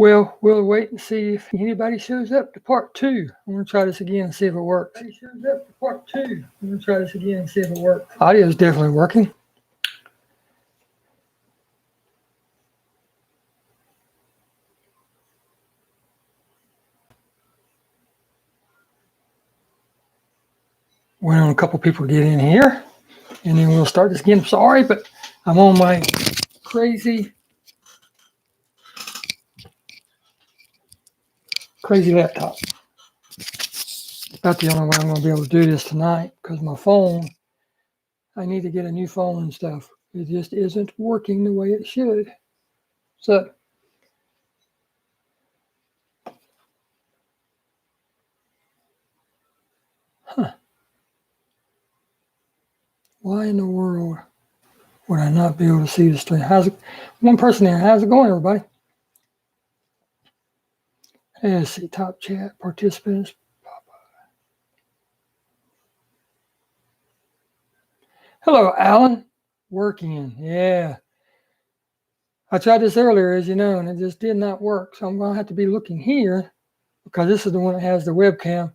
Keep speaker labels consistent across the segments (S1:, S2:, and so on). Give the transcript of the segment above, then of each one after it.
S1: Well, we'll wait and see if anybody shows up to part two. I'm going to try this again and see if it works. Anybody shows up to part two. I'm going to try this again and see if it works. Audio is definitely working. Waiting on a couple people to get in here, and then we'll start this again. I'm sorry, but I'm on my crazy laptop. About the only way I'm going to be able to do this tonight, because my phone, I need to get a new phone and stuff. It just isn't working the way it should. So, why in the world would I not be able to see the stream? How's it? One person there. How's it going, everybody? Let's see, top chat, participants. Hello, Alan. Working, yeah. I tried this earlier, as you know, and it just did not work. So I'm going to have to be looking here, because this is the one that has the webcam,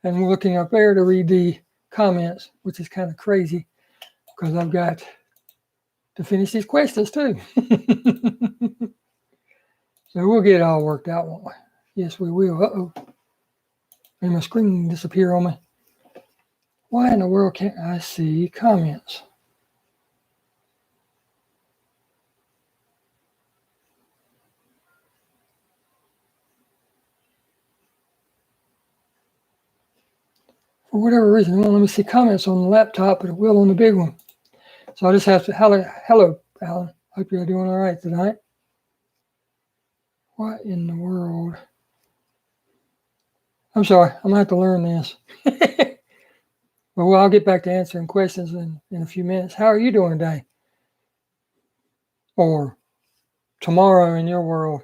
S1: and we're looking up there to read the comments, which is kind of crazy, because I've got to finish these questions too. So we'll get it all worked out, won't we? Yes, we will. Uh-oh. Made my screen disappear on me. Why in the world can't I see comments? For whatever reason, it won't let me see comments on the laptop, but it will on the big one. So I just have to, hello, Alan. Hope you're doing all right tonight. What in the world? I'm sorry, I'm going to have to learn this. Well, I'll get back to answering questions in a few minutes. How are you doing today? Or tomorrow in your world,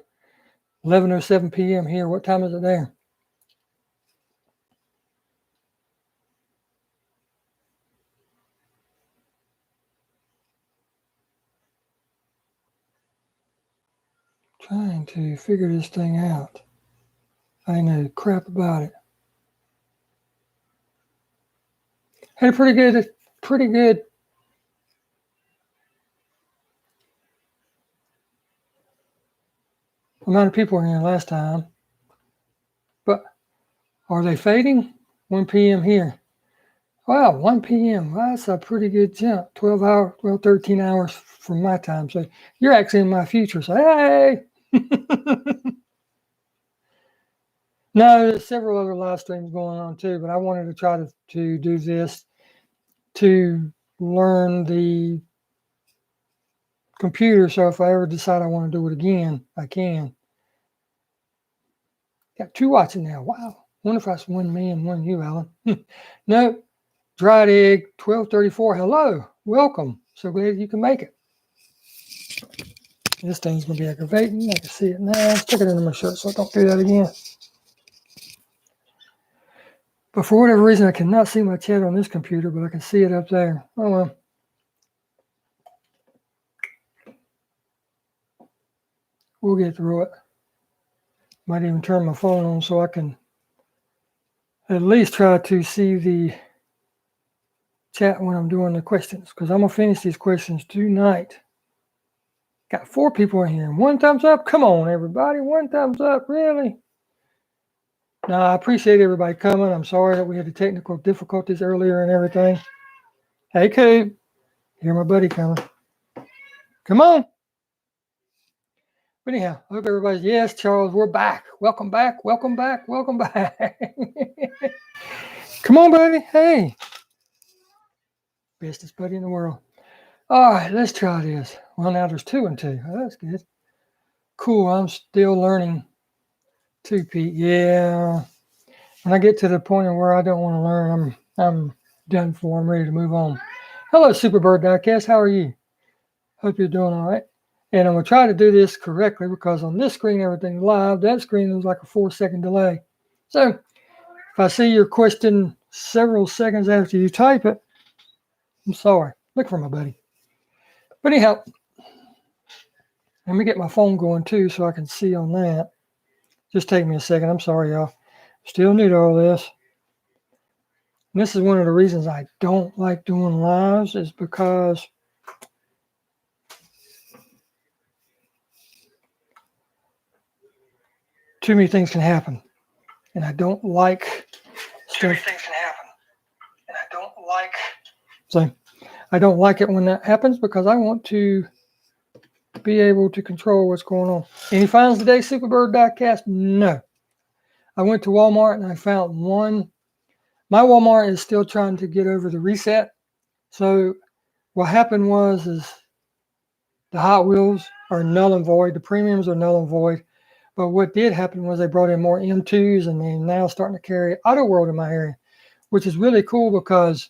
S1: 11:07 p.m. here. What time is it there? Trying to figure this thing out. I know crap about it. Had a pretty good amount of people in here last time. But are they fading? 1 p.m. here. Wow, 1 p.m. Well, that's a pretty good jump. 13 hours from my time. So you're actually in my future. So hey. No, there's several other live streams going on too, but I wanted to try to do this to learn the computer. So if I ever decide I want to do it again, I can. Got 2 watching now. Wow. Wonder if that's one me and one you, Alan. No. Dried Egg 1234. Hello. Welcome. So glad you can make it. This thing's going to be aggravating. I can see it now. Let's stick it into my shirt so I don't do that again. But for whatever reason, I cannot see my chat on this computer, but I can see it up there. Oh, well. We'll get through it. Might even turn my phone on so I can at least try to see the chat when I'm doing the questions, because I'm going to finish these questions tonight. Got 4 people in here. 1 thumbs up. Come on, everybody. 1 thumbs up. Really? No, I appreciate everybody coming. I'm sorry that we had the technical difficulties earlier and everything. Hey, Coop. Hear my buddy coming. Come on. But anyhow, I hope everybody's, yes, Charles, we're back. Welcome back. Welcome back. Welcome back. Come on, buddy. Hey. Bestest buddy in the world. All right, let's try this. Well, now there's 2 and 2. Oh, that's good. Cool. I'm still learning too, Pete. Yeah. When I get to the point of where I don't want to learn, I'm done for. I'm ready to move on. Hello, Superbird Diecast. How are you? Hope you're doing all right. And I'm going to try to do this correctly, because on this screen, everything's live. That screen is like a 4-second delay. So if I see your question several seconds after you type it, I'm sorry. Look for my buddy. But anyhow, let me get my phone going too so I can see on that. Just take me a second. I'm sorry, y'all. Still new to all this. And this is one of the reasons I don't like doing lives, is because too many things can happen. And I don't like stuff. Too many things can happen. And I don't like. So I don't like it when that happens, because I want to be able to control what's going on. Any finds today, Superbird diecast? No. I went to Walmart and I found one. My Walmart is still trying to get over the reset. So what happened was the Hot Wheels are null and void. The premiums are null and void. But what did happen was they brought in more M2s, and they're now starting to carry Auto World in my area, which is really cool because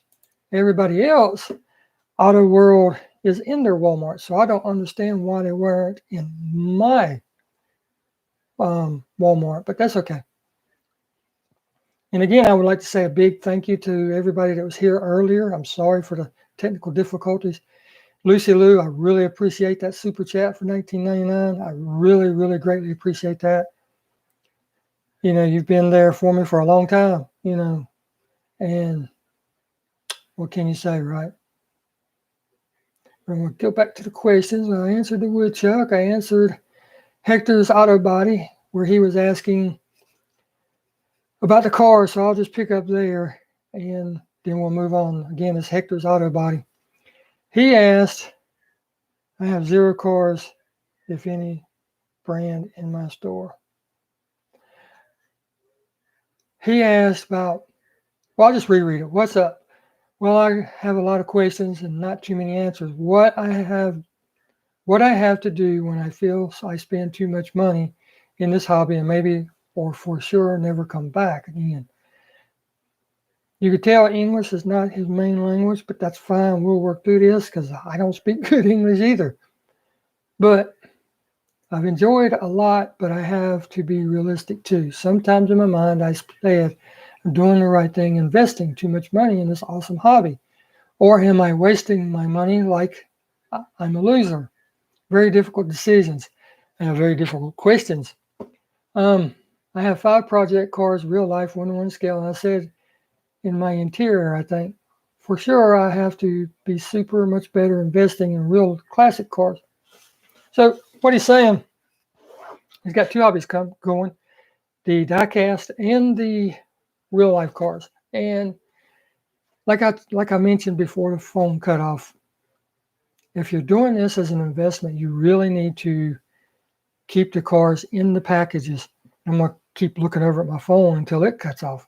S1: everybody else, Auto World is in their Walmart. So I don't understand why they weren't in my Walmart, but that's okay. And again, I would like to say a big thank you to everybody that was here earlier. I'm sorry for the technical difficulties. Lucy Lou, I really appreciate that super chat for $19.99. I really, really greatly appreciate that. You know, you've been there for me for a long time, you know, and what can you say, right? I'm going to go back to the questions. I answered the woodchuck. I answered Hector's auto body, where he was asking about the car. So I'll just pick up there, and then we'll move on. Again, it's Hector's auto body. He asked, I have 0 cars, if any, brand in my store. He asked about, well, I'll just reread it. What's up? Well, I have a lot of questions and not too many answers. What I have to do when I feel I spend too much money in this hobby, and maybe, or for sure, never come back again. You could tell English is not his main language, but that's fine. We'll work through this because I don't speak good English either. But I've enjoyed a lot, but I have to be realistic too. Sometimes in my mind, I said, I'm doing the right thing, investing too much money in this awesome hobby. Or am I wasting my money like I'm a loser? Very difficult decisions and very difficult questions. I have 5 project cars, real life, 1-to-1 scale. And I said in my interior, I think, for sure, I have to be super much better investing in real classic cars. So what he's saying, he's got 2 hobbies going, the diecast and the real life cars. And like I mentioned before the phone cut off, if you're doing this as an investment, you really need to keep the cars in the packages. I'm going to keep looking over at my phone until it cuts off,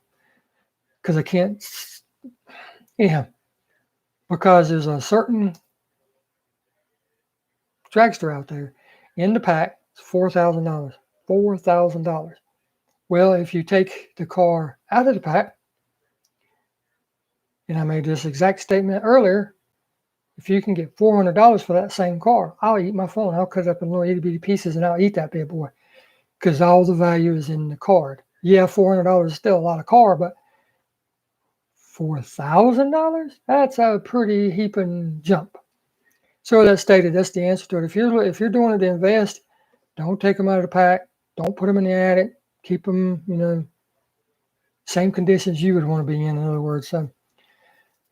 S1: because I can't, because there's a certain dragster out there in the pack. It's $4,000. $4,000. Well, if you take the car out of the pack, and I made this exact statement earlier, if you can get $400 for that same car, I'll eat my phone. I'll cut it up in little itty bitty pieces and I'll eat that bad boy, because all the value is in the card. Yeah, $400 is still a lot of car, but $4,000? That's a pretty heaping jump. So that's stated. That's the answer to it. If you're doing it to invest, don't take them out of the pack. Don't put them in the attic. Keep them, same conditions you would want to be in other words. So,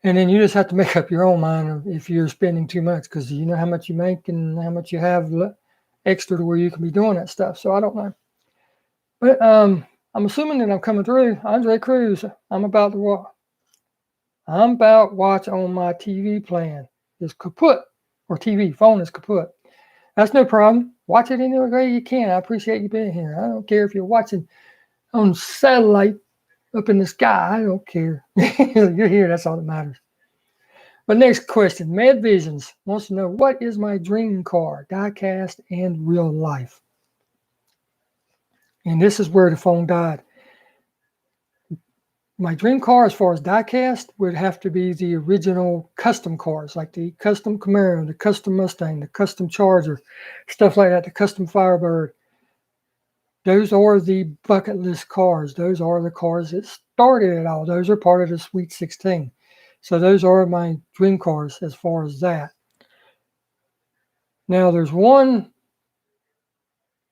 S1: and then you just have to make up your own mind if you're spending too much, because you know how much you make and how much you have extra to where you can be doing that stuff. So I don't know. But I'm assuming that I'm coming through. Andre Cruz, I'm about watch on my TV plan is kaput, or TV phone is kaput. That's no problem. Watch it any way you can. I appreciate you being here. I don't care if you're watching on satellite up in the sky. I don't care. You're here. That's all that matters. But next question. Mad Visions wants to know, what is my dream car, diecast and real life? And this is where the phone died. My dream car, as far as diecast, would have to be the original custom cars, like the custom Camaro, the custom Mustang, the custom Charger, stuff like that, the custom Firebird. Those are the bucket list cars. Those are the cars that started it all. Those are part of the Sweet 16. So those are my dream cars as far as that. Now there's one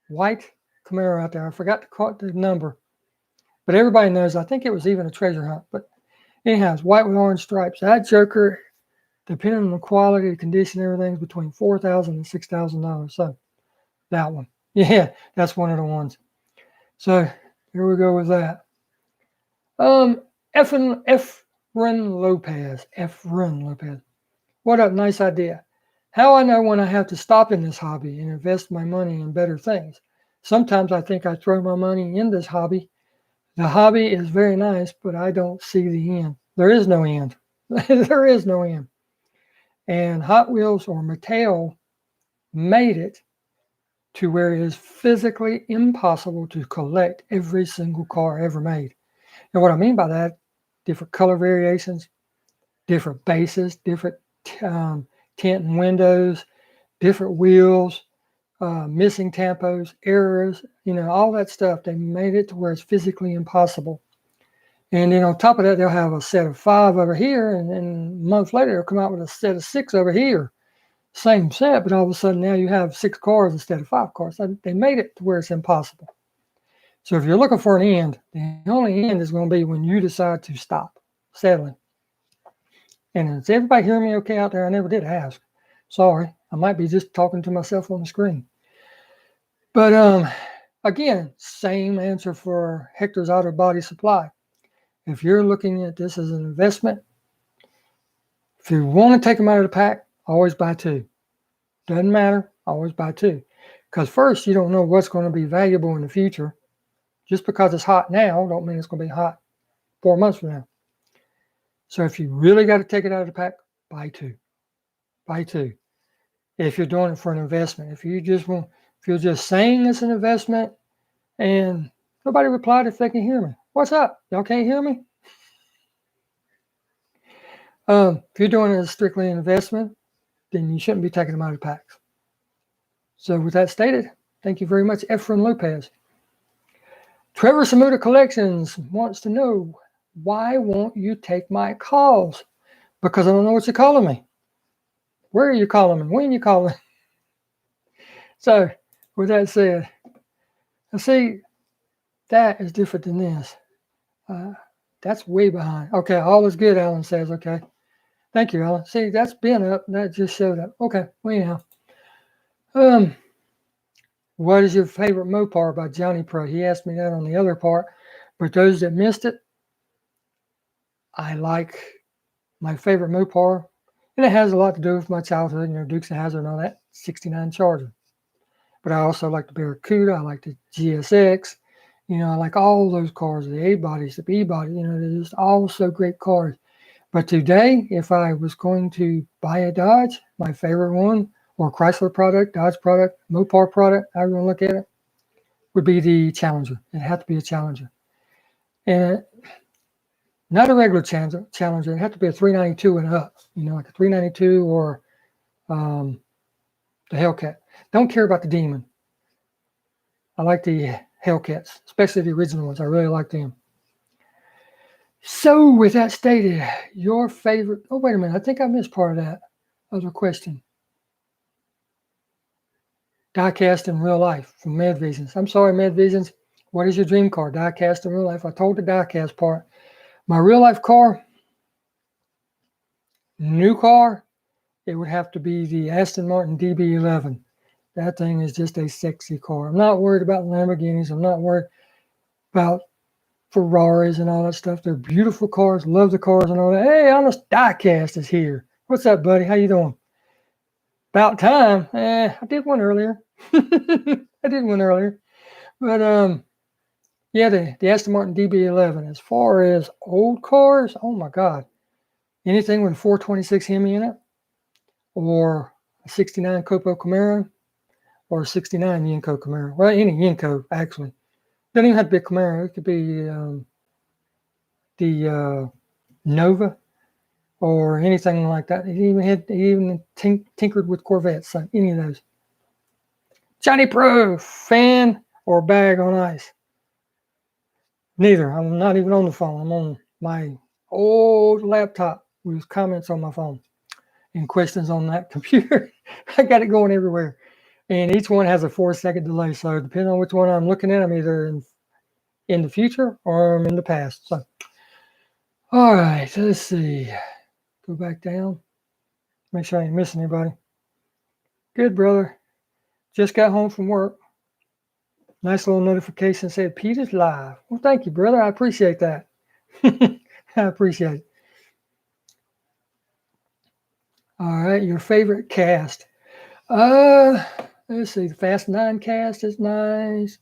S1: white Camaro out there. I forgot to call the number, but everybody knows. I think it was even a treasure hunt. But anyhow, it's white with orange stripes. That Joker, depending on the quality, the condition, everything's between $4,000 and $6,000. So that one, yeah, that's one of the ones. So here we go with that. Efren Lopez. What a nice idea. How I know when I have to stop in this hobby and invest my money in better things. Sometimes I think I throw my money in this hobby. The hobby is very nice, but I don't see the end. There is no end. There is no end. And Hot Wheels or Mattel made it to where it is physically impossible to collect every single car ever made. And what I mean by that, different color variations, different bases, different tint and windows, different wheels, missing tampos, errors, all that stuff. They made it to where it's physically impossible. And then on top of that, they'll have a set of 5 over here, and then a month later, they'll come out with a set of 6 over here. Same set, but all of a sudden now you have 6 cars instead of 5 cars. So they made it to where it's impossible. So if you're looking for an end, the only end is going to be when you decide to stop settling. And is everybody hearing me okay out there? I never did ask. Sorry, I might be just talking to myself on the screen. But again, same answer for Hector's Auto Body Supply. If you're looking at this as an investment, if you want to take them out of the pack, always buy 2. Doesn't matter, always buy 2. Because first, you don't know what's going to be valuable in the future. Just because it's hot now, don't mean it's going to be hot 4 months from now. So if you really got to take it out of the pack, buy 2. Buy 2. If you're doing it for an investment, if you're just saying it's an investment, and nobody replied if they can hear me. What's up? Y'all can't hear me? If you're doing it as strictly an investment, then you shouldn't be taking them out of the packs. So with that stated, thank you very much, Efren Lopez. Trevor Samuda Collections wants to know, why won't you take my calls? Because I don't know what you're calling me. Where are you calling me? When are you calling? So with that said, see, that is different than this. That's way behind. Okay, all is good, Alan says. Okay. Thank you, Alan. See, that's been up. That just showed up. Okay, well, anyhow. What is your favorite Mopar by Johnny Pro? He asked me that on the other part. But those that missed it, I like my favorite Mopar. And it has a lot to do with my childhood, Dukes of Hazzard and all that, 69 Charger. But I also like the Barracuda. I like the GSX. I like all those cars, the A bodies, the B bodies. They're just all so great cars. But today, if I was going to buy a Dodge, my favorite one, or Chrysler product, Dodge product, Mopar product, however you want to look at it, would be the Challenger. It had to be a Challenger. And not a regular Challenger. It had to be a 392 and up, like a 392 or the Hellcat. Don't care about the Demon. I like the Hellcats, especially the original ones. I really like them. So with that stated, your favorite, oh, wait a minute. I think I missed part of that other question. Diecast in real life from MedVisions. I'm sorry, MedVisions. What is your dream car? Diecast in real life. I told the diecast part. My real life car, new car, it would have to be the Aston Martin DB11. That thing is just a sexy car. I'm not worried about Lamborghinis. I'm not worried about Ferraris and all that stuff. They're beautiful cars. Love the cars and all that. Hey, Honest Diecast is here. What's up, buddy? How you doing? About time. I did one earlier. But yeah, the Aston Martin DB11. As far as old cars, oh my God. Anything with a 426 Hemi in it, or a 69 Copo Camaro, or a 69 Yenko Camaro. Well, any Yenko, actually. Doesn't even have to be a Camaro. It could be the Nova or anything like that. He even tinkered with Corvettes, so any of those. Johnny Pro, fan or bag on ice? Neither. I'm not even on the phone. I'm on my old laptop with comments on my phone and questions on that computer. I got it going everywhere. And each one has a 4-second delay. So depending on which one I'm looking at, I'm either in the future or I'm in the past. So, all right, let's see. Go back down. Make sure I ain't missing anybody. Good, brother. Just got home from work. Nice little notification said Peter's live. Well, thank you, brother. I appreciate that. I appreciate it. All right, your favorite cast. Let's see. The Fast 9 cast is nice.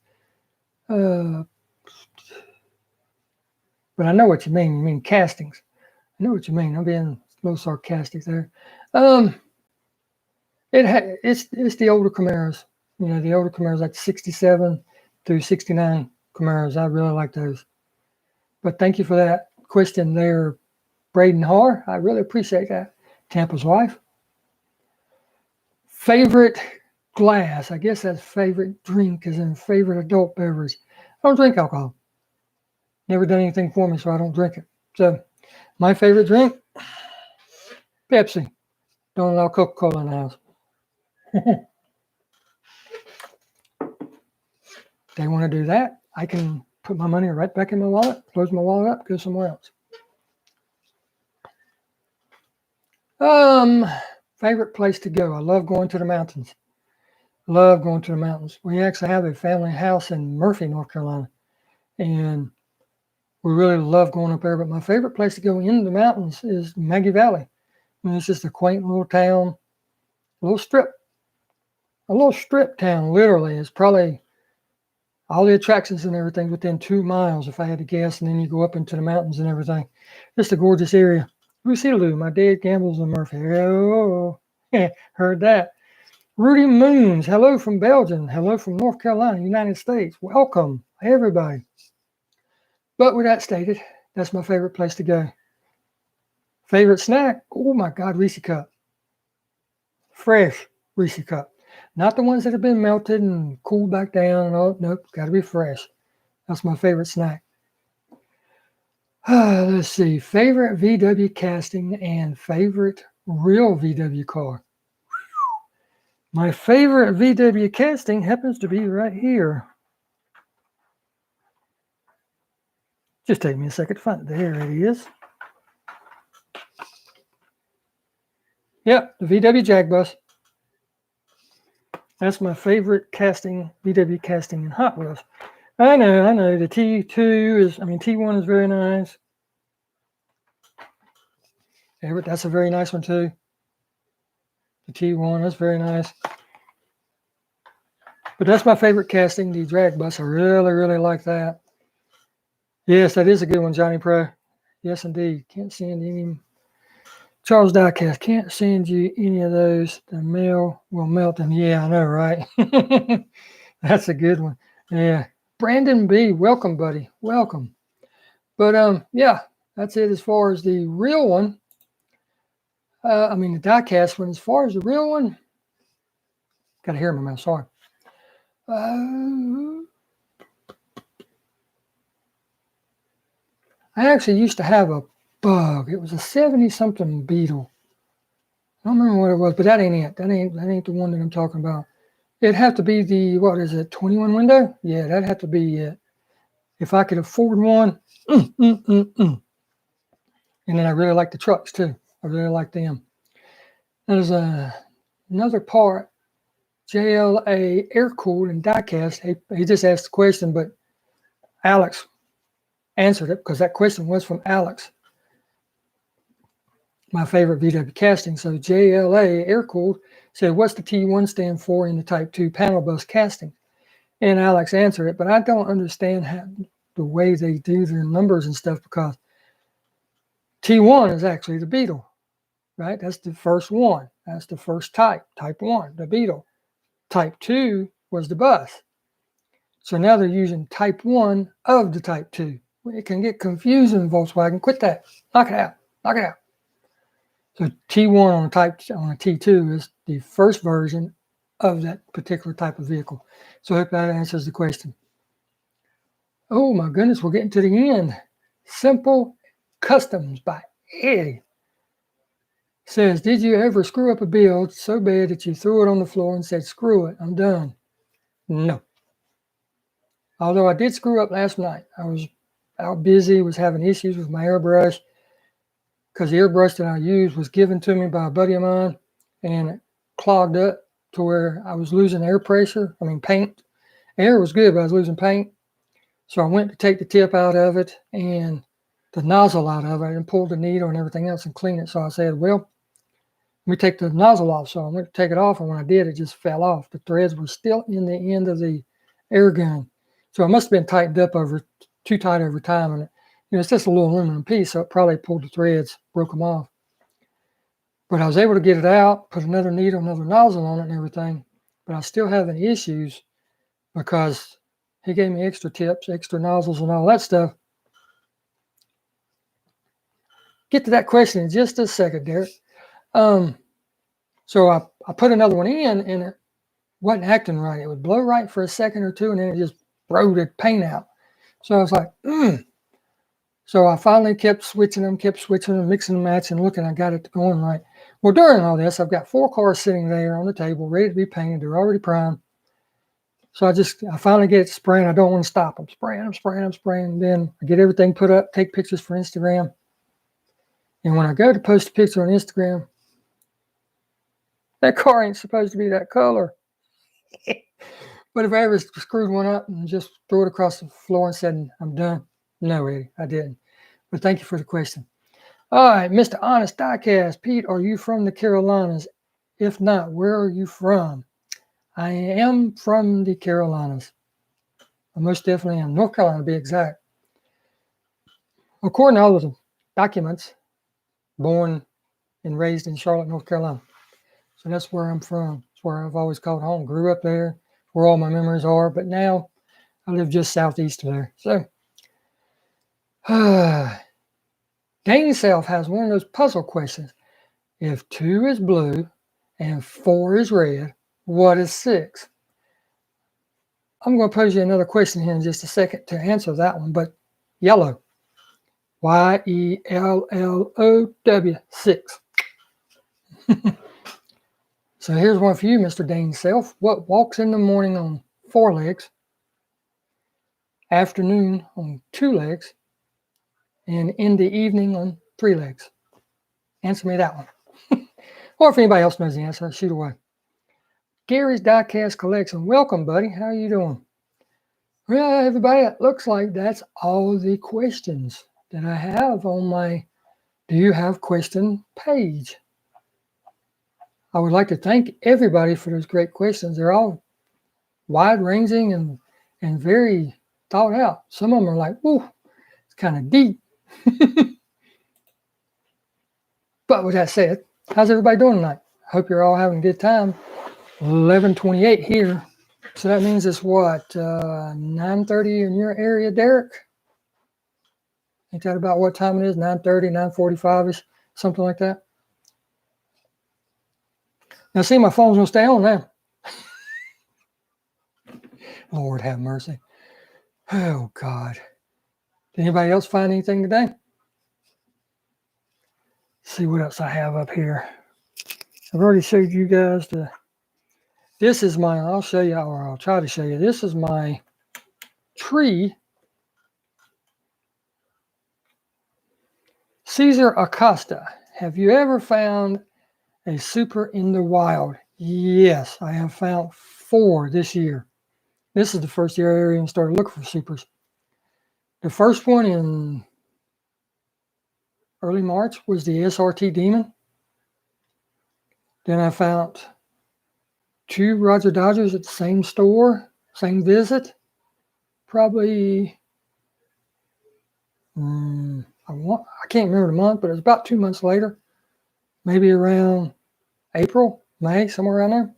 S1: But I know what you mean. You mean castings. I know what you mean. I'm being a little sarcastic there. It's the older Camaros. You know, the older Camaros, like 67 through 69 Camaros. I really like those. But thank you for that question there, Braden Har. I really appreciate that. Tampa's wife. Favorite glass. I guess that's favorite drink is in favorite adult beverage. I don't drink alcohol. Never done anything for me, so I don't drink it. So my favorite drink, Pepsi. Don't allow Coca-Cola in the house. They want to do that, I can put my money right back in my wallet, close my wallet up, go somewhere else. Favorite place to go. I love going to the mountains. Love going to the mountains. We actually have a family house in Murphy, North Carolina, and we really love going up there. But my favorite place to go in the mountains is Maggie Valley. I mean, it's just a quaint little town, a little strip town. Literally, it's probably all the attractions and everything within 2 miles, if I had to guess, and then you go up into the mountains and everything. Just a gorgeous area. Lucy-Lou, my dad gambles in Murphy. Oh, heard that. Rudy Moons, hello from Belgium. Hello from North Carolina, United States. Welcome, everybody. But with that stated, that's my favorite place to go. Favorite snack? Oh my God, Reese Cup. Fresh Reese Cup. Not the ones that have been melted and cooled back down and all. Nope, got to be fresh. That's my favorite snack. Let's see. Favorite VW casting and favorite real VW car. My favorite VW casting happens to be right here. Just take me a second to find it. There it is. Yep, the VW Jag Bus. That's my favorite casting, VW casting in Hot Wheels. I know. The T1 is very nice. That's a very nice one too. The T1, that's very nice. But that's my favorite casting, the drag bus. I really, really like that. Yes, that is a good one, Johnny Pro. Yes, indeed. Can't send any. Charles Diecast, can't send you any of those. The mail will melt them. Yeah, I know, right? That's a good one. Yeah. Brandon B, welcome, buddy. Welcome. But yeah, that's it as far as the real one. The diecast one. As far as the real one, got to hear my mouth. Sorry. I actually used to have a Bug. It was a 70-something Beetle. I don't remember what it was, but that ain't it. That ain't the one that I'm talking about. It'd have to be the, 21 window? Yeah, that'd have to be it. If I could afford one. And then I really like the trucks too. I really like them. There's another part, JLA air-cooled and diecast. He just asked the question, but Alex answered it because that question was from Alex. My favorite VW casting. So JLA air-cooled said, what's the T1 stand for in the Type 2 panel bus casting? And Alex answered it, but I don't understand the way they do their numbers and stuff, because T1 is actually the Beetle, right? That's the first one. That's the first type 1, the Beetle. Type 2 was the bus. So now they're using Type 1 of the Type 2. It can get confusing, Volkswagen. Quit that. Knock it out. So T1 on a T2 is the first version of that particular type of vehicle. So I hope that answers the question. Oh my goodness, we're getting to the end. Simple Customs by Eddie. Says, did you ever screw up a build so bad that you threw it on the floor and said, screw it, I'm done? No. Although I did screw up last night. I was out busy, was having issues with my airbrush because the airbrush that I used was given to me by a buddy of mine and it clogged up to where I was losing air pressure. I mean, paint. Air was good, but I was losing paint. So I went to take the tip out of it and the nozzle out of it and pulled the needle and everything else and clean it. So I said, well, let me take the nozzle off. So I went to take it off, and when I did, it just fell off. The threads were still in the end of the air gun. So it must have been tightened up too tight over time. And it's just a little aluminum piece, so it probably pulled the threads, broke them off. But I was able to get it out, put another needle, another nozzle on it and everything. But I was still having issues because he gave me extra tips, extra nozzles and all that stuff. Get to that question in just a second, Derek. So I put another one in and it wasn't acting right. It would blow right for a second or two and then it just throw the paint out. So I was like, So I finally kept switching them, mixing and matching, looking, I got it going right. Well, during all this, I've got 4 cars sitting there on the table, ready to be painted. They're already primed. So I finally get it spraying. I don't want to stop. I'm spraying. Then I get everything put up, take pictures for Instagram. And when I go to post a picture on Instagram, that car ain't supposed to be that color. But if I ever screwed one up and just threw it across the floor and said, I'm done. No, Eddie, I didn't. But thank you for the question. All right, Mr. Honest Diecast. Pete, are you from the Carolinas? If not, where are you from? I am from the Carolinas. I most definitely am. North Carolina, to be exact. According to all of the documents, born and raised in Charlotte, North Carolina. So that's where I'm from. It's where I've always called home. Grew up there, where all my memories are. But now I live just southeast of there. So, Dane Self has one of those puzzle questions. If 2 is blue and 4 is red, what is 6? I'm going to pose you another question here in just a second to answer that one, but yellow. YELLOW, 6. So here's one for you, Mr. Dane Self. What walks in the morning on 4 legs, afternoon on 2 legs, and in the evening on 3 legs? Answer me that one. Or if anybody else knows the answer, shoot away. Gary's Diecast Collection. Welcome, buddy. How are you doing? Well, everybody, it looks like that's all the questions that I have on my Do You Have Question page. I would like to thank everybody for those great questions. They're all wide-ranging and very thought out. Some of them are like, ooh, it's kind of deep. But with that said, how's everybody doing tonight? Hope you're all having a good time. 11:28 here. So that means it's what, 9:30 in your area, Derek? Ain't that about what time it is? 9:30, 9:45-ish, something like that? Now, see, my phone's going to stay on now. Lord have mercy. Oh, God. Did anybody else find anything today? Let's see what else I have up here. I've already showed you guys this is my, I'll show you, or I'll try to show you. This is my tree. Cesar Acosta. Have you ever found a super in the wild? Yes, I have found 4 this year. This is the first year I even started looking for supers. The first one in early March was the SRT Demon. Then I found 2 Roger Dodgers at the same store, same visit. Probably, I can't remember the month, but it was about 2 months later. Maybe around April, May, somewhere around there.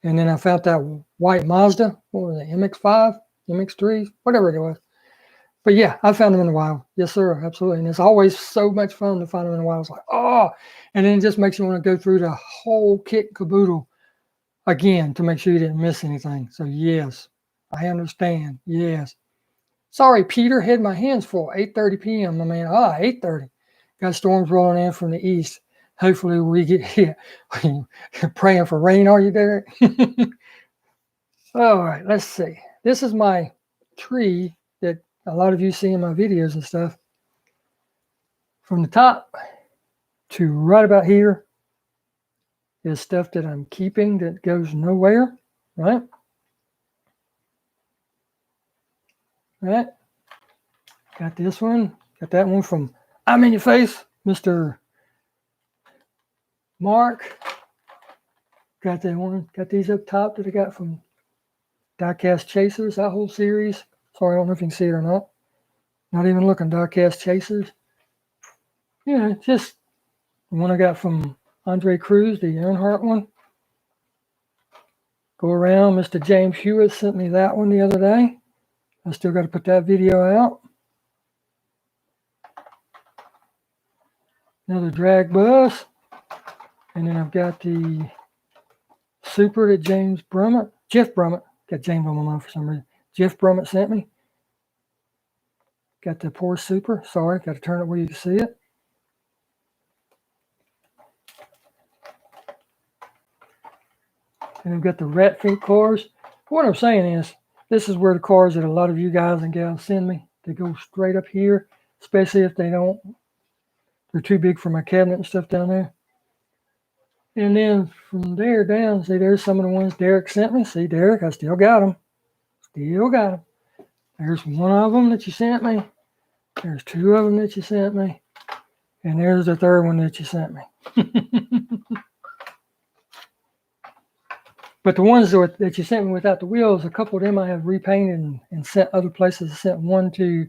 S1: And then I found that white Mazda, what was it, MX-5, MX-3, whatever it was. But yeah, I found them in the wild. Yes, sir, absolutely. And it's always so much fun to find them in the wild. It's like, oh, and then it just makes you want to go through the whole kit caboodle again to make sure you didn't miss anything. So yes, I understand. Yes. Sorry, Peter, had my hands full. 8:30 p.m., my man. 8:30. Got storms rolling in from the east. Hopefully we get here. Praying for rain, are you, Derek? All right, let's see. This is my tree that a lot of you see in my videos and stuff. From the top to right about here is stuff that I'm keeping that goes nowhere, right? Right. Got this one. Got that one from I'm in Your Face, Mr. Mark. Got that one. Got these up top that I got from Diecast Chasers, that whole series. Sorry, I don't know if you can see it or not. Not even looking, Diecast Chasers. Yeah, just the one I got from Andre Cruz, the Earnhardt one. Go around. Mr. James Hewitt sent me that one the other day. I still got to put that video out. Another drag bus. And then I've got the Super that Jeff Brummett, got James on my mind for some reason. Jeff Brummett sent me. Got the Porsche Super. Sorry, got to turn it where you can see it. And I've got the Rat Fink cars. What I'm saying is, this is where the cars that a lot of you guys and gals send me, they go straight up here, especially if they're too big for my cabinet and stuff down there. And then from there down, see, there's some of the ones Derek sent me. See, Derek, I still got them. Still got them. There's one of them that you sent me. There's two of them that you sent me. And there's the third one that you sent me. But the ones that you sent me without the wheels, a couple of them I have repainted and sent other places. I sent one to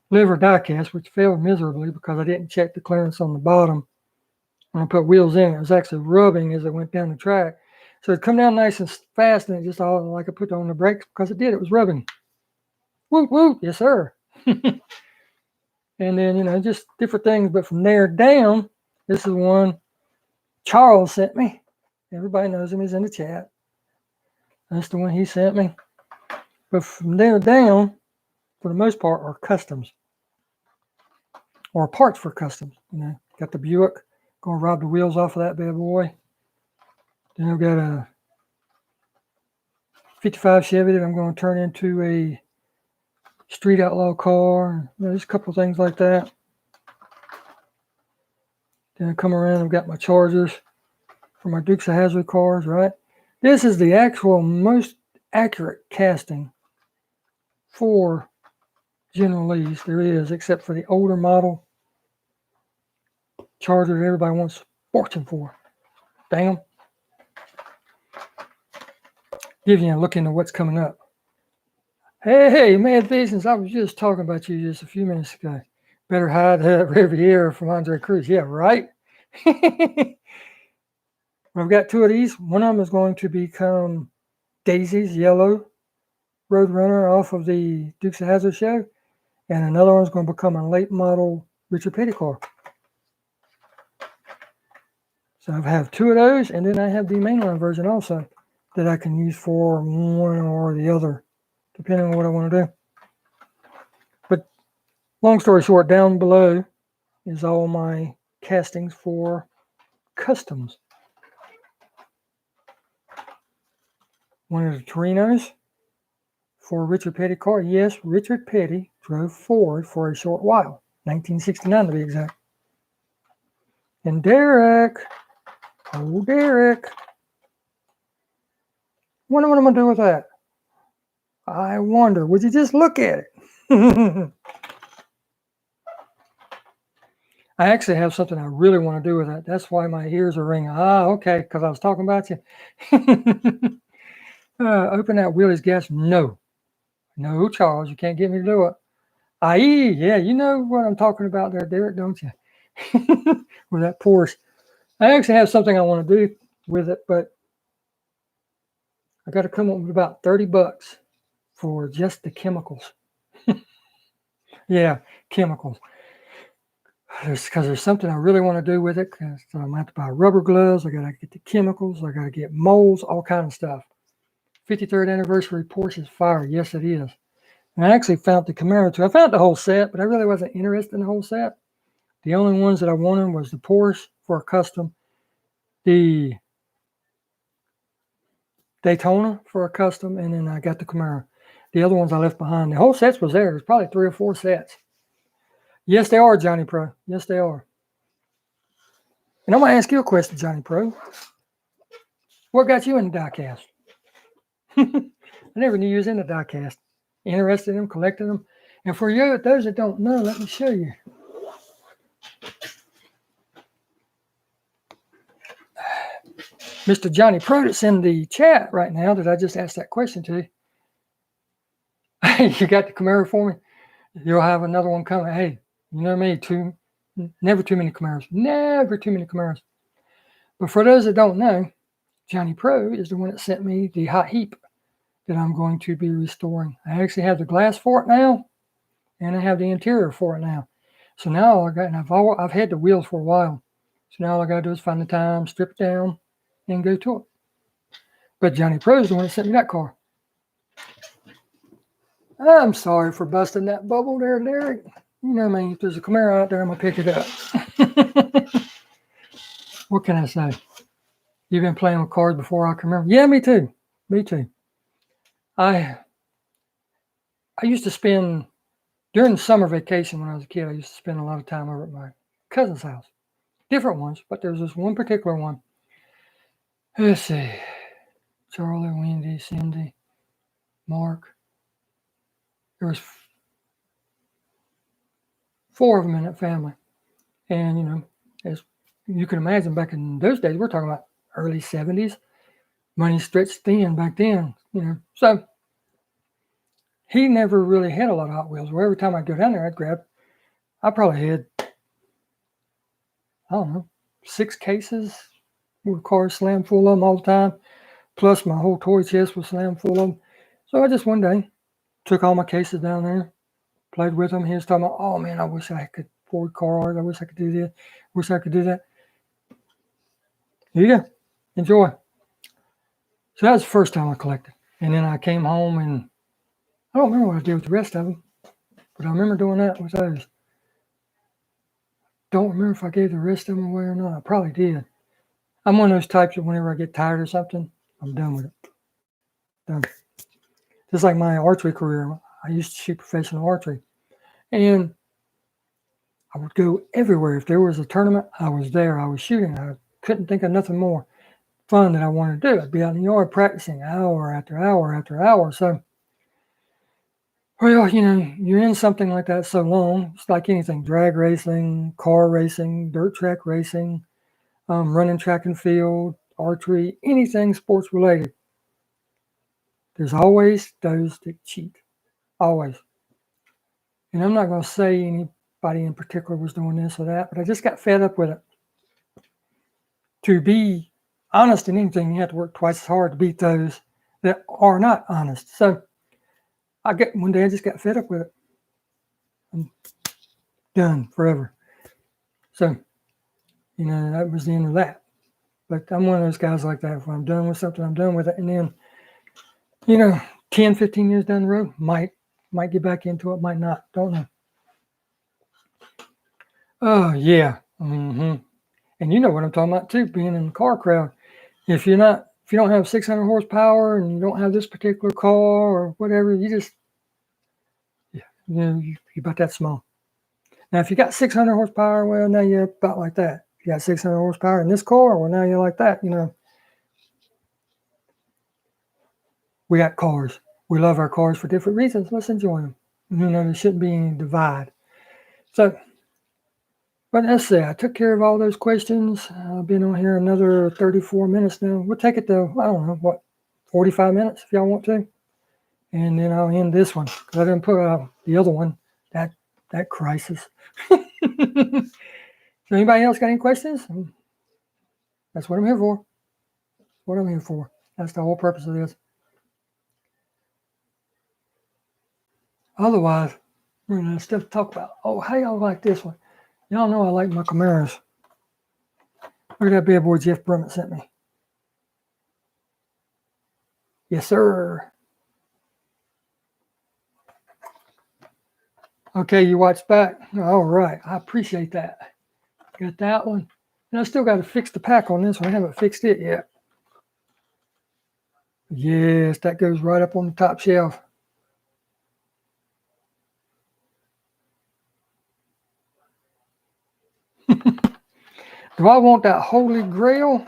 S1: Liver Diecast, which failed miserably because I didn't check the clearance on the bottom. When I put wheels in, it was actually rubbing as it went down the track. So it come down nice and fast, and it just all like I put on the brakes because it did. It was rubbing. Whoop, whoop. Yes, sir. And then, just different things. But from there down, this is one Charles sent me. Everybody knows him. He's in the chat. That's the one he sent me. But from there down, for the most part, are customs. Or parts for customs. Got the Buick. Gonna rob the wheels off of that bad boy. Then I've got a 55 Chevy that I'm going to turn into a street outlaw car. There's a couple of things like that. Then I come around, I've got my Chargers for my Dukes of Hazzard cars, right? This is the actual most accurate casting for General Lee's there is, except for the older model Charger that everybody wants a fortune for. Dang them. Give you a look into what's coming up. Hey, Mad Visions, I was just talking about you just a few minutes ago. Better hide that Riviera from Andre Cruz. Yeah, right? I've got two of these. One of them is going to become Daisy's yellow Roadrunner off of the Dukes of Hazzard show. And another one's going to become a late model Richard Petty car. So I have two of those, and then I have the mainline version also that I can use for one or the other, depending on what I want to do. But long story short, down below is all my castings for customs. One of the Torinos for a Richard Petty car. Yes, Richard Petty drove Ford for a short while, 1969 to be exact. And Derek, oh Derek, wonder what I'm going to do with that. I wonder, would you just look at it? I actually have something I really want to do with that. That's why my ears are ringing. Ah, okay, because I was talking about you. Open that Willie's gas. No, Charles, you can't get me to do it. I.e., yeah, you know what I'm talking about there, Derek, don't you? With that Porsche. I actually have something I want to do with it, but I got to come up with about $30 for just the chemicals. Yeah, chemicals. Because there's something I really want to do with it. So I'm going to have to buy rubber gloves. I got to get the chemicals. I got to get molds, all kind of stuff. 53rd anniversary Porsche's fire. Yes, it is. And I actually found the Camaro too. I found the whole set, but I really wasn't interested in the whole set. The only ones that I wanted was the Porsche for a custom, the Daytona for a custom, and then I got the Camaro. The other ones I left behind. The whole sets was there. There's probably 3 or 4 sets. Yes, they are, Johnny Pro. Yes, they are. And I'm going to ask you a question, Johnny Pro. What got you into diecast? I never knew you was into diecast. Interested in them, collecting them. And for you, those that don't know, let me show you. Mr. Johnny Pro that's in the chat right now that I just asked that question to. You got the Camaro for me? You'll have another one coming. Hey, you know me, never too many Camaros. Never too many Camaros. But for those that don't know, Johnny Pro is the one that sent me the hot heap that I'm going to be restoring. I actually have the glass for it now, and I have the interior for it now. So now I've had the wheels for a while. So now all I got to do is find the time, strip it down, and go to it. But Johnny Pro is the one that sent me that car. I'm sorry for busting that bubble there, Derek. You know me, if there's a Camaro out there, I'm going to pick it up. What can I say? You've been playing with cars before I can remember. Yeah, me too. Me too. I used to spend, during the summer vacation when I was a kid, I used to spend a lot of time over at my cousin's house. Different ones, but there's this one particular one. Let's see. Charlie, Wendy, Cindy, Mark. There was 4 of them in that family. And, you know, as you can imagine, back in those days, we're talking about early 70s. Money stretched thin back then, you know. So he never really had a lot of Hot Wheels. Well, every time I'd go down there, I probably had, I don't know, 6 cases with cars slammed full of them all the time. Plus my whole toy chest was slammed full of them. So I just one day took all my cases down there, played with them. He was talking about, oh man, I wish I could Ford cars. I wish I could do this. Wish I could do that. Here you go. Enjoy. So that was the first time I collected. And then I came home and I don't remember what I did with the rest of them, but I remember doing that with those. Don't remember if I gave the rest of them away or not. I probably did. I'm one of those types that whenever I get tired of something, I'm done with it. Done. Just like my archery career. I used to shoot professional archery. And I would go everywhere. If there was a tournament, I was there. I was shooting. I couldn't think of nothing more fun that I wanted to do. I'd be out in the yard practicing hour after hour after hour. So, well, you know, you're in something like that so long. It's like anything, drag racing, car racing, dirt track racing, running track and field, archery, anything sports related. There's always those that cheat. Always. And I'm not going to say anybody in particular was doing this or that, but I just got fed up with it. To be honest in anything, you have to work twice as hard to beat those that are not honest. So one day I just got fed up with it. I'm done forever. So, you know, that was the end of that. But I'm one of those guys like that. If I'm done with something, I'm done with it. And then, you know, 10, 15 years down the road, might get back into it, might not. Don't know. Oh, yeah. Mm-hmm. And you know what I'm talking about too, being in the car crowd. If you don't have 600 horsepower and you don't have this particular car or whatever, you're about that small. Now, if you got 600 horsepower, well, now you're about like that. If you got 600 horsepower in this car, well, now you're like that, you know. We got cars. We love our cars for different reasons. Let's enjoy them. You know, there shouldn't be any divide. So, but let's see. I took care of all those questions. I've been on here another 34 minutes now. We'll take it to, I don't know, 45 minutes if y'all want to. And then I'll end this one because I didn't put the other one, that crisis. So anybody else got any questions? That's what I'm here for. What I'm here for. That's the whole purpose of this. Otherwise, we're going to stuff to talk about. Oh, how y'all like this one? Y'all know I like my Camaros. Look at that bad boy Jeff Brummett sent me. Yes, sir. Okay, you watched back. All right, I appreciate that. Got that one. And I still got to fix the pack on this one. I haven't fixed it yet. Yes, that goes right up on the top shelf. Do I want that Holy Grail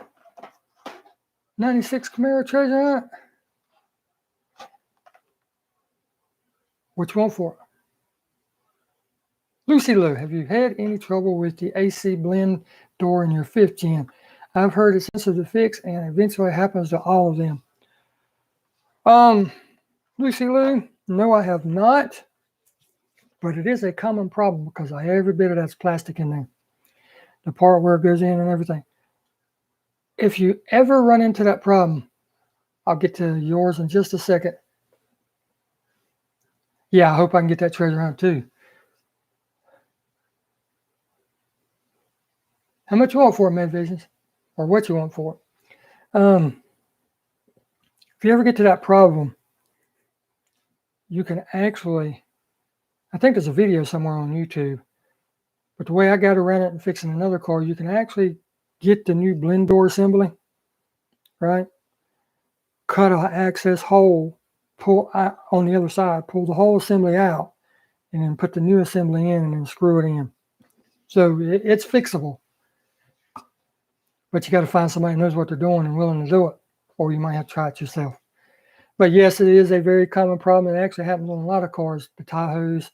S1: 96 Camaro treasure hunt? What you want for it? Lucy Lou, have you had any trouble with the AC blend door in your 5th gen? I've heard it's sensitive to fix and eventually happens to all of them. Lucy Lou, no, I have not. But it is a common problem because I have every bit of that's plastic in there. The part where it goes in and everything. If you ever run into that problem, I'll get to yours in just a second. Yeah, I hope I can get that treasure hunt too. How much you want for it, Medvisions? Or what you want for it? If you ever get to that problem, you can actually, I think there's a video somewhere on YouTube, but the way I got around it and fixing another car, you can actually get the new blend door assembly, right? Cut an access hole, pull out on the other side, pull the whole assembly out, and then put the new assembly in and then screw it in. So it's fixable. But you got to find somebody who knows what they're doing and willing to do it, or you might have to try it yourself. But yes, it is a very common problem. It actually happens on a lot of cars, the Tahoes.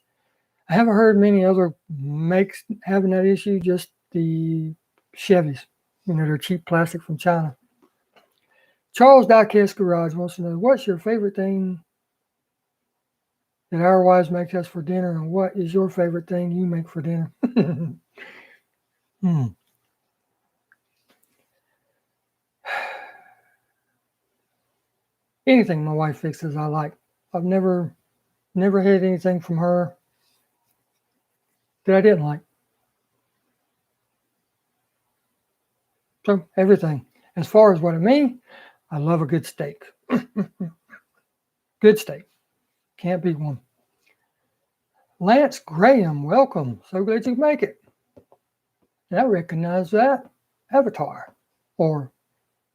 S1: I haven't heard many other makes having that issue, just the Chevys. You know, they're cheap plastic from China. Charles Diecast Garage wants to know, what's your favorite thing that our wives make us for dinner, and what is your favorite thing you make for dinner? Anything my wife fixes, I like. I've never had anything from her that I didn't like. So everything. As far as what I mean, I love a good steak. Good steak. Can't beat one. Lance Graham, welcome. So glad you could make it. And I recognize that avatar or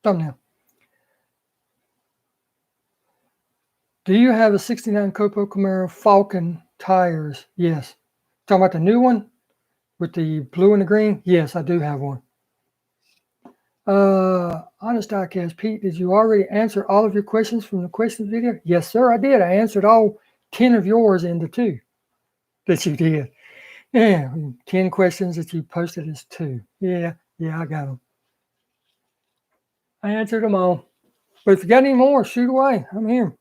S1: thumbnail. Do you have a 69 Copo Camaro Falcon tires? Yes. Talking about the new one with the blue and the green? Yes, I do have one. Honest Diecast, Pete, did you already answer all of your questions from the questions video? Yes, sir, I did. I answered all 10 of yours into 2 that you did. Yeah, 10 questions that you posted as 2. Yeah, I got them. I answered them all. But if you got any more, shoot away. I'm here.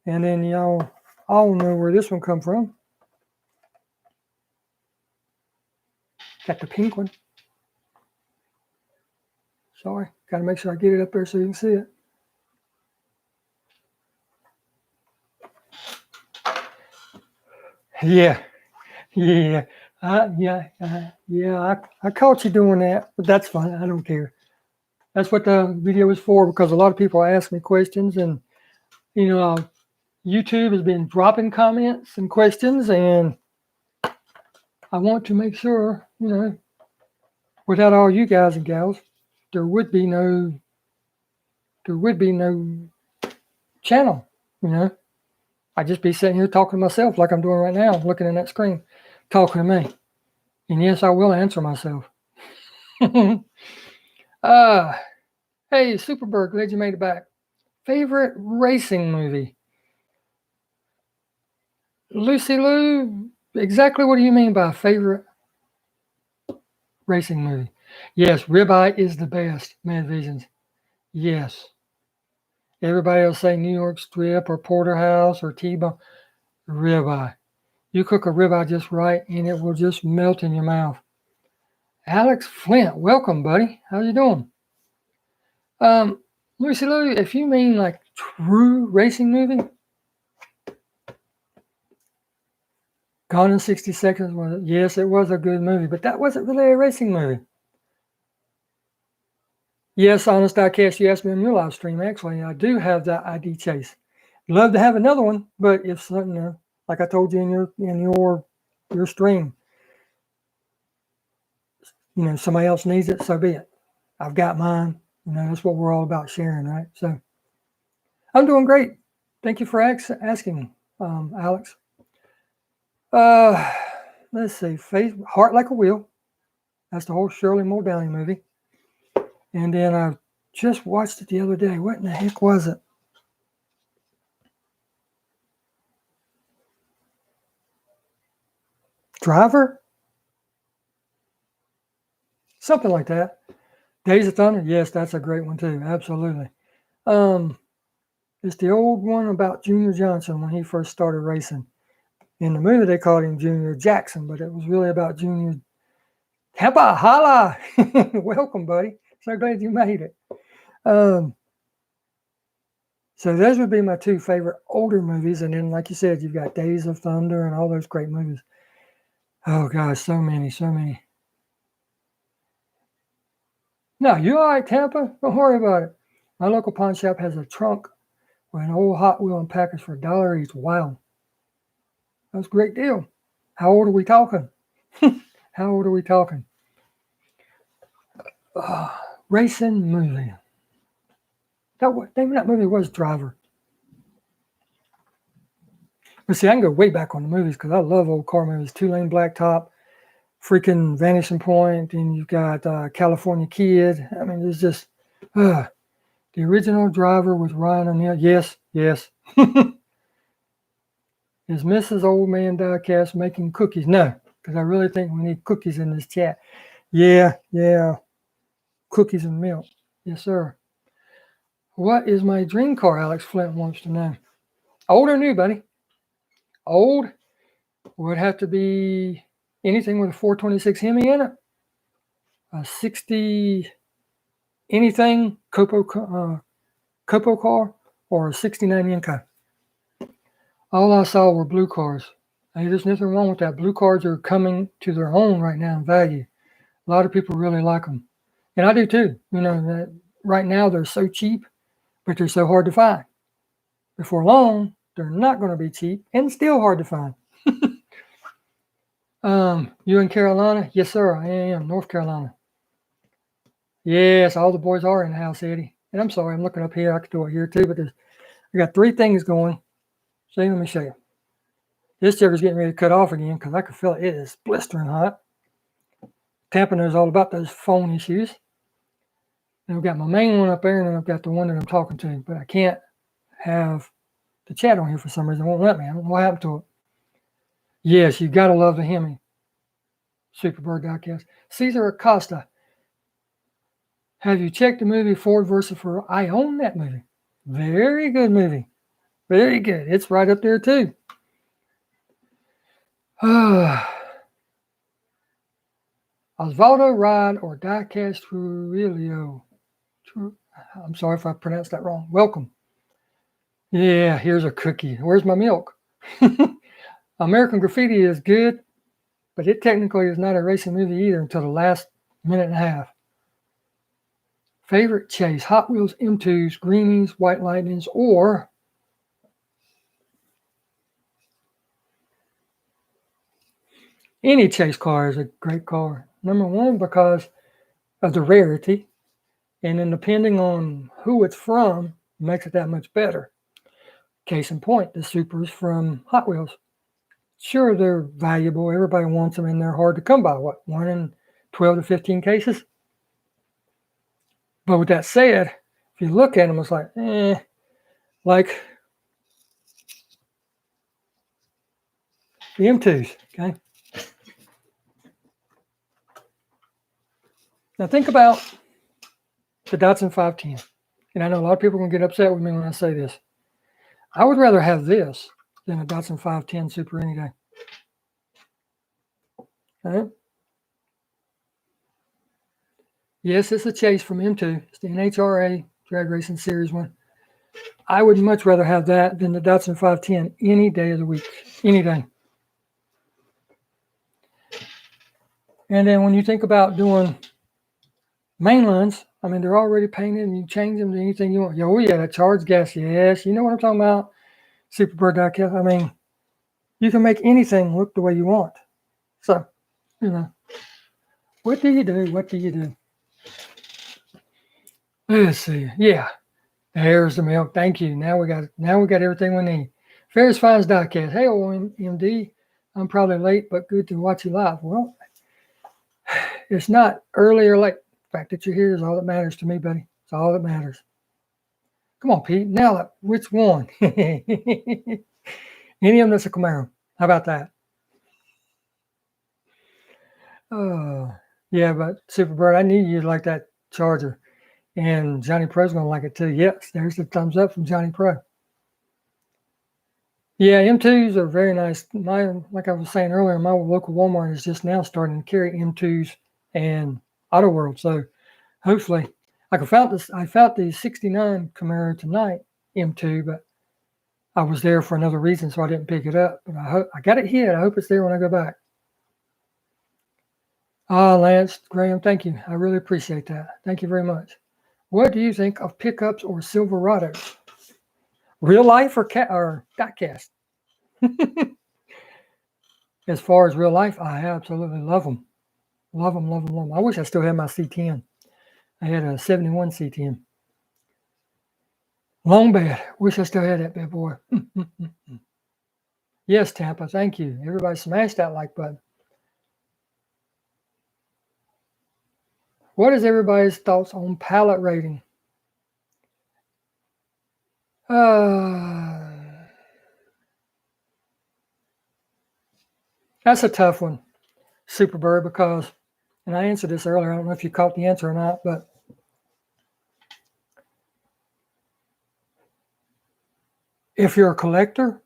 S1: And then y'all all know where this one come from. Got the pink one. Sorry, got to make sure I get it up there so you can see it. Yeah. I caught you doing that, but that's fine. I don't care. That's what the video is for, because a lot of people ask me questions, and you know, YouTube has been dropping comments and questions, and I want to make sure, you know, without all you guys and gals, there would be no channel, you know. I'd just be sitting here talking to myself like I'm doing right now, looking at that screen, talking to me. And yes, I will answer myself. Hey, Superberg, glad you made it back. Favorite racing movie? Lucy Lou, exactly what do you mean by favorite racing movie? Yes, Ribeye is the best, Mad Visions. Yes. Everybody will say New York Strip or Porterhouse or T-Bone. Ribeye. You cook a ribeye just right, and it will just melt in your mouth. Alex Flint, welcome, buddy. How you doing? Lucy Lou, if you mean like true racing movie, Gone in 60 Seconds was, yes, it was a good movie, but that wasn't really a racing movie. Yes, Honest Diecast, you asked me on your live stream. Actually, I do have that ID chase. Love to have another one, but if something, like I told you in your stream, you know, somebody else needs it, so be it. I've got mine. That's what we're all about, sharing, right? So I'm doing great. Thank you for asking, Alex. Let's see. Heart Like a Wheel. That's the whole Shirley Muldowney movie. And then I just watched it the other day. What in the heck was it? Driver? Something like that. Days of Thunder? Yes, that's a great one too. Absolutely. It's the old one about Junior Johnson when he first started racing. In the movie, they called him Junior Jackson, but it was really about Junior. Heppa, holla! Welcome, buddy. So glad you made it. So those would be my two favorite older movies. And then, like you said, you've got Days of Thunder and all those great movies. Oh, gosh, so many, so many. No, you all right, Tampa? Don't worry about it. My local pawn shop has a trunk with an old Hot Wheel and package for $1 each. Wow. That's a great deal. How old are we talking? How old are we talking? Racing movie. Name of that movie was Driver. But see, I can go way back on the movies because I love old car movies. Two Lane Blacktop, freaking Vanishing Point, and you've got California Kid. I mean, there's just the original Driver with Ryan O'Neal. Yes, yes. Is Mrs. Old Man Diecast making cookies? No, because I really think we need cookies in this chat. Yeah. Cookies and milk. Yes, sir. What is my dream car? Alex Flint wants to know. Old or new, buddy? Old would have to be anything with a 426 Hemi in it. A 60 anything Copo car or a 69 Yenko. All I saw were blue cars. Hey, there's nothing wrong with that. Blue cars are coming to their own right now in value. A lot of people really like them. And I do too. That right now they're so cheap, but they're so hard to find. Before long, they're not going to be cheap and still hard to find. You in Carolina? Yes, sir. I am. North Carolina. Yes, all the boys are in the house, Eddie. And I'm sorry, I'm looking up here. I could do it here too, but I got 3 things going. See, let me show you. This jigger's getting ready to cut off again because I can feel it. It is blistering hot. Tampa knows all about those phone issues. And I've got my main one up there, and then I've got the one that I'm talking to, but I can't have the chat on here for some reason. It won't let me. I don't know what happened to it. Yes, you got to love the Hemi. Superbird Diecast. Cesar Acosta. Have you checked the movie Ford vs. Ferrari? I own that movie. Very good movie. Very good. It's right up there too. Osvaldo Rod or Diecast Trujillo. I'm sorry if I pronounced that wrong. Welcome. Yeah, here's a cookie. Where's my milk? American Graffiti is good, but it technically is not a racing movie either until the last minute and a half. Favorite chase, Hot Wheels M2s, Greenies, White Lightnings, or any chase car is a great car. Number one, because of the rarity, and then depending on who it's from, makes it that much better. Case in point, the Supers from Hot Wheels. Sure, they're valuable. Everybody wants them, and they're hard to come by. What, 1 in 12 to 15 cases? But with that said, if you look at them, it's like, like the M2s, okay? Now think about the Datsun 510. And I know a lot of people are going to get upset with me when I say this. I would rather have this than a Datsun 510 Super any day. Okay? Yes, it's a chase from M2. It's the NHRA Drag Racing Series 1. I would much rather have that than the Datsun 510 any day of the week. Any day. And then when you think about doing mainlines, I mean, they're already painted and you change them to anything you want. Oh, yeah, that charged gas. Yes, you know what I'm talking about. Superbird Diecast. I mean, you can make anything look the way you want. So, what do you do? What do you do? Let's see. Yeah, there's the milk. Thank you. Now we got everything we need. Ferris Finds Diecast. Hey, OMD. I'm probably late, but good to watch you live. Well, it's not early or late. The fact that you're here is all that matters to me, buddy. It's all that matters. Come on, Pete. Nail it. Which one? Any of them that's a Camaro. How about that? Oh, yeah, but Superbird, I knew you'd like that Charger. And Johnny Pro's going to like it too. Yes, there's the thumbs up from Johnny Pro. Yeah, M2s are very nice. Like I was saying earlier, my local Walmart is just now starting to carry M2s and Auto World. So hopefully, I found the 69 Camaro tonight, M2, but I was there for another reason, so I didn't pick it up. But I got it hit. I hope it's there when I go back. Lance, Graham, thank you. I really appreciate that. Thank you very much. What do you think of pickups or Silverados? Real life or diecast? As far as real life, I absolutely love them. Love them, love them, love them. I wish I still had my C10. I had a 71 C10. Long bed. Wish I still had that bad boy. Yes, Tampa. Thank you. Everybody smash that like button. What is everybody's thoughts on pallet rating? That's a tough one, Superbird, because, and I answered this earlier, I don't know if you caught the answer or not, but if you're a collector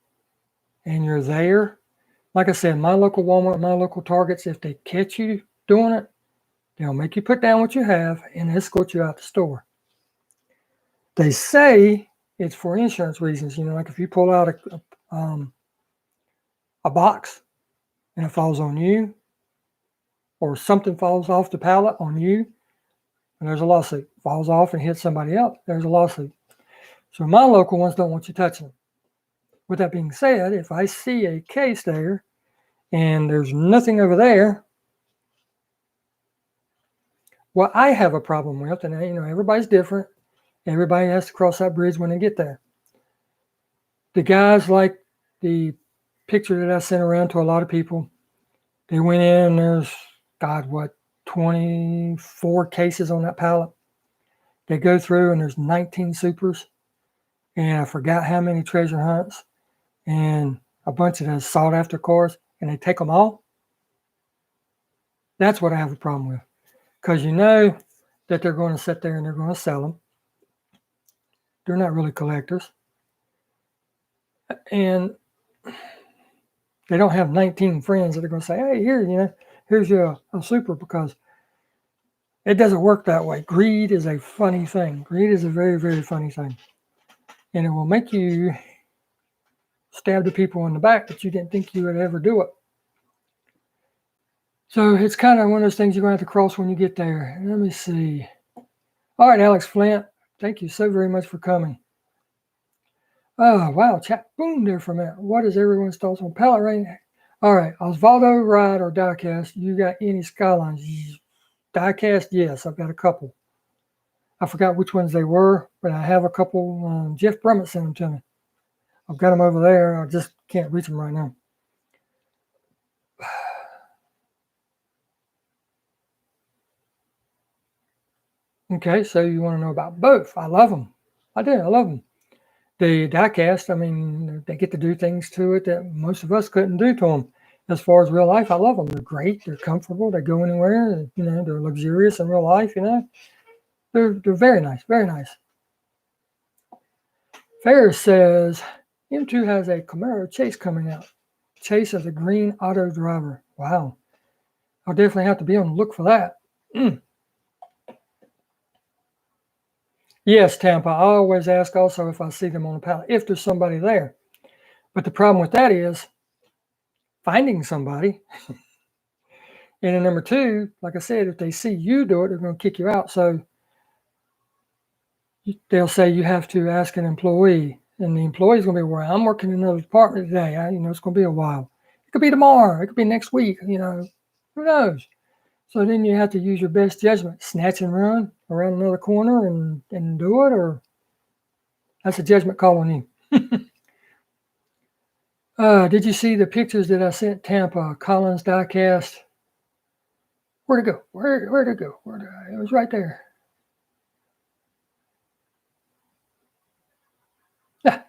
S1: and you're there, like I said, my local Walmart, my local Targets, if they catch you doing it, they'll make you put down what you have and escort you out the store. They say it's for insurance reasons. Like if you pull out a box and it falls on you, or something falls off the pallet on you, and there's a lawsuit. Falls off and hits somebody else, there's a lawsuit. So my local ones don't want you touching them. With that being said, if I see a case there and there's nothing over there, what I have a problem with, and everybody's different. Everybody has to cross that bridge when they get there. The guys like the picture that I sent around to a lot of people. They went in and there's, 24 cases on that pallet. They go through and there's 19 supers. And I forgot how many treasure hunts and a bunch of those sought after cars, and they take them all. That's what I have a problem with. Because that they're going to sit there and they're going to sell them. They're not really collectors. And they don't have 19 friends that are going to say, hey, here's your a super, because it doesn't work that way. Greed is a funny thing. Greed is a very, very funny thing. And it will make you stab the people in the back that you didn't think you would ever do it. So it's kind of one of those things you're going to have to cross when you get there. Let me see. All right, Alex Flint, thank you so very much for coming. Oh, wow, chat boom there for a minute. What is everyone's thoughts on pallet rating? All right, Osvaldo, Ride, or diecast, you got any Skylines? Diecast, yes, I've got a couple. I forgot which ones they were, but I have a couple. Jeff Brummett sent them to me. I've got them over there. I just can't reach them right now. Okay, so you want to know about both. I love them. I do. I love them. The diecast, they get to do things to it that most of us couldn't do to them. As far as real life, I love them. They're great. They're comfortable. They go anywhere. They're luxurious in real life. They're very nice. Very nice. Ferris says M2 has a Camaro Chase coming out. Chase is a green auto driver. Wow. I'll definitely have to be on the look for that. Yes, Tampa. I always ask also if I see them on the pallet, if there's somebody there. But the problem with that is finding somebody. And then number two, like I said, if they see you do it, they're going to kick you out. So they'll say you have to ask an employee. And the employee's going to be, well, I'm working in another department today. It's going to be a while. It could be tomorrow. It could be next week. Who knows? So then you have to use your best judgment, snatch and run around another corner and do it, or that's a judgment call on you. Did you see the pictures that I sent Tampa, Collins diecast? Where'd it go? Where'd it go? It was right there.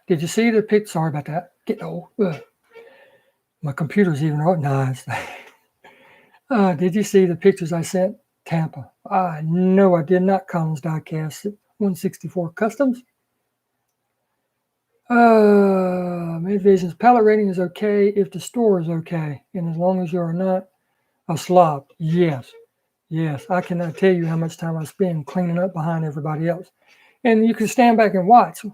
S1: Did you see the pic? Sorry about that. Getting old. My computer's even organized. Did you see the pictures I sent Tampa? No, I did not. Collins diecast 164 customs. Midvision's pallet rating is okay if the store is okay, and as long as you are not a slob. Yes, I cannot tell you how much time I spend cleaning up behind everybody else. And you can stand back and watch.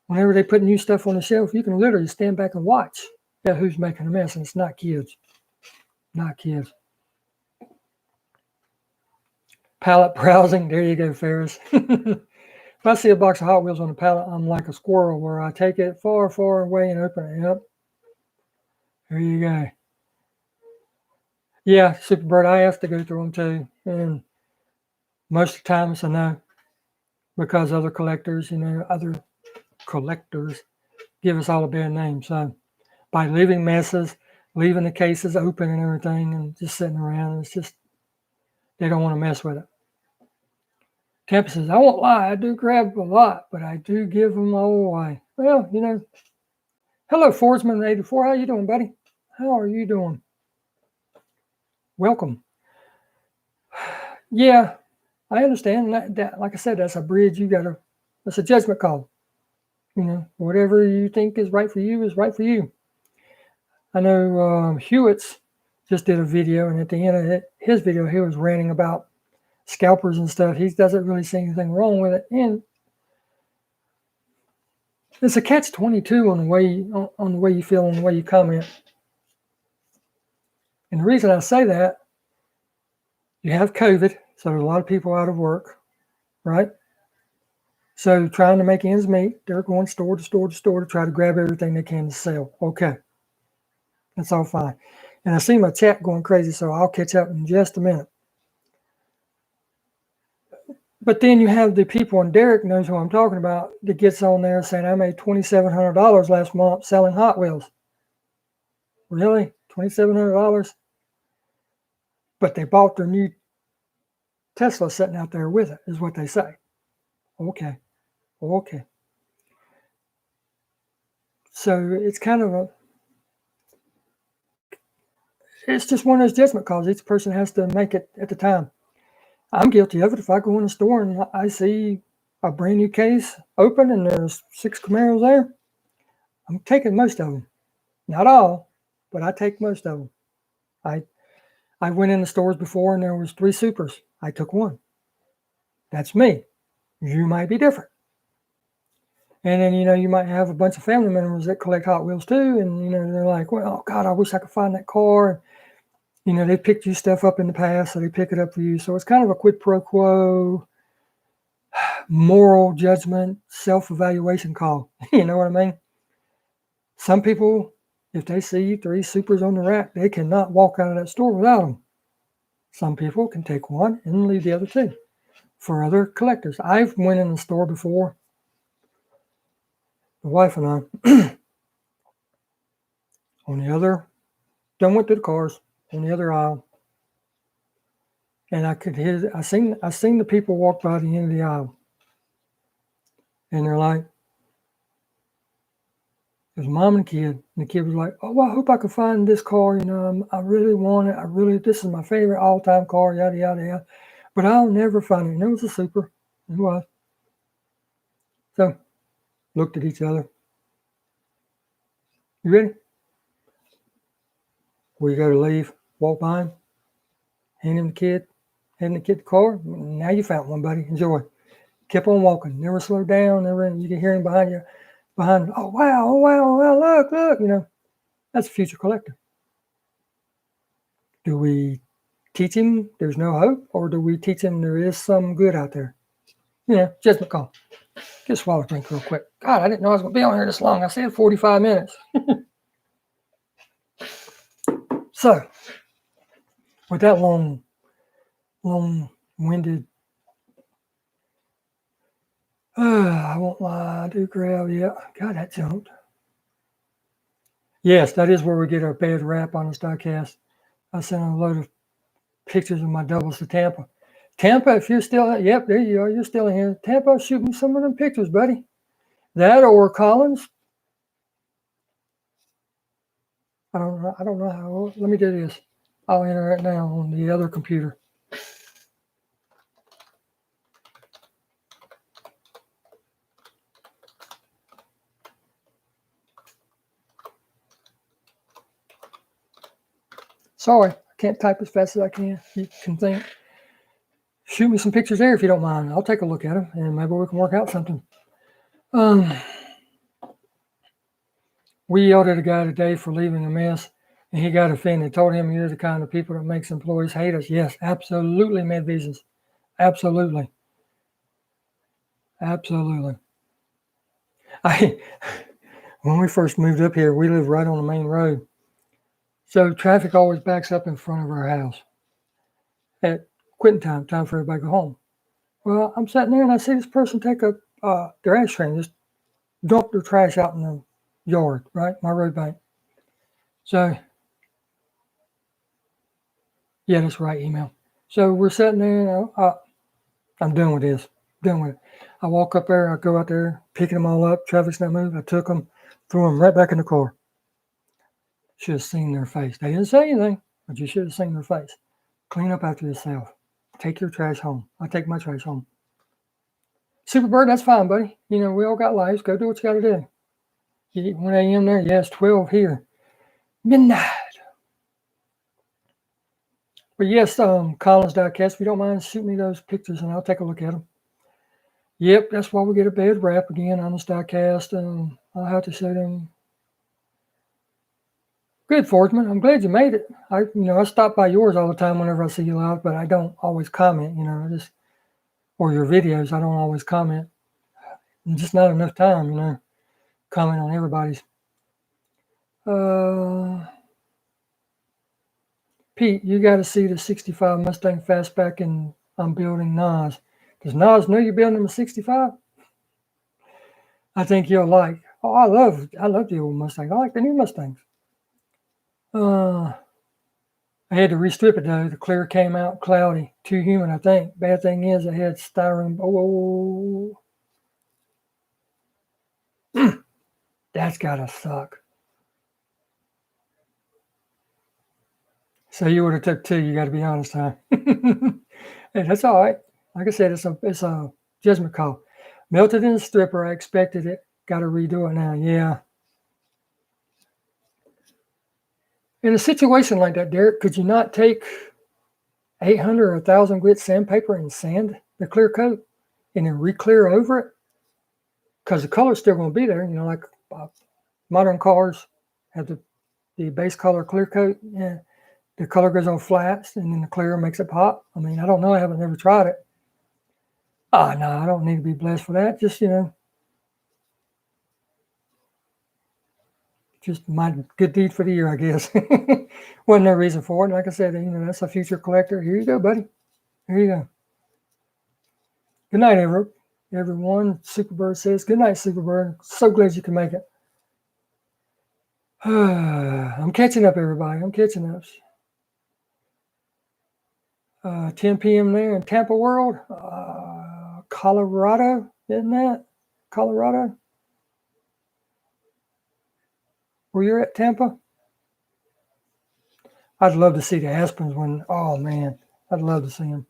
S1: Whenever they put new stuff on the shelf, you can literally stand back and watch who's making a mess, and it's not kids. Not kids. Pallet browsing. There you go, Ferris. If I see a box of Hot Wheels on the pallet, I'm like a squirrel where I take it far, far away and open it up. There you go. Yeah, Superbird, I have to go through them too. And most of the time it's a no. Because other collectors, give us all a bad name. So by leaving messes, leaving the cases open and everything and just sitting around, it's just, they don't want to mess with it. Tampa says, I won't lie, I do grab a lot, but I do give them all away. Well, hello, Fordsman84. How you doing, buddy? How are you doing? Welcome. Yeah, I understand that. Like I said, that's a bridge. That's a judgment call. Whatever you think is right for you is right for you. I know Hewitt's just did a video, and at the end of his video, he was ranting about scalpers and stuff. He doesn't really see anything wrong with it, and it's a catch-22 on the way you feel and the way you comment. And the reason I say that, you have COVID, so there's a lot of people out of work, right? So trying to make ends meet, they're going store to store to store to try to grab everything they can to sell. Okay, that's all fine. And I see my chat going crazy, so I'll catch up in just a minute. But then you have the people, and Derek knows who I'm talking about, that gets on there saying, I made $2,700 last month selling Hot Wheels. Really? $2,700? But they bought their new Tesla sitting out there with it, is what they say. Okay. So it's kind of it's just one of those judgment calls. Each person has to make it at the time. I'm guilty of it. If I go in the store and I see a brand new case open and there's 6 Camaros there, I'm taking most of them. Not all, but I take most of them. I went in the stores before and there was 3 Supers. I took 1. That's me. You might be different. And then, you might have a bunch of family members that collect Hot Wheels too. And, they're like, well, God, I wish I could find that car. They picked you stuff up in the past, so they pick it up for you. So it's kind of a quid pro quo, moral judgment, self-evaluation call. You know what I mean? Some people, if they see 3 Supers on the rack, they cannot walk out of that store without them. Some people can take 1 and leave the other 2 for other collectors. I've went in the store before, the wife and I, on the other, done went to the cars, on the other aisle, and I could hear, I seen the people walk by the end of the aisle, and they're like, there's a mom and a kid, and the kid was like, oh, I hope I can find this car, I really want it, this is my favorite all-time car, yada, yada, yada, but I'll never find it. And it was a Super, it was. So, looked at each other. You ready? We go to leave, walk by him, hand the kid the car. Now you found one, buddy. Enjoy. Kept on walking. Never slowed down. You can hear him behind you. Oh wow, look. That's a future collector. Do we teach him there's no hope, or do we teach him there is some good out there? Judgment call. Get a swallow drink real quick. God, I didn't know I was going to be on here this long. I said 45 minutes. So, with that long long-winded. I won't lie, I do grab, yeah. God, that jumped. Yes, that is where we get our bad rap on this diecast. I sent a load of pictures of my doubles to Tampa. Tampa, if you're still, yep, there you are. You're still in here. Tampa, shoot me some of them pictures, buddy. That or Collins. I don't know how. Let me do this. I'll enter it now on the other computer. Sorry, I can't type as fast as I can. You can think. Shoot me some pictures there if you don't mind. I'll take a look at them and maybe we can work out something. We yelled at a guy today for leaving a mess, and he got offended. Told him you're the kind of people that makes employees hate us. Yes, absolutely, Mad Visions. Absolutely. Absolutely. When we first moved up here, we lived right on the main road. So traffic always backs up in front of our house at quitting time for everybody to go home. Well, I'm sitting there and I see this person take a their ashtray, just dump their trash out in the yard, right? My road bank. So, yeah, that's right, email. So we're sitting there and I'm done with this. Done with it. I walk up there, I go out there, picking them all up. Traffic's not moving. I took them, threw them right back in the car. Should have seen their face. They didn't say anything, but you should have seen their face. Clean up after yourself. Take your trash home. I take my trash home. Superbird, that's fine, buddy. You know, we all got lives. Go do what you got to do. You eat 1 a.m. there? Yes, 12 here. Midnight. But yes, Collins Diecast, if you don't mind, shoot me those pictures and I'll take a look at them. Yep, that's why we get a bad rap again on this diecast. I'll have to show them. Good, Forgeman. I'm glad you made it. I stop by yours all the time whenever I see you live, but I don't always comment. Or your videos. I don't always comment. Just not enough time. Comment on everybody's. Pete, you got to see the 65 Mustang Fastback, and I'm building Nas. Does Nas know you're building him a 65? I think you'll like. Oh, I love the old Mustang. I like the new Mustangs. I had to restrip it though. The clear came out cloudy, too humid, I think. Bad thing is I had styrene. That's gotta suck. So you would have took 2. You got to be honest, huh? Hey, that's all right. Like I said, it's a judgment call. Melted in the stripper. I expected it. Got to redo it now. Yeah. In a situation like that, Derek, could you not take 800 or 1,000 grit sandpaper and sand the clear coat and then re-clear over it? Because the color's still going to be there. Like modern cars have the base color clear coat. Yeah. The color goes on flats and then the clear makes it pop. I mean, I don't know. I haven't never tried it. No, I don't need to be blessed for that. Just my good deed for the year, I guess. Wasn't no reason for it. Like I said, that's a future collector. Here you go, buddy. Here you go. Good night, everyone. Superbird says, good night, Superbird. So glad you can make it. I'm catching up, everybody. I'm catching up. 10 p.m. there in Tampa World, Colorado, isn't that? Colorado? Where you're at, Tampa? I'd love to see the Aspens oh man, I'd love to see them.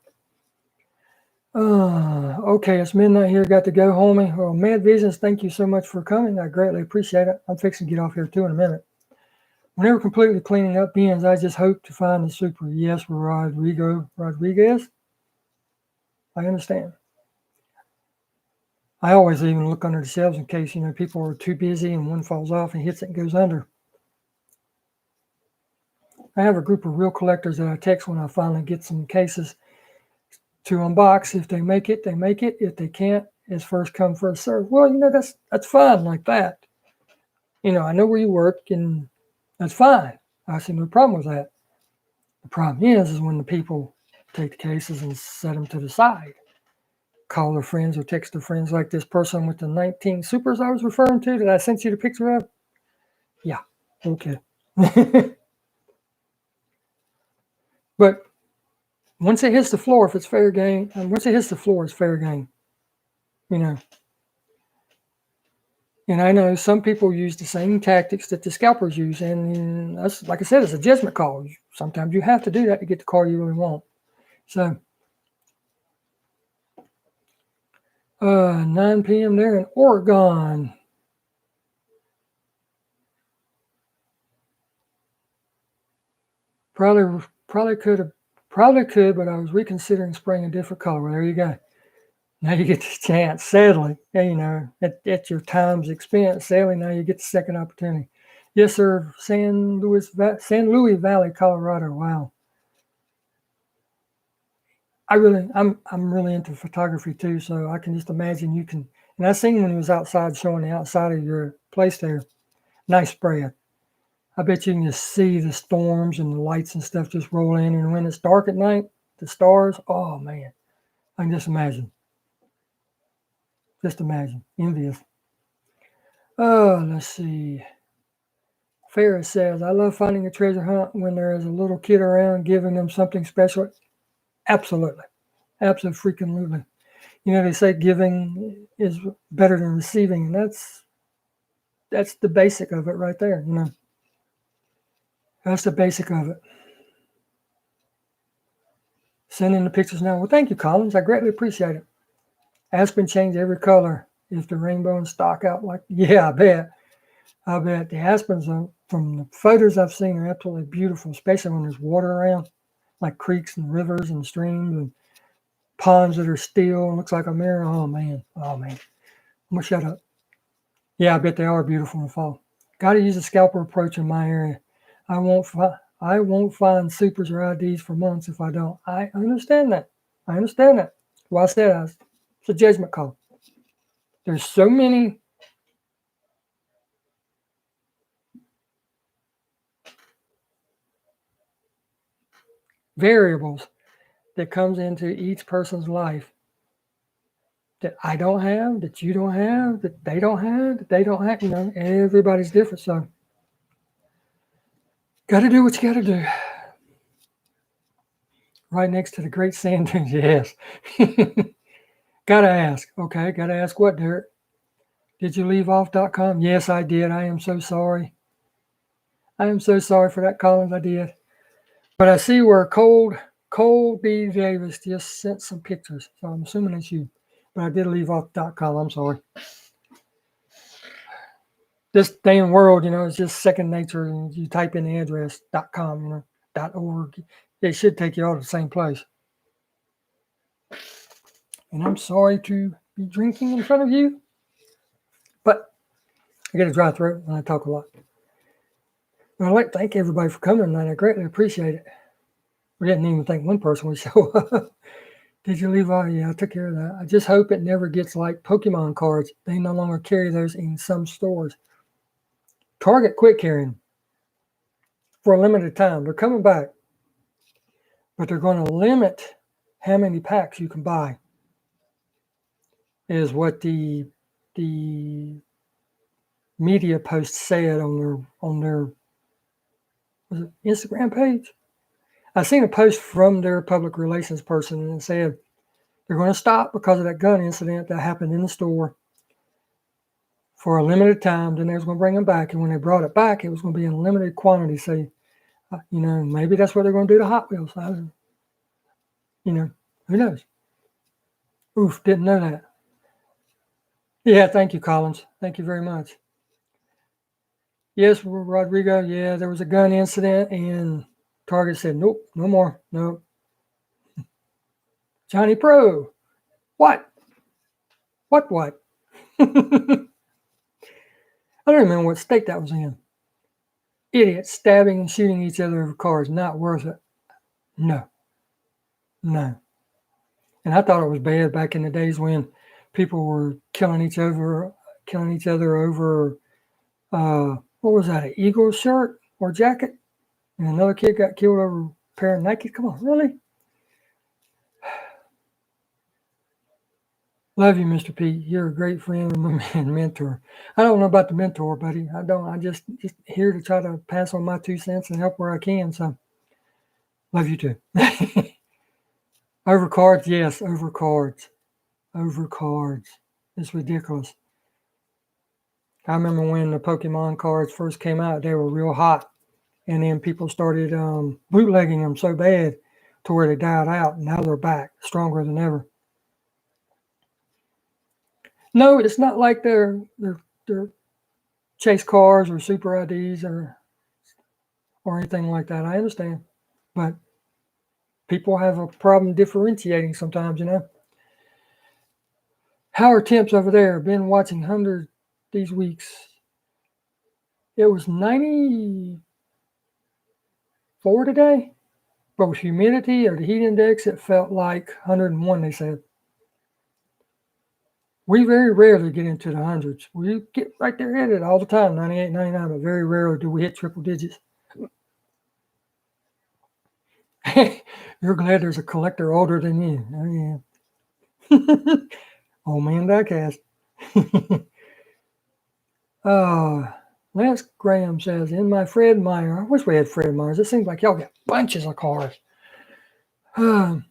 S1: Okay, it's midnight here. Got to go, homie. Well, Mad Visions, thank you so much for coming. I greatly appreciate it. I'm fixing to get off here too in a minute. Whenever completely cleaning up bins, I just hope to find the super. Yes, Rodriguez. I understand. I always even look under the shelves in case, people are too busy and one falls off and hits it and goes under. I have a group of real collectors that I text when I finally get some cases to unbox. If they make it, they make it. If they can't, it's first come, first serve. Well, that's fine like that. I know where you work and that's fine. I see no problem with that. The problem is when the people take the cases and set them to the side. Call their friends or text their friends, like this person with the 19 Supers I was referring to that I sent you the picture of. Yeah, okay. But once it hits the floor, if it's fair game, and once it hits the floor, it's fair game. You know. And I know some people use the same tactics that the scalpers use, and that's, like I said, it's a judgment call. Sometimes you have to do that to get the card you really want. So, 9 p.m. there in Oregon. Probably could, but I was reconsidering spraying a different color. Well, there you go. Now you get the chance. Sadly, at your time's expense. Sadly, now you get the second opportunity. Yes, sir. San Luis Valley, Colorado. Wow. I'm really into photography too, so I can just imagine you can. And I seen when he was outside showing the outside of your place there. Nice spread. I bet you can just see the storms and the lights and stuff just roll in. And when it's dark at night, the stars, oh man, I can just imagine. Just imagine. Envious. Oh, let's see. Ferris says, I love finding a treasure hunt when there is a little kid around giving them something special. Absolutely. Absolutely freaking lutely. You know, they say giving is better than receiving, and that's the basic of it right there, you know. That's the basic of it. Send in the pictures now. Well, thank you, Collins. I greatly appreciate it. Aspen changed every color. If the rainbow and stock out like, yeah, I bet. The aspens, from the photos I've seen, are absolutely beautiful, especially when there's water around, like creeks and rivers and streams and ponds that are still and looks like a mirror. Oh man. I'm gonna shut up. Yeah, I bet they are beautiful in the fall. Got to use a scalper approach in my area. I won't find supers or IDs for months if I don't. I understand that. Well, I said it's a judgment call. There's so many variables that comes into each person's life that I don't have, that you don't have, that they don't have, that they don't have. You know, everybody's different. So, got to do what you got to do. Right next to the great sand dunes, yes. Gotta ask. Okay, gotta ask what, Derek? Did you leave off.com? Yes, I did. I am so sorry. I am so sorry for that, Collins. I did. But I see where Cole B. Davis just sent some pictures. So I'm assuming it's you. But I did leave off.com. I'm sorry. This day and world, you know, it's just second nature. And you type in the address .com, you know, .org. It should take you all to the same place. And I'm sorry to be drinking in front of you, but I get a dry throat when I talk a lot. But I'd like to thank everybody for coming tonight. I greatly appreciate it. We didn't even thank one person would show up. Did you leave? Yeah, I took care of that. I just hope it never gets like Pokemon cards. They no longer carry those in some stores. Target quit carrying them for a limited time. They're coming back, but they're going to limit how many packs you can buy. Is what the media post said on their was it Instagram page. I seen a post from their public relations person and it said they're going to stop because of that gun incident that happened in the store for a limited time. Then they was going to bring them back, and when they brought it back, it was going to be in a limited quantity. So, you know, maybe that's what they're going to do to Hot Wheels. You know, who knows? Oof, didn't know that. Yeah, thank you, Collins. Thank you very much. Yes, Rodrigo. Yeah, there was a gun incident, and Target said, nope, no more. Nope. Johnny Pro. What? What? I don't remember what state that was in. Idiots stabbing and shooting each other over cars. Not worth it. No. And I thought it was bad back in the days when people were killing each other over, what was that, an Eagles shirt or jacket? And another kid got killed over a pair of Nike. Come on, really? Love you, Mr. Pete. You're a great friend and mentor. I don't know about the mentor, buddy. I don't. I just here to try to pass on my 2 cents and help where I can. So love you too. Over cards, yes, over cards. Over cards. It's ridiculous. I remember when the Pokemon cards first came out, they were real hot. And then people started bootlegging them so bad to where they died out. And now they're back, stronger than ever. No, it's not like they're chase cars or super IDs or anything like that. I understand. But people have a problem differentiating sometimes, you know. How are temps over there? Been watching 100 these weeks. It was 94 today, but with humidity or the heat index, it felt like 101, they said. We very rarely get into the hundreds. We get right there at it all the time, 98, 99, but very rarely do we hit triple digits. You're glad there's a collector older than you. Oh, yeah. Old man diecast. Lance Graham says, in my Fred Meyer, I wish we had Fred Meyers. It seems like y'all get bunches of cars. The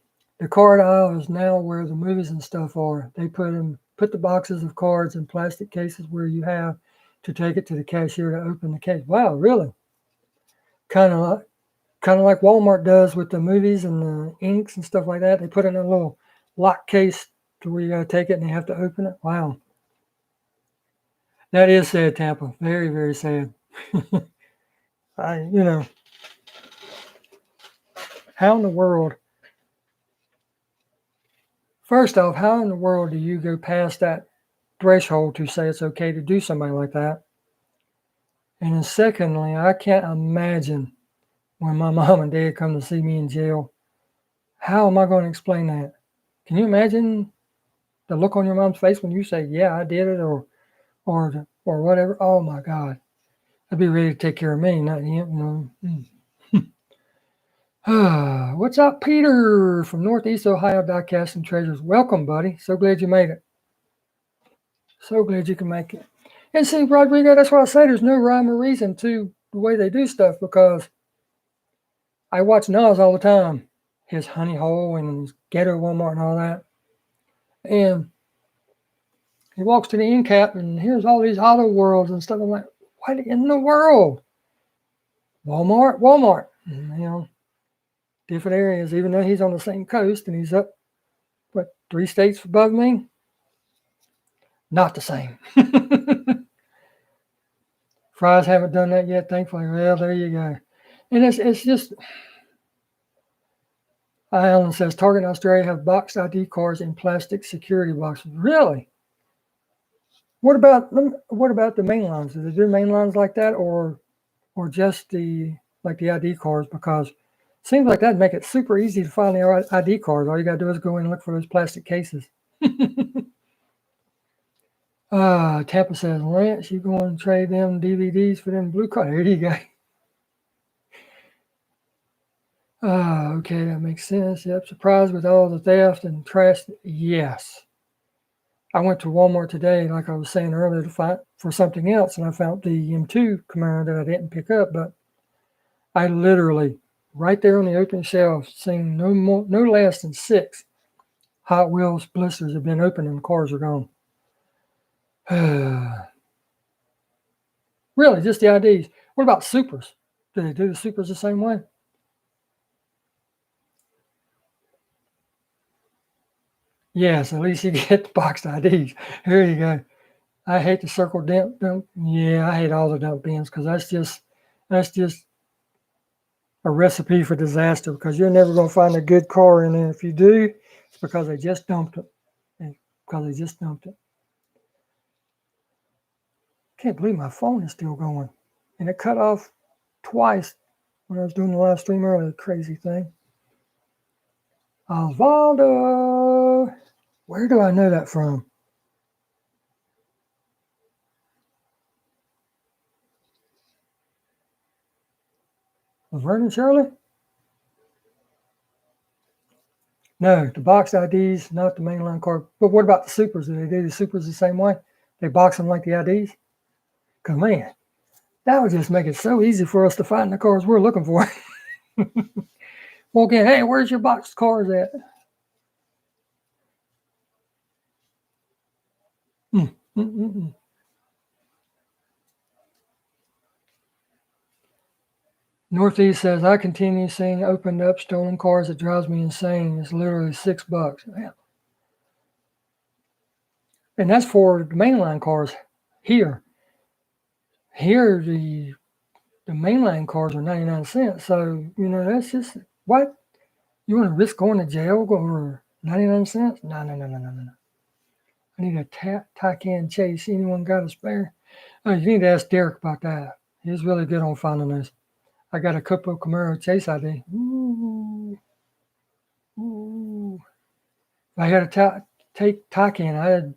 S1: card aisle is now where the movies and stuff are. They put the boxes of cards in plastic cases where you have to take it to the cashier to open the case. Wow, really? Kind of like Walmart does with the movies and the inks and stuff like that. They put it in a little lock case to where you got to take it and you have to open it. Wow. That is sad, Tampa. Very, very sad. How in the world, first off, how in the world do you go past that threshold to say it's okay to do somebody like that? And then secondly, I can't imagine when my mom and dad come to see me in jail, how am I going to explain that? Can you imagine the look on your mom's face when you say, yeah, I did it or whatever? Oh my God. I'd be ready to take care of me, not him. What's up, Peter from Northeast Ohio Diecast and Treasures? Welcome, buddy. So glad you made it. So glad you can make it. And see, Rodrigo, that's why I say there's no rhyme or reason to the way they do stuff, because I watch Nas all the time, his Honey Hole and his Ghetto Walmart and all that. And he walks to the end cap and here's all these auto worlds and stuff. I'm like, what in the world? Walmart. And, different areas, even though he's on the same coast and he's up, 3 states above me? Not the same. Fries haven't done that yet, thankfully. Well, there you go. And it's just, Alan says, Target in Australia have boxed ID cards in plastic security boxes. Really? What about the main lines? Do they do main lines like that, or just the ID cards? Because it seems like that'd make it super easy to find the ID cards. All you gotta do is go in and look for those plastic cases. Tampa says, Lance, you going to trade them DVDs for them blue cards? There you go. Okay, that makes sense. Yep, surprised with all the theft and trash. Yes. I went to Walmart today, like I was saying earlier, to find for something else, and I found the M2 Camaro that I didn't pick up, but I literally, right there on the open shelf, seen no less than 6 Hot Wheels blisters have been opened and the cars are gone. Really, just the IDs. What about Supers? Do they do the Supers the same way? Yes, at least you get the boxed IDs. Here you go. I hate the circle dump. Yeah, I hate all the dump bins because that's just a recipe for disaster, because you're never going to find a good car in there. If you do, it's because they just dumped it. Can't believe my phone is still going. And it cut off twice when I was doing the live stream earlier. Crazy thing. Osvaldo. Where do I know that from? Vernon Shirley? No, the boxed IDs, not the mainline card. But what about the supers? Do they do the supers the same way? They box them like the IDs? Because, man, that would just make it so easy for us to find the cars we're looking for. Walk in, hey, where's your boxed cars at? Northeast says, I continue seeing opened up stolen cars. It drives me insane. It's literally $6. Man. And that's for the mainline cars here. Here, the mainline cars are 99 cents. So, that's just, what? You want to risk going to jail over 99 cents? No. I need a Taycan Chase. Anyone got a spare? Oh, you need to ask Derek about that. He's really good on finding those. I got a couple of Camaro Chase ID. Ooh. If I had a Taycan,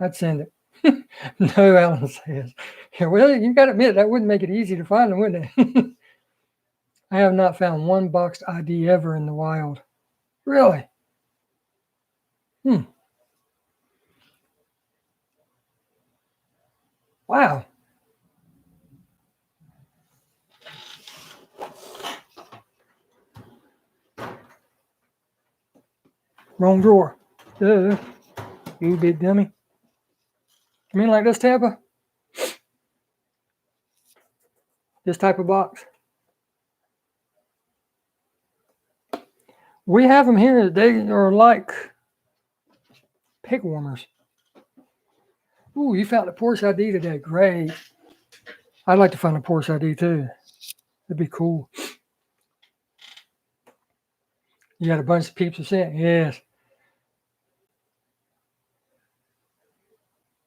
S1: I'd send it. No, Alan says. Yeah, well, you got to admit, that wouldn't make it easy to find them, wouldn't it? I have not found one boxed ID ever in the wild. Really? Wow. Wrong drawer. You big dummy. You mean like this, Tampa? This type of box? We have them here. They are like pig warmers. Ooh, you found a Porsche ID today. Great. I'd like to find a Porsche ID too. That'd be cool. You got a bunch of peeps of scent? Yes.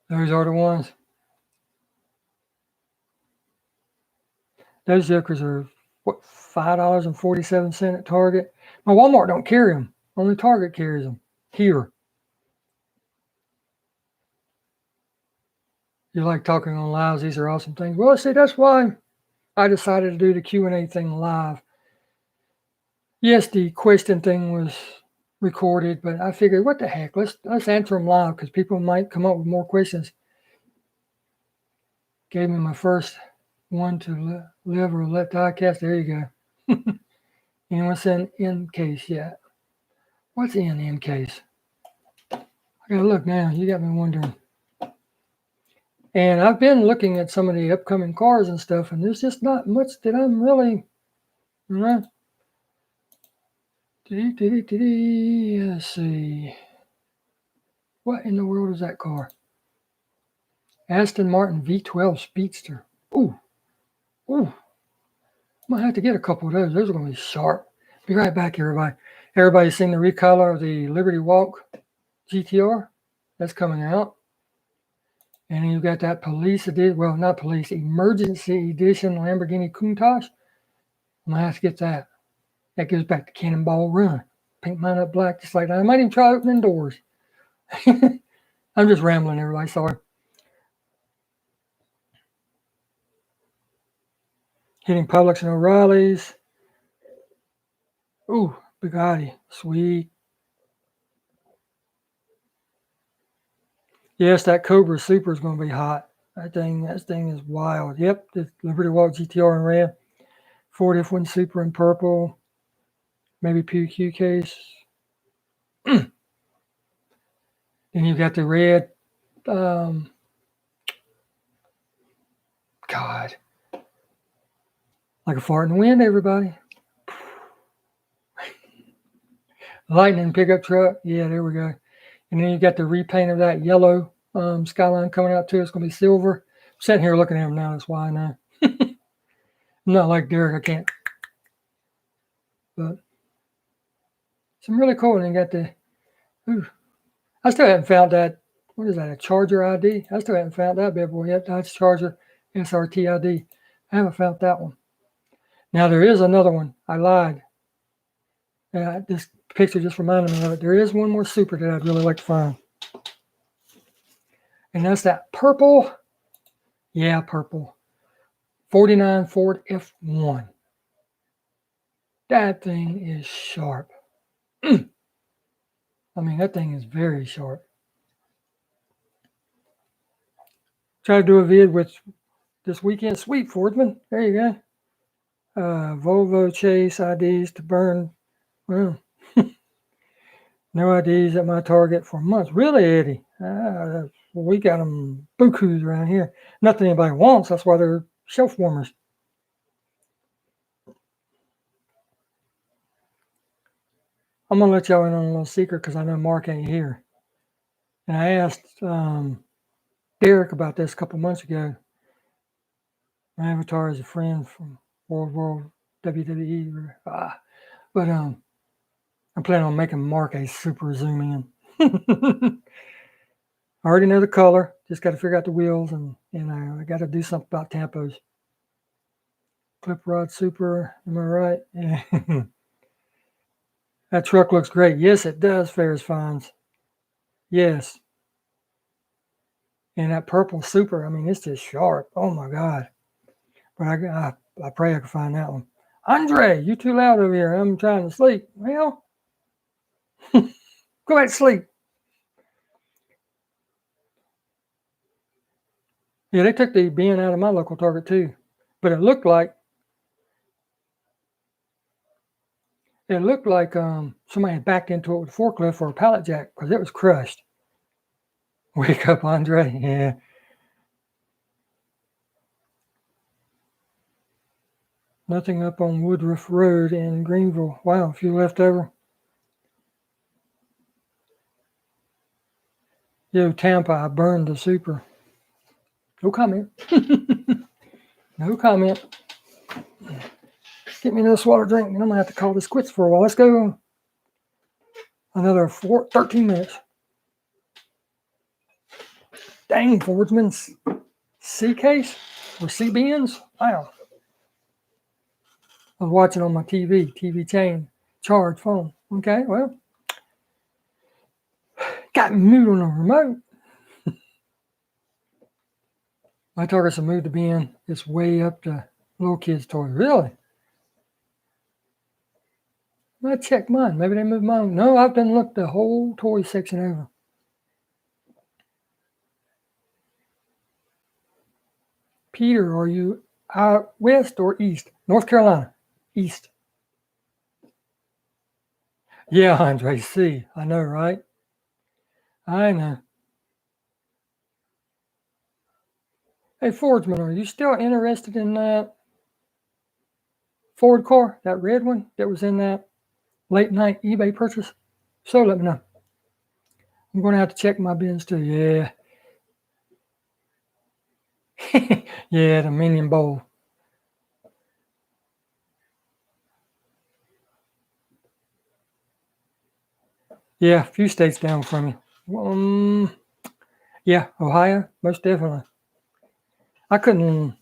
S1: Those are the ones. Those jokers are, what, $5.47 at Target? My Walmart don't carry them. Only Target carries them. Here. You like talking on lives. These are awesome things. Well, see, that's why I decided to do the Q&A thing live. Yes, the question thing was recorded, but I figured, what the heck? Let's answer them live because people might come up with more questions. Gave me my first one to live or let die cast. There you go. Anyone said in case yet? What's in case? I gotta look now. You got me wondering. And I've been looking at some of the upcoming cars and stuff, and there's just not much that I'm really, Let's see. What in the world is that car? Aston Martin V12 Speedster. Ooh. I might have to get a couple of those. Those are going to be sharp. Be right back, everybody. Everybody's seen the recolor of the Liberty Walk GTR? That's coming out. And then you got that police edition, well, not police, emergency edition Lamborghini Countach. I'm going to have to get that. That goes back to Cannonball Run. Paint mine up black just like that. I might even try opening doors. I'm just rambling, everybody. Sorry. Hitting Publix and O'Reilly's. Ooh, Bugatti. Sweet. Yes, that Cobra Super is going to be hot. That thing is wild. Yep, the Liberty Walk GTR in red. Ford F1 Super in purple. Maybe PQ case. Then you've got the red. God. Like a fart in the wind, everybody. Lightning pickup truck. Yeah, there we go. And then you got the repaint of that yellow Skyline coming out too. It's going to be silver. I'm sitting here looking at them now. That's why I know. I'm not like Derek. I can't. But some really cool. And you got the. Ooh, I still haven't found that. What is that? A Charger ID? I still haven't found that bad boy yet. That's Charger SRT ID. I haven't found that one. Now there is another one. I lied. This picture just reminded me of it. There is one more super that I'd really like to find. And that's that purple. Yeah, purple. 49 Ford F1. That thing is sharp. I mean, that thing is very sharp. Try to do a vid with this weekend sweep, Fordsman. There you go. Volvo Chase IDs to burn. Well, no IDs at my Target for months. Really, Eddie? We got them bukus around here. Nothing anybody wants. That's why they're shelf warmers. I'm going to let y'all in on a little secret because I know Mark ain't here. And I asked Derek about this a couple months ago. My avatar is a friend from World WWE. But I'm planning on making Mark a super zoom in. I already know the color. Just got to figure out the wheels, and I got to do something about tampos. Clip Rod Super, am I right? Yeah. That truck looks great. Yes, it does, Ferris Fines. Yes. And that purple Super, I mean, it's just sharp. Oh my God. But I pray I can find that one. Andre, you too loud over here. I'm trying to sleep. Well, go back to sleep. Yeah, they took the bin out of my local Target too. But it looked like somebody had backed into it with a forklift or a pallet jack because it was crushed. Wake up, Andre. Yeah. Nothing up on Woodruff Road in Greenville. Wow, a few left over. Yo, Tampa, I burned the Super. No comment. No comment. Get me another swallow drink, and I'm going to have to call this quits for a while. Let's go another 13 minutes. Dang, Fordsman's C case or C bins? Wow. I was watching on my TV chain, charge phone. Okay, well, got mute on the remote. My Target's to move the bin. It's way up to little kids' toy. Really? I checked mine. Maybe they moved mine. No, I've been looked the whole toy section over. Peter, are you out west or east? North Carolina. East. Yeah, Andre, C. I know, right? I know. Hey, Fordsman, are you still interested in that Ford car, that red one that was in that late night eBay purchase? So let me know. I'm going to have to check my bins too. Yeah. Yeah, the Minion Bowl. Yeah, a few states down from you. Yeah, Ohio, most definitely. I don't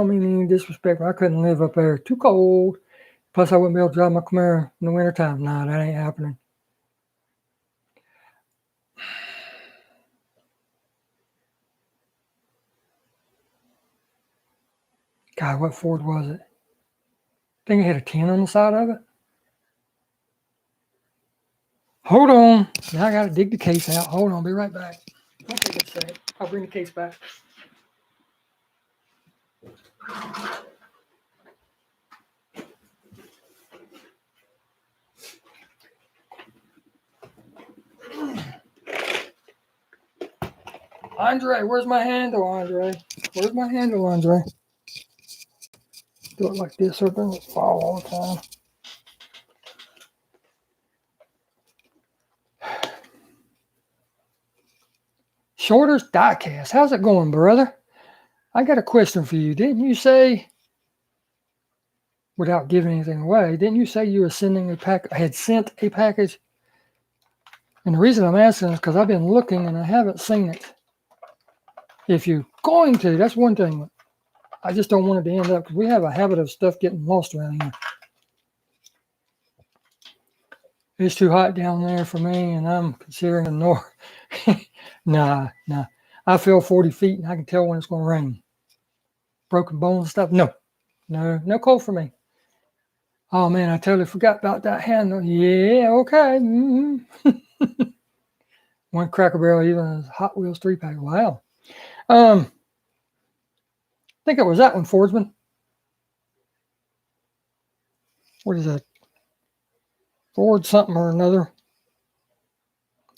S1: mean any disrespect, but I couldn't live up there. Too cold. Plus, I wouldn't be able to drive my Camaro in the wintertime. Nah, that ain't happening. God, what Ford was it? I think it had a 10 on the side of it. Hold on. Now I got to dig the case out. Hold on. Be right back. Don't take a second. I'll bring the case back. Andre, where's my handle, Andre? Where's my handle, Andre? Do it like this so it doesn't fall all the time. Shorter's diecast. How's it going, brother? I got a question for you. Didn't you say, without giving anything away, didn't you say you were had sent a package? And the reason I'm asking is because I've been looking and I haven't seen it. If you're going to, that's one thing. I just don't want it to end up because we have a habit of stuff getting lost around here. It's too hot down there for me, and I'm considering the north. Nah. I feel 40 feet, and I can tell when it's going to rain. Broken bones and stuff. No cold for me. Oh man, I totally forgot about that handle. Yeah, okay. Mm-hmm. One Cracker Barrel even has Hot Wheels 3-pack. Wow. I think it was that one, Fordsman. What is that? Ford something or another.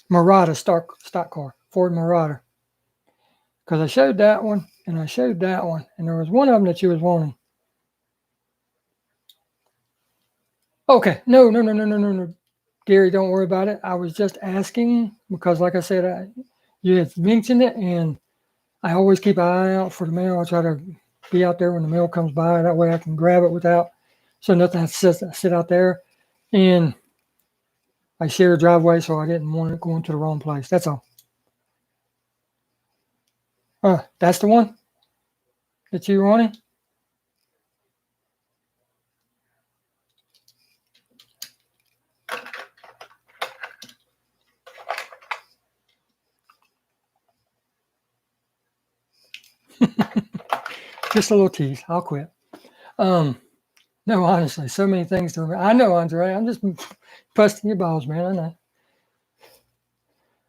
S1: Marauder stock car. Ford Marauder. Because I showed that one, and I showed that one, and there was one of them that you was wanting. Okay. No. Gary, don't worry about it. I was just asking because, like I said, you had mentioned it, and I always keep an eye out for the mail. I try to be out there when the mail comes by. That way I can grab it without, so nothing has to sit out there. And I share a driveway, so I didn't want it going to the wrong place. That's all. That's the one that you wanted? Just a little tease. I'll quit. No, honestly, so many things to remember. I know, Andre. I'm just busting your balls, man. I know.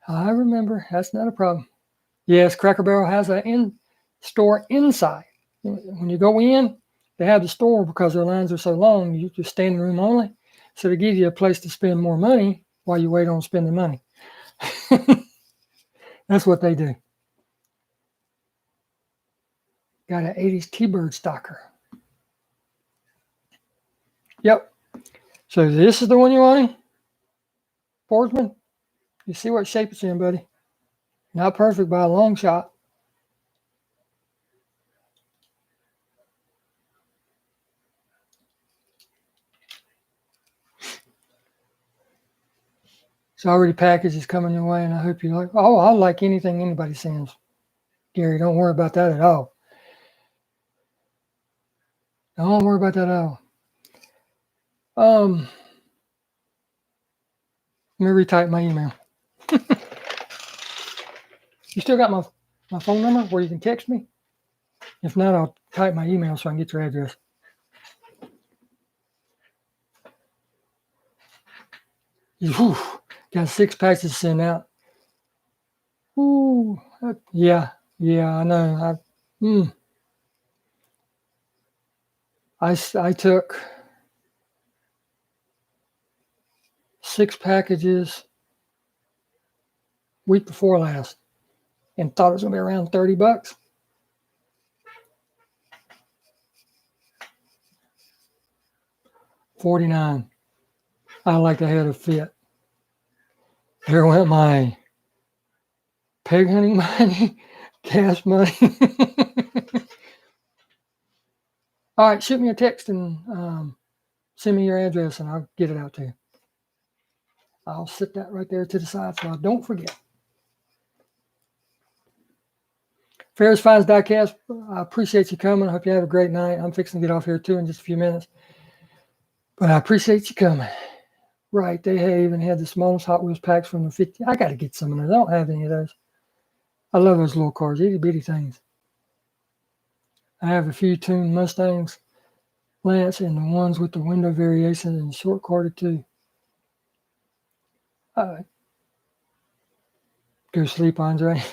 S1: I remember. That's not a problem. Yes, Cracker Barrel has an in-store inside. When you go in, they have the store because their lines are so long. You just standing room only, so they give you a place to spend more money while you wait on spending money. That's what they do. Got an 80s T-Bird stalker. Yep. So this is the one you're wanting, Fordsman. You see what shape it's in, buddy. Not perfect by a long shot. It's already packages coming your way, and I hope you like. Oh, I like anything anybody sends. Gary, don't worry about that at all. Don't worry about that at all. Let me retype my email. You still got my phone number where you can text me? If not, I'll type my email so I can get your address. Whew, got 6 packs to send out. Ooh, yeah, I know. I took 6 packages week before last and thought it was gonna be around $30. $49. I like to have a fit. There went my peg hunting money, gas money. All right, shoot me a text and send me your address and I'll get it out to you. I'll sit that right there to the side so I don't forget. Ferris Finds Diecast, I appreciate you coming. I hope you have a great night. I'm fixing to get off here too in just a few minutes. But I appreciate you coming. Right, they even had the smallest Hot Wheels packs from the 50. I got to get some of those. I don't have any of those. I love those little cars, itty bitty things. I have a few tuned Mustangs, Lance, and the ones with the window variations and short carded too. Go sleep, Andre.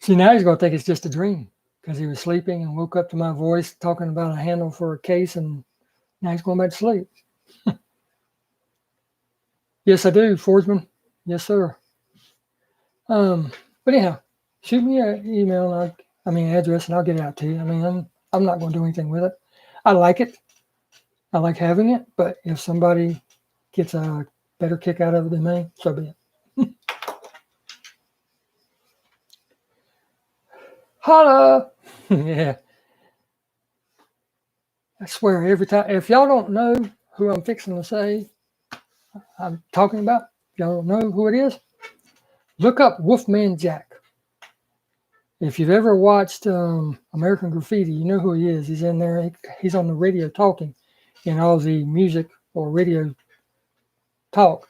S1: See, now he's going to think it's just a dream because he was sleeping and woke up to my voice talking about a handle for a case, and now he's going back to sleep. Yes, I do, Fordsman. Yes, sir. But anyhow, shoot me an email, address, and I'll get it out to you. I'm not going to do anything with it. I like it. I like having it, but if somebody gets a better kick out of it than me, so be it. Holla! Yeah. I swear, every time, if y'all don't know who I'm fixing to say I'm talking about, if y'all don't know who it is, look up Wolfman Jack. If you've ever watched American Graffiti, you know who he is. He's in there. He's on the radio talking in all the music or radio talk.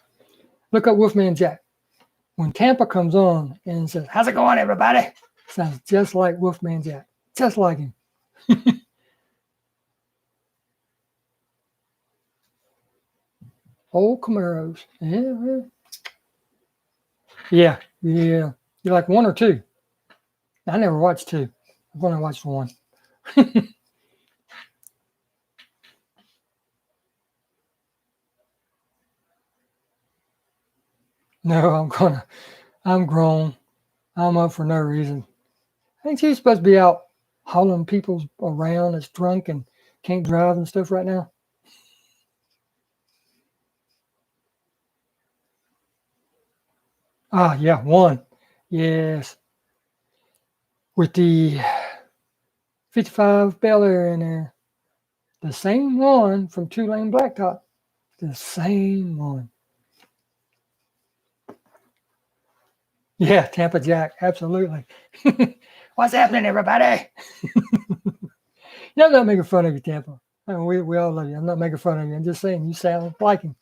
S1: Look up Wolfman Jack. When Tampa comes on and says, "How's it going, everybody?" Sounds just like Wolfman Jack. Just like him. Old Camaros. Yeah. Yeah. You like one or two? I never watched two. I've only watched one. No, I'm grown. I'm up for no reason. Ain't you supposed to be out hauling people around that's drunk and can't drive and stuff right now? Ah, yeah, one. Yes. With the 55 Bel Air in there. The same one from Two Lane Blacktop. The same one. Yeah, Tampa Jack. Absolutely. What's happening, everybody? I'm not making fun of you, Tampa. I mean, we all love you. I'm not making fun of you. I'm just saying you sound like him.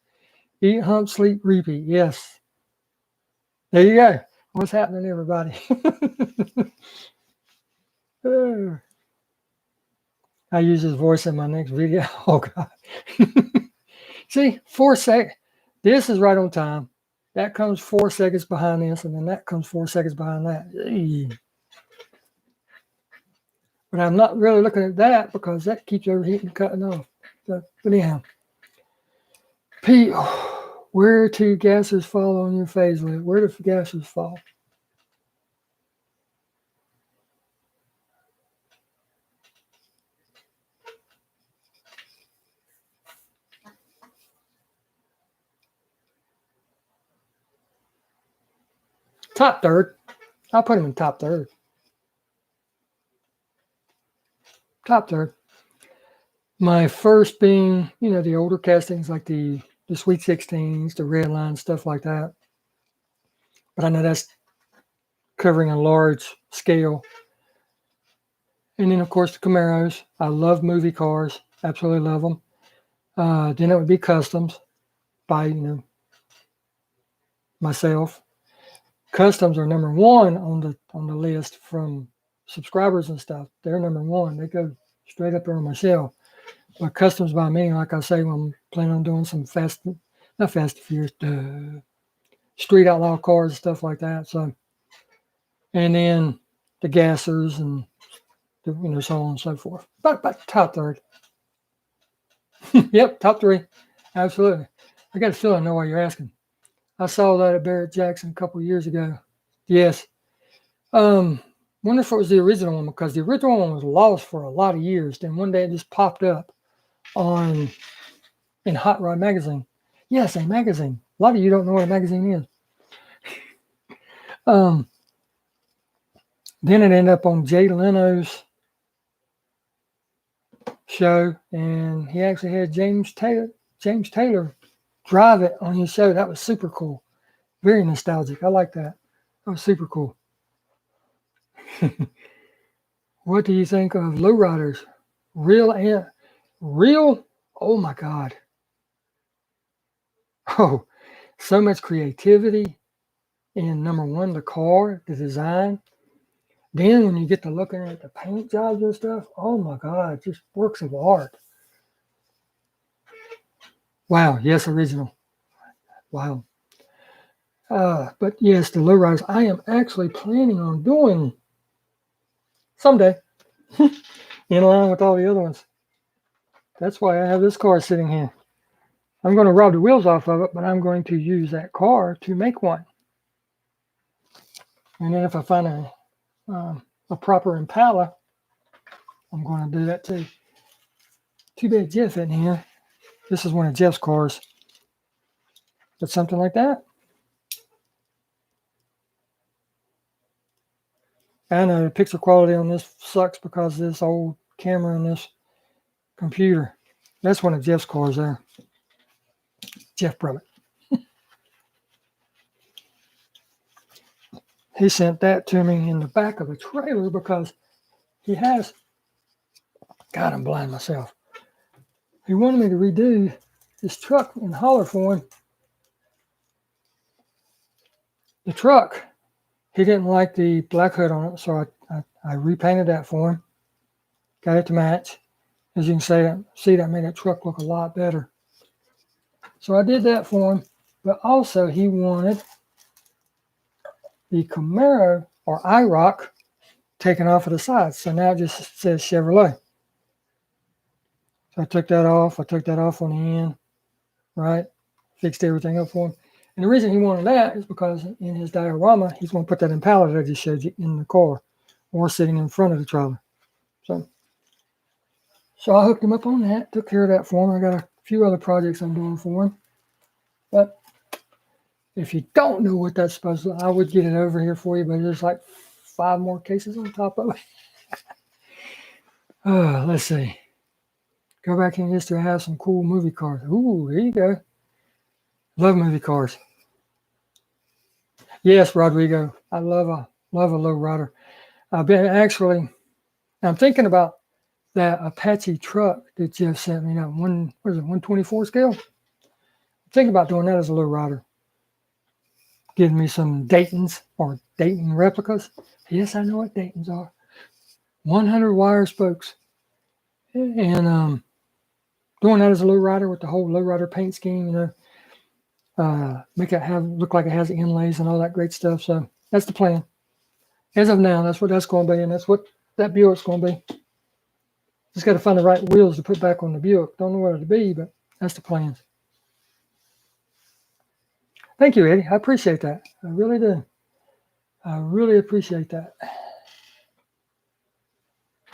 S1: Eat, hump, sleep, repeat. Yes. There you go. What's happening, everybody? I use his voice in my next video. Oh, God. See, 4 seconds. This is right on time. That comes 4 seconds behind this, and then that comes 4 seconds behind that. Eey. But I'm not really looking at that because that keeps overheating and cutting off. So, but anyhow, Pete, where do gases fall on your phase limit? Where do gases fall? Top third. I'll put him in top third. Top third. My first being, the older castings like the Sweet 16s, the Red Line, stuff like that. But I know that's covering a large scale. And then, of course, the Camaros. I love movie cars. Absolutely love them. Then it would be customs by, myself. Customs are number one on the list from subscribers and stuff. They're number one. They go straight up there on my shelf. But customs by me, like I say, when I'm planning on doing some not Fast and Furious, street outlaw cars and stuff like that. So, and then the gassers and so on and so forth. But top third. Yep, top three. Absolutely. I got a feeling I know why you're asking. I saw that at Barrett Jackson a couple of years ago. Yes. Wonder if it was the original one because the original one was lost for a lot of years. Then one day it just popped up in Hot Rod magazine. Yes, a magazine. A lot of you don't know what a magazine is. Then it ended up on Jay Leno's show, and he actually had James Taylor drive it on his show. That was super cool. Very nostalgic. I like that. That was super cool. What do you think of lowriders? Real? Oh my God. Oh, so much creativity in number one, the car, the design. Then when you get to looking at the paint jobs and stuff, oh my God, just works of art. Wow, yes, original. Wow. But yes, the lowriders, I am actually planning on doing someday in line with all the other ones. That's why I have this car sitting here. I'm going to rob the wheels off of it, but I'm going to use that car to make one. And then if I find a proper Impala, I'm going to do that too. Too bad Jeff isn't here. This is one of Jeff's cars. But something like that. I know the picture quality on this sucks because of this old camera and this computer. That's one of Jeff's cars there. Jeff Brummett. He sent that to me in the back of a trailer because he has, God, I'm blind myself. He wanted me to redo this truck and hauler for him. The truck, he didn't like the black hood on it, so I repainted that for him. Got it to match. As you can see that made that truck look a lot better. So I did that for him, but also he wanted the Camaro or IROC taken off of the side. So now it just says Chevrolet. So I took that off. I took that off on the end, right? Fixed everything up for him. And the reason he wanted that is because in his diorama, he's going to put that Impala that I just showed you in the car or sitting in front of the trailer. So I hooked him up on that, took care of that for him. I got a few other projects I'm doing for him. But if you don't know what that's supposed to, I would get it over here for you, but there's like 5 more cases on top of it. Let's see. Go back in history. I have some cool movie cars. Ooh, there you go. Love movie cars. Yes, Rodrigo. I love a low rider. I've been I'm thinking about that Apache truck that Jeff sent me. That 124 scale. I'm thinking about doing that as a low rider. Getting me some Daytons or Dayton replicas. Yes, I know what Daytons are. 100 wire spokes. And doing that as a low rider with the whole low rider paint scheme, make it look like it has inlays and all that great stuff. So that's the plan. As of now, that's what that's going to be, and that's what that Buick's going to be. Just got to find the right wheels to put back on the Buick. Don't know what it'll be, but that's the plans. Thank you, Eddie. I appreciate that. I really do. I really appreciate that.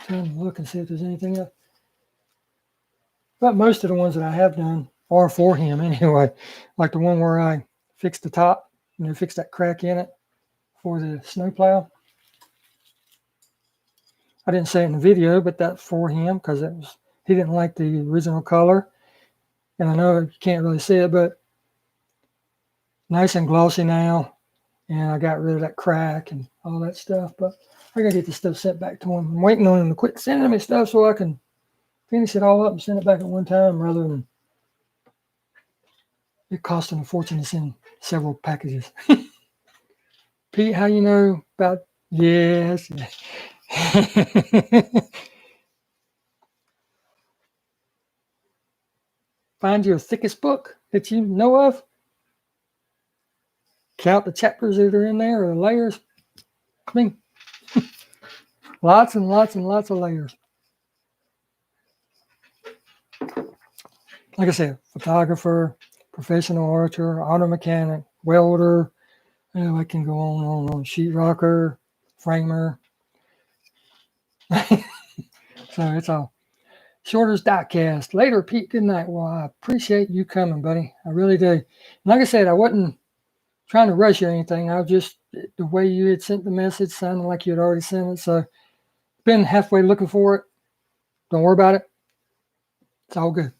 S1: Trying to look and see if there's anything else. But most of the ones that I have done are for him anyway. Like the one where I fixed the top, fixed that crack in it for the snowplow. I didn't say it in the video, but that's for him because he didn't like the original color. And I know you can't really see it, but nice and glossy now. And I got rid of that crack and all that stuff. But I got to get this stuff sent back to him. I'm waiting on him to quit sending me stuff so I can finish it all up and send it back at one time rather than it costing a fortune to send several packages. Pete, how you know about... Yes. Find your thickest book that you know of. Count the chapters that are in there or the layers. I mean, lots and lots and lots of layers. Like I said, photographer, professional archer, auto mechanic, welder. I can go on. Sheetrocker, framer. So it's all. Shorter's Diecast. Later, Pete, good night. Well, I appreciate you coming, buddy. I really do. And like I said, I wasn't trying to rush you or anything. I was just, the way you had sent the message sounded like you had already sent it. So, been halfway looking for it. Don't worry about it. It's all good.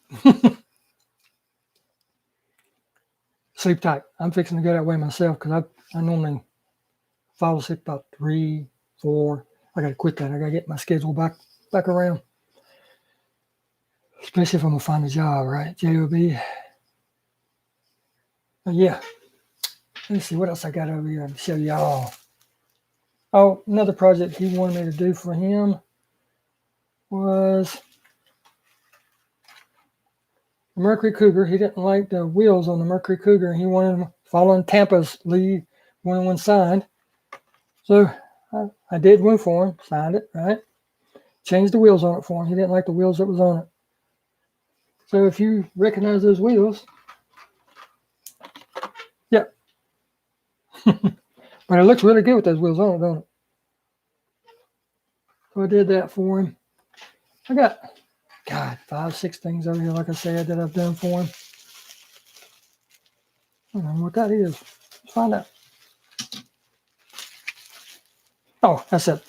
S1: Sleep tight. I'm fixing to go that way myself because I normally fall asleep about 3, 4. I got to quit that. I got to get my schedule back around. Especially if I'm going to find a job, right? JOB. But yeah. Let's see what else I got over here. I'll show y'all. Oh, another project he wanted me to do for him was the Mercury Cougar. He didn't like the wheels on the Mercury Cougar. He wanted them following Tampa's lead when one signed. So I did one for him, signed it, right? Changed the wheels on it for him. He didn't like the wheels that was on it. So if you recognize those wheels, yeah. But it looks really good with those wheels on it, don't it? So I did that for him. I got 5, 6 things over here, like I said, that I've done for him. I don't know what that is. Let's find out. Oh, that's it.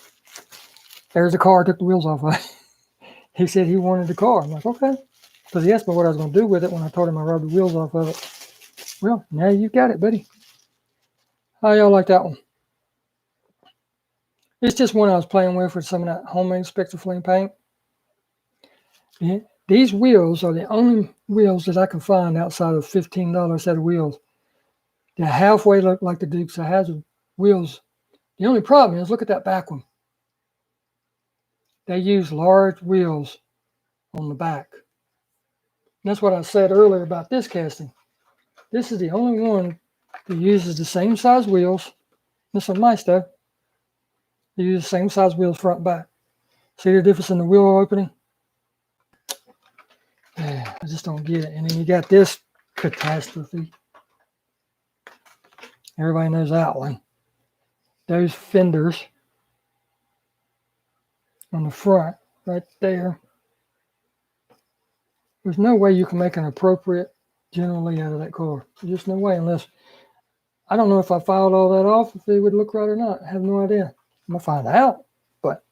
S1: There's the car I took the wheels off of. He said he wanted the car. I'm like, okay. Because he asked me what I was going to do with it when I told him I rubbed the wheels off of it. Well, now you got it, buddy. How y'all like that one? It's just one I was playing with for some of that homemade Spectra Flame paint. Yeah, these wheels are the only wheels that I can find outside of $15 set of wheels. They halfway look like the Dukes of Hazzard wheels. The only problem is, look at that back one. They use large wheels on the back. And that's what I said earlier about this casting. This is the only one that uses the same size wheels. This one's nice though. They use the same size wheels front and back. See the difference in the wheel opening? Yeah, I just don't get it. And then you got this catastrophe. Everybody knows that one. Those fenders on the front, right there. There's no way you can make an appropriate generally out of that car. There's just no way unless, I don't know if I filed all that off, if it would look right or not. I have no idea. I'm going to find out. But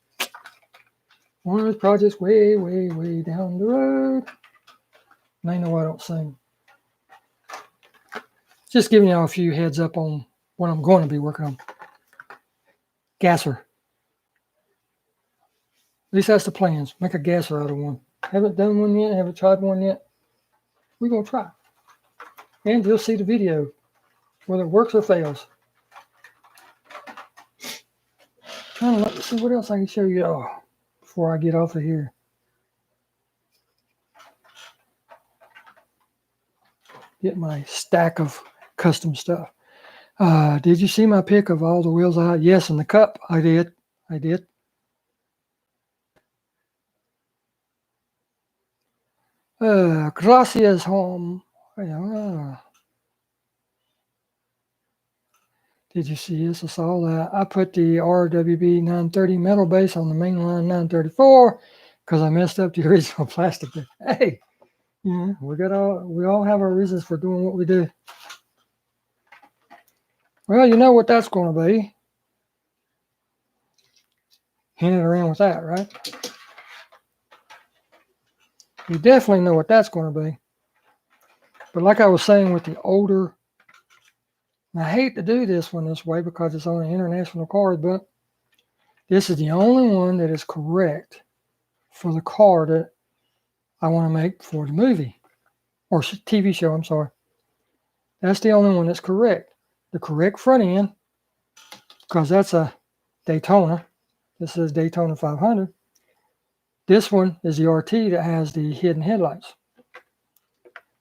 S1: one of those projects way, way, way down the road. And I know I don't sing. Just giving y'all a few heads up on what I'm going to be working on. Gasser. At least that's the plans. Make a gasser out of one. Haven't done one yet. Haven't tried one yet. We're going to try. And you'll see the video, whether it works or fails. Trying to look to see what else I can show you before I get off of here. Get my stack of custom stuff. Did you see my pic of all the wheels I had? Yes, in the cup. I did. Gracias, home. Did you see this? I saw that. I put the RWB 930 metal base on the mainline 934 because I messed up the original plastic. Hey, yeah, we all have our reasons for doing what we do. Well, you know what that's going to be. Hinted around with that, right? You definitely know what that's going to be. But like I was saying with the older, and I hate to do this one this way because it's on an international card, but this is the only one that is correct for the car that I want to make for the movie or TV show. I'm sorry. That's the only one that's correct. The correct front end, because that's a Daytona. This is Daytona 500. This one is the RT that has the hidden headlights.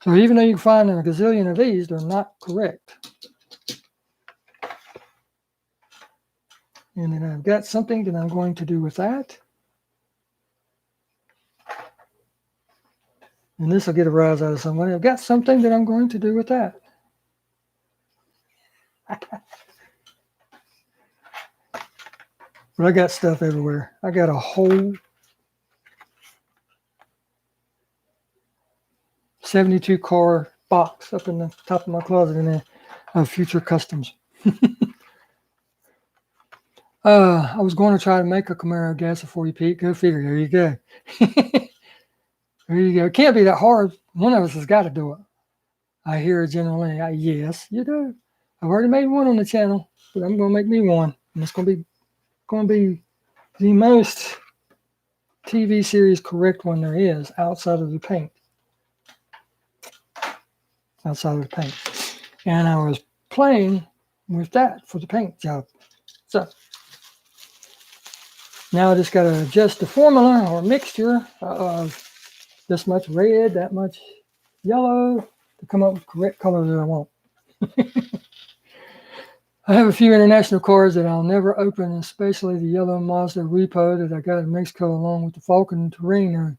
S1: So even though you can find a gazillion of these, they're not correct. And then I've got something that I'm going to do with that. And this will get a rise out of somebody. I've got something that I'm going to do with that. But I got stuff everywhere. I got a whole 72 car box up in the top of my closet in there of future customs. I was going to try to make a Camaro gasser for you, Pete. Go figure. There you go. There you go. It can't be that hard. One of us has got to do it. I hear generally, yes, you do. I've already made one on the channel, but I'm going to make me one. And it's going to be the most TV series correct one there is outside of the paint. Outside of the paint. And I was playing with that for the paint job. So now I just got to adjust the formula or mixture of this much red, that much yellow to come up with the correct color that I want. I have a few international cars that I'll never open, especially the yellow Mazda Repo that I got in Mexico along with the Falcon Torino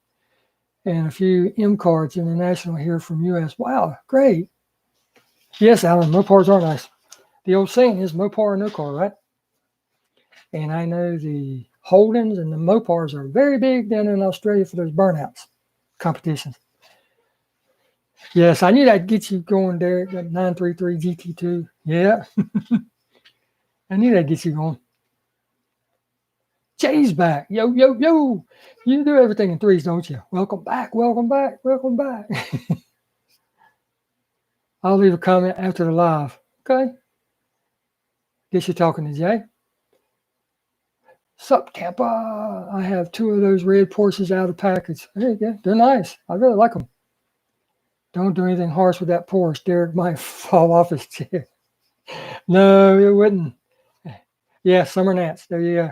S1: and a few M cards international here from US. Wow, great. Yes, Alan, Mopars are nice. The old saying is Mopar or no car, right? And I know the Holdens and the Mopars are very big down in Australia for those burnouts competitions. Yes, I knew that'd get you going, Derek, that 933 GT2. Yeah. I knew that'd get you going. Jay's back. Yo, yo, yo. You do everything in threes, don't you? Welcome back, welcome back, welcome back. I'll leave a comment after the live. Okay. Guess you're talking to Jay. Sup, Tampa. I have 2 of those red Porsches out of package. There you go. They're nice. I really like them. Don't do anything harsh with that Porsche. Derek might fall off his chair. No, it wouldn't. Yeah, summer gnats. There you go.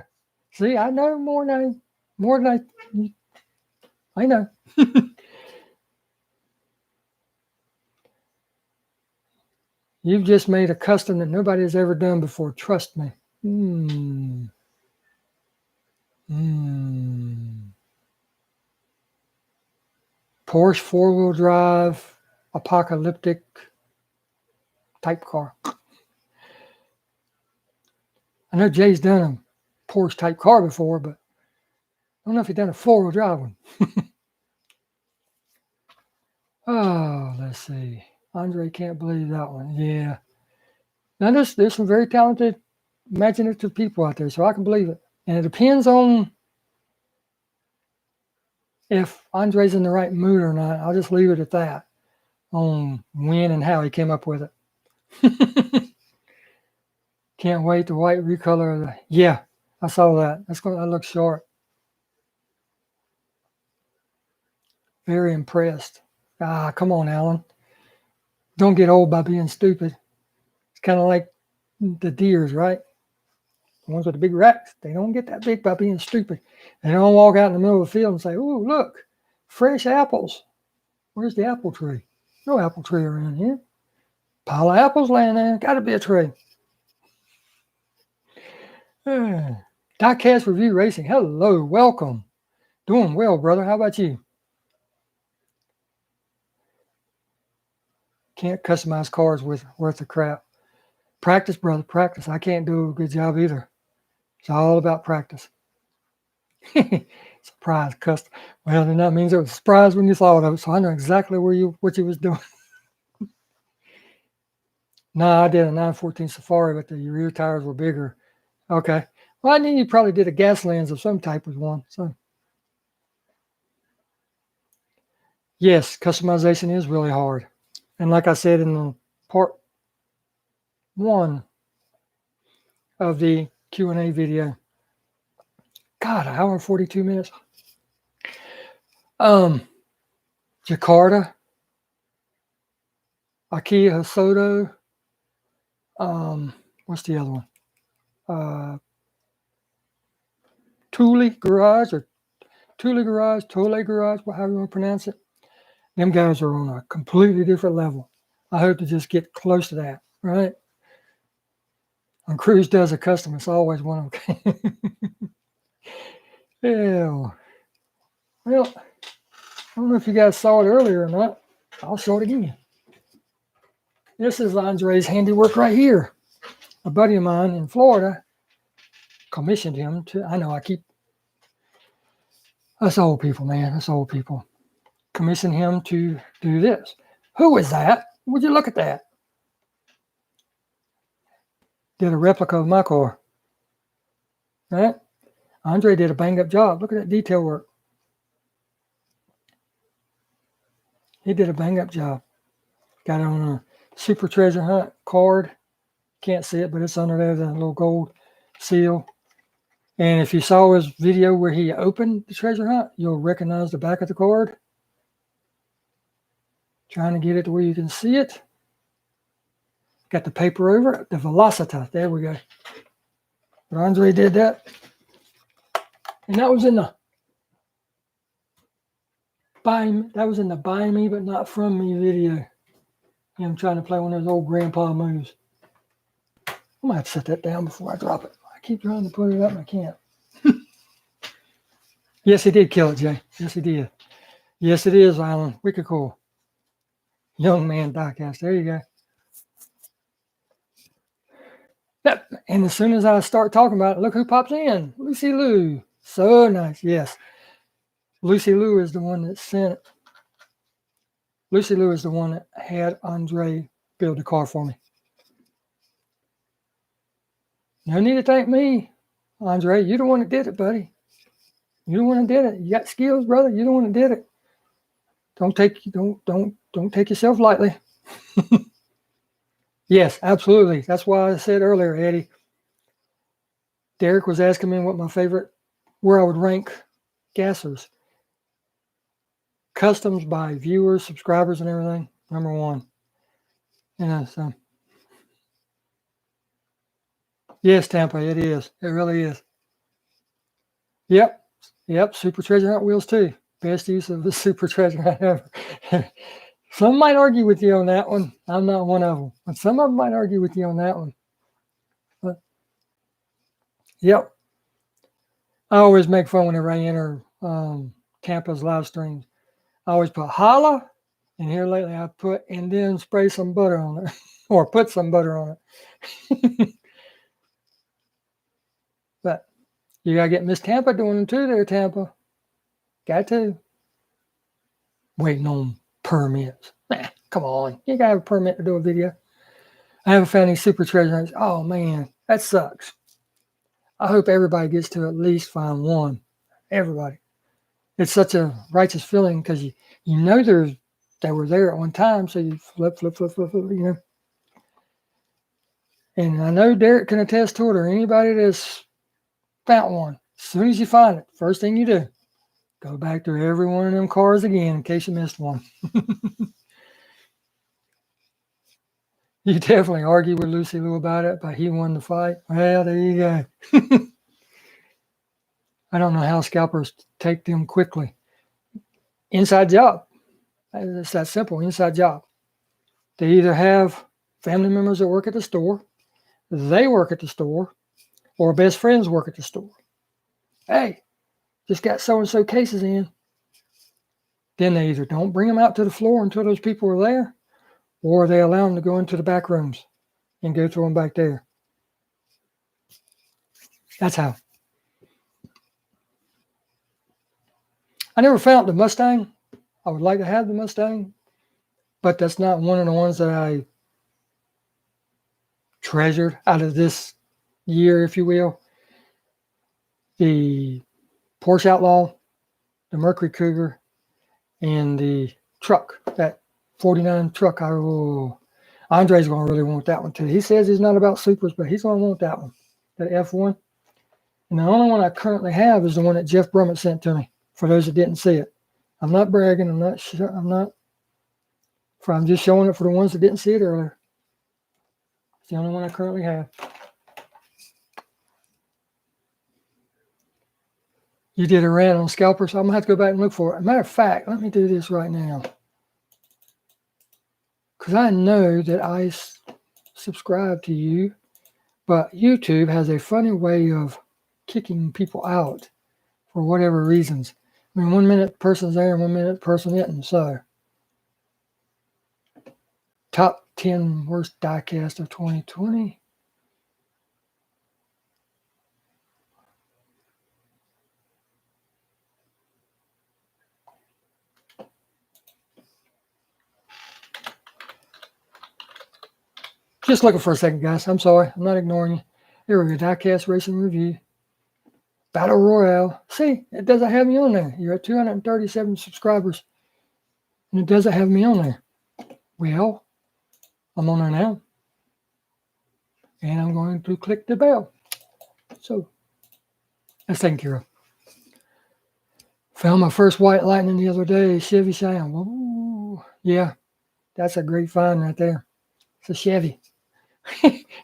S1: See, I know more than I know. You've just made a custom that nobody has ever done before. Trust me. Hmm. Porsche four-wheel drive, apocalyptic type car. I know Jay's done a Porsche type car before, but I don't know if he's done a four-wheel drive one. Oh, let's see. Andre can't believe that one. Yeah. Now there's some very talented, imaginative people out there, so I can believe it. And it depends on if Andre's in the right mood or not. I'll just leave it at that on when and how he came up with it. Can't wait the white recolor of the. Yeah, I saw that. That looks sharp. Very impressed. Ah, come on, Alan. Don't get old by being stupid. It's kind of like the deers, right? The ones with the big racks. They don't get that big by being stupid. They don't walk out in the middle of the field and say, "Oh, look, fresh apples. Where's the apple tree? No apple tree around here. Pile of apples laying there. Got to be a tree." Diecast Review Racing. Hello, welcome. Doing well, brother. How about you? Can't customize cars worth of crap. Practice, brother, practice. I can't do a good job either. It's all about practice. Surprise, custom. Well, then that means it was a surprise when you thought of it, so I know exactly what you was doing. No, I did a 914 Safari, but the rear tires were bigger. Okay. Well, I knew you probably did a gas lens of some type with one. So, yes, customization is really hard. And like I said in the part 1 of the Q&A video, God, an hour and 42 minutes. Jakarta, IKEA Hosoto, what's the other one? Thule Garage, however you want to pronounce it. Them guys are on a completely different level. I hope to just get close to that, right? When Cruise does a custom, it's always one of them. Yeah. Well, I don't know if you guys saw it earlier or not. I'll show it again. This is Andre's handiwork right here. A buddy of mine in Florida commissioned him to, us old people, man, us old people. Commissioned him to do this. Who is that? Would you look at that? Did a replica of my car. Right? Andre did a bang up job. Look at that detail work. He did a bang up job. Got it on a Super Treasure Hunt card. Can't see it, but it's under there, the little gold seal. And if you saw his video where he opened the treasure hunt, you'll recognize the back of the card. Trying to get it to where you can see it. Got the paper over it, the Velocita. There we go. But Andre did that. And that was in the buy me but not from me video. Him trying to play one of those old grandpa moves. I might have to set that down before I drop it. I keep trying to put it up and I can't. Yes, he did kill it, Jay. Yes, he did. Yes, it is, Alan. Wicked cool. Young man diecast. There you go. Yep. And as soon as I start talking about it, look who pops in. Lucy Lou. So nice. Yes. Lucy Lou is the one that sent it. Lucy Lou is the one that had Andre build the car for me. No need to thank me, Andre. You're the one that did it, buddy. You're the one that did it. You got skills, brother. You're the one that did it. Don't take yourself lightly. Yes, absolutely. That's why I said earlier, Eddie. Derek was asking me where I would rank gassers. Customs by viewers, subscribers, and everything. Number 1. So. Yes, Tampa, it is. It really is. Yep. Super Treasure Hunt wheels too. Best use of the Super Treasure Hunt ever. Some might argue with you on that one. I'm not one of them. But some of them might argue with you on that one. But Yep. I always make fun whenever I enter Tampa's live streams. I always put holla, and here lately I put and then spray some butter on it, or put some butter on it. But you gotta get Miss Tampa doing it too there, Tampa. Got to. Waiting on permits. Come on. You gotta have a permit to do a video. I haven't found any super treasure hunts. Oh man, that sucks. I hope everybody gets to at least find one. Everybody. It's such a righteous feeling because you know they were there at one time, so you flip, you know. And I know Derek can attest to it, or anybody that's found one. As soon as you find it, first thing you do, go back to every one of them cars again in case you missed one. You definitely argue with Lucy Lou about it, but he won the fight. Well, there you go. I don't know how scalpers take them quickly. Inside job. It's that simple, inside job. They either have family members that work at the store, they work at the store, or best friends work at the store. Hey, just got so-and-so cases in. Then they either don't bring them out to the floor until those people are there, or they allow them to go into the back rooms and go through them back there. That's how. I never found the Mustang. I would like to have the Mustang, but that's not one of the ones that I treasured out of this year, if you will. The Porsche Outlaw, the Mercury Cougar, and the truck, that 49 truck. Andre's going to really want that one too. He says he's not about supers, but he's going to want that one, that F1. And the only one I currently have is the one that Jeff Brummett sent to me, for those that didn't see it. I'm not bragging. I'm just showing it for the ones that didn't see it earlier. It's the only one I currently have. You did a rant on scalpers. I'm going to have to go back and look for it. Matter of fact, let me do this right now. Because I know that I subscribe to you, but YouTube has a funny way of kicking people out for whatever reasons. I mean, 1 minute the person's there and 1 minute the person isn't. So, top 10 worst diecast of 2020. Just looking for a second, guys. I'm sorry. I'm not ignoring you. Here we go. Diecast Racing Review. Battle Royale. See, it doesn't have me on there. You're at 237 subscribers. And it doesn't have me on there. Well, I'm on there now. And I'm going to click the bell. So, that's taken care of. Found my first White Lightning the other day. Chevy Cheyenne. Whoa. Yeah, that's a great find right there. It's a Chevy.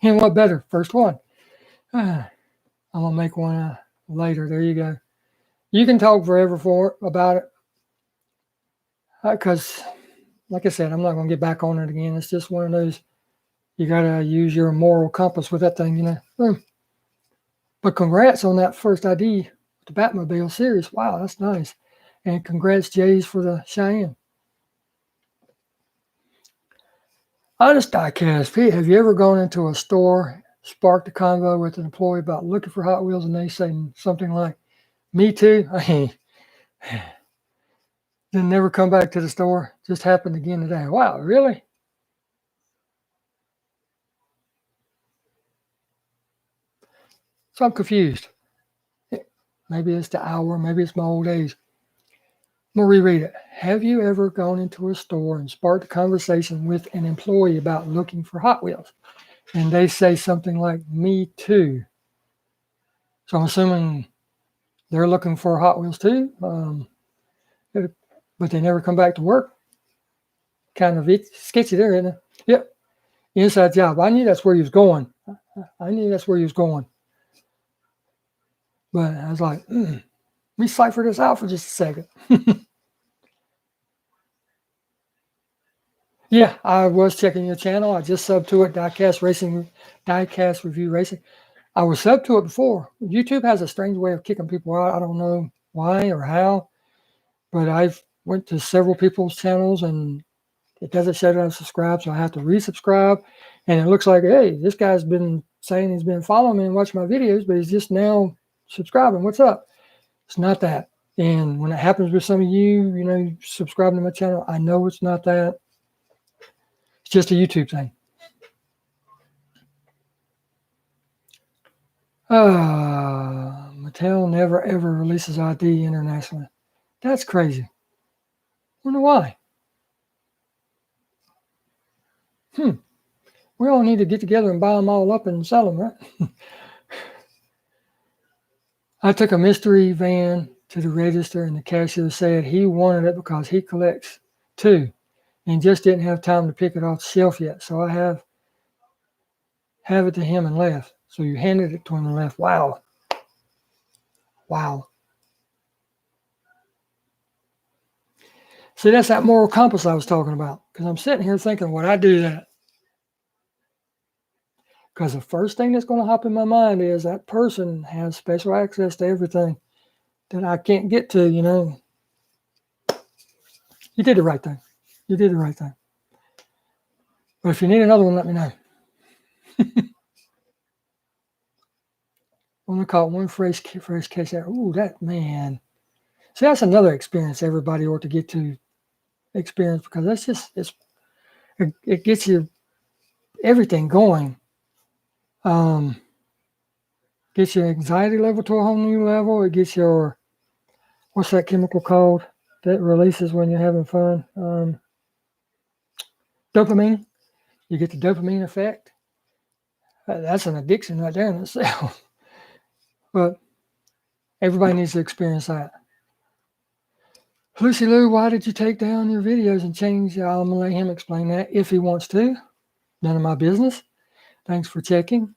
S1: And what better? First one. I'm going to make one later. There you go. You can talk forever about it. Because, like I said, I'm not going to get back on it again. It's just one of those, you got to use your moral compass with that thing, you know. But congrats on that first ID with the Batmobile series. Wow, that's nice. And congrats, Jays, for the Cheyenne. Honest Diecast, Pete, have you ever gone into a store, sparked a convo with an employee about looking for Hot Wheels, and they say something like, "Me too"? Then never come back to the store. Just happened again today. Wow, really? So I'm confused. Maybe it's the hour, maybe it's my old age. I'm going to reread it. Have you ever gone into a store and sparked a conversation with an employee about looking for Hot Wheels? And they say something like, "Me too." So I'm assuming they're looking for Hot Wheels too, but they never come back to work. Kind of sketchy there, isn't it? Yep. Inside job. I knew that's where he was going. I knew that's where he was going. But I was like, let me cipher this out for just a second. Yeah, I was checking your channel. I just subbed to it, Diecast Review Racing. I was sub to it before. YouTube has a strange way of kicking people out. I don't know why or how, but I've went to several people's channels and it doesn't show that I'm subscribed, so I have to resubscribe. And it looks like, hey, this guy's been saying he's been following me and watching my videos, but he's just now subscribing. What's up? It's not that. And when it happens with some of you, subscribing to my channel, I know it's not that. It's just a YouTube thing. Mattel never ever releases ID internationally. That's crazy. Wonder why. We all need to get together and buy them all up and sell them, right? I took a mystery van to the register and the cashier said he wanted it because he collects too and just didn't have time to pick it off the shelf yet. So I have it to him and left. So you handed it to him and left. Wow. See, that's that moral compass I was talking about. Because I'm sitting here thinking, would I do that? Because the first thing that's going to hop in my mind is that person has special access to everything that I can't get to, You did the right thing. You did the right thing. But if you need another one, let me know. I'm going to call it one fresh case out. Ooh, that man. See, that's another experience everybody ought to get to experience because that's just, it gets you everything going. Gets your anxiety level to a whole new level. It gets your, what's that chemical called that releases when you're having fun? Dopamine. You get the dopamine effect. That's an addiction right there in itself. But everybody needs to experience that. Lucy Lou, why did you take down your videos and change? I'm going to let him explain that if he wants to. None of my business. Thanks for checking.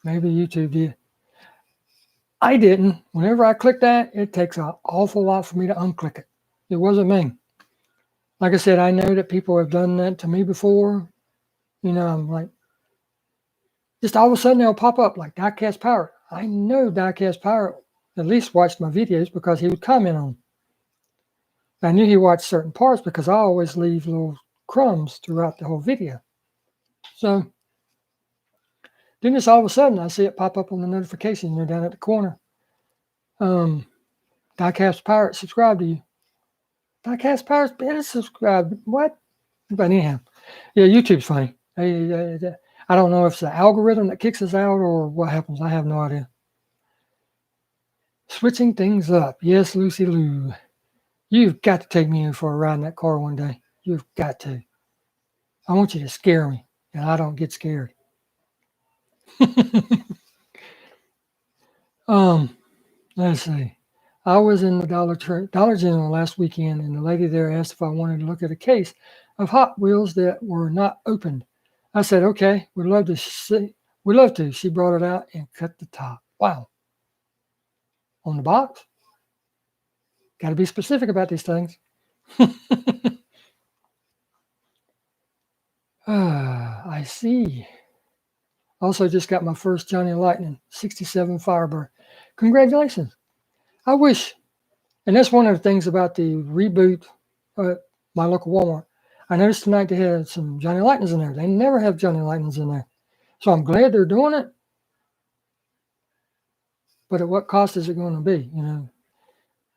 S1: Maybe YouTube did. I didn't. Whenever I click that, it takes an awful lot for me to unclick it. It wasn't me. Like I said, I know that people have done that to me before. I'm like, just all of a sudden they'll pop up like Diecast Pirate. I know Diecast Pirate at least watched my videos because he would comment on them. I knew he watched certain parts because I always leave little crumbs throughout the whole video. So then just all of a sudden I see it pop up on the notification, down at the corner. Diecast Pirate, subscribe to you. Diecast Pirate's been subscribed. What? But anyhow, yeah, YouTube's funny. I don't know if it's the algorithm that kicks us out or what happens. I have no idea. Switching things up. Yes, Lucy Lou. You've got to take me in for a ride in that car one day. You've got to. I want you to scare me, and I don't get scared. Let's see. I was in the Dollar General last weekend, and the lady there asked if I wanted to look at a case of Hot Wheels that were not opened. I said, okay, we'd love to see. We'd love to. She brought it out and cut the top. Wow. On the box? Got to be specific about these things. I see. Also just got my first Johnny Lightning 67 Firebird. Congratulations. I wish, and that's one of the things about the reboot at my local Walmart. I noticed tonight they had some Johnny Lightnings in there. They never have Johnny Lightnings in there. So I'm glad they're doing it. But at what cost is it going to be,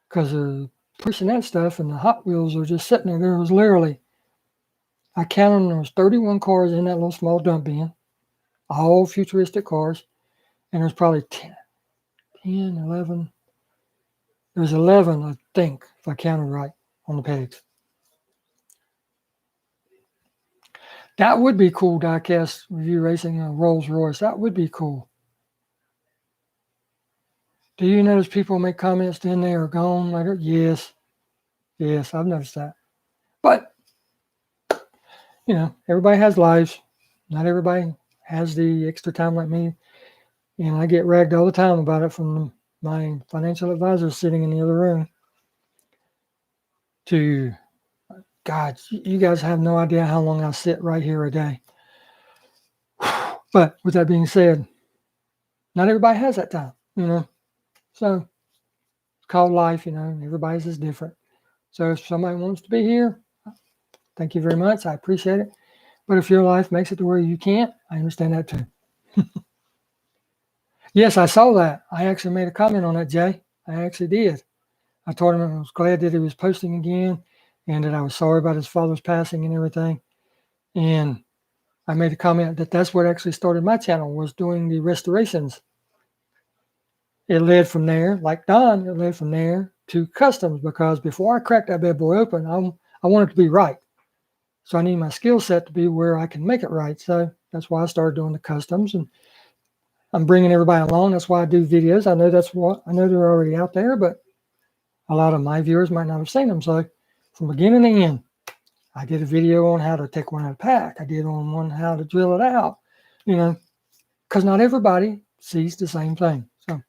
S1: Because they're pushing that stuff and the Hot Wheels are just sitting there. There was literally, I counted, there was 31 cars in that little small dump bin. All futuristic cars. And there's probably 10, 11. There's 11, I think, if I counted right on the page. That would be cool, Diecast Review Racing Rolls Royce. That would be cool. Do you notice people make comments then they are gone later? Yes. Yes, I've noticed that. But, everybody has lives. Not everybody has the extra time like me. And I get ragged all the time about it from my financial advisor sitting in the other room. God, you guys have no idea how long I sit right here a day. But with that being said, not everybody has that time, So it's called life, everybody's is different. So if somebody wants to be here, thank you very much. I appreciate it. But if your life makes it to where you can't, I understand that too. Yes, I saw that. I actually made a comment on that, Jay. I actually did. I told him I was glad that he was posting again and that I was sorry about his father's passing and everything. And I made a comment that that's what actually started my channel, was doing the restorations. It led from there, like Don, it led from there to customs, because before I cracked that bad boy open, I want it to be right. So I need my skill set to be where I can make it right. So that's why I started doing the customs, and I'm bringing everybody along. That's why I do videos. I know they're already out there, but a lot of my viewers might not have seen them. So from beginning to end, I did a video on how to take one out of the pack. I did on one how to drill it out, because not everybody sees the same thing. So,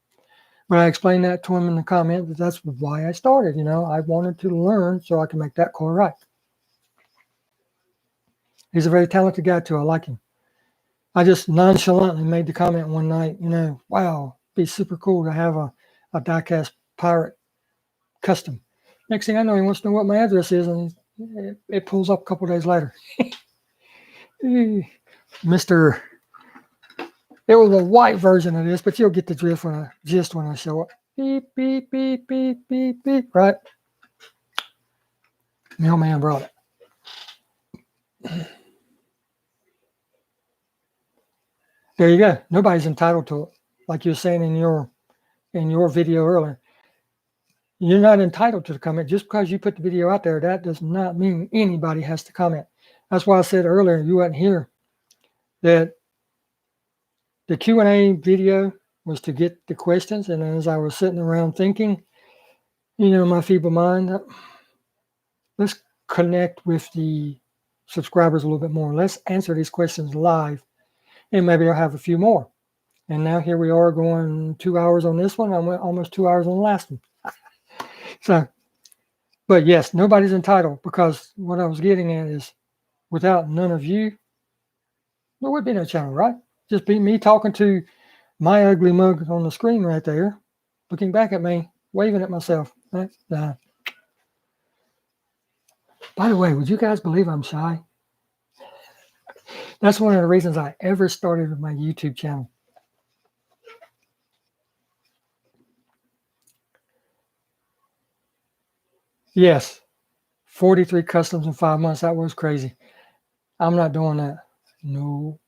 S1: but I explained that to him in the comment that that's why I started. I wanted to learn so I can make that core right. He's a very talented guy too. I like him. I just nonchalantly made the comment one night, wow, it'd be super cool to have a die-cast pirate custom. Next thing I know, he wants to know what my address is, and it pulls up a couple days later. Mr. It was a white version of this, but you'll get the gist when I show it. Beep, beep, beep, beep, beep, beep, right? Mailman brought it. There you go. Nobody's entitled to it. Like you were saying in your video earlier. You're not entitled to the comment. Just because you put the video out there, that does not mean anybody has to comment. That's why I said earlier, you weren't here, that the Q&A video was to get the questions. And as I was sitting around thinking, my feeble mind, let's connect with the subscribers a little bit more. Let's answer these questions live, and maybe I'll have a few more. And now here we are going 2 hours on this one. I went almost 2 hours on the last one. So, but yes, nobody's entitled, because what I was getting at is, without none of you, there would be no channel, right? Just be me talking to my ugly mug on the screen right there, looking back at me, waving at myself. Right? By the way, would you guys believe I'm shy? That's one of the reasons I ever started with my YouTube channel. Yes, 43 customs in 5 months. That was crazy. I'm not doing that. No.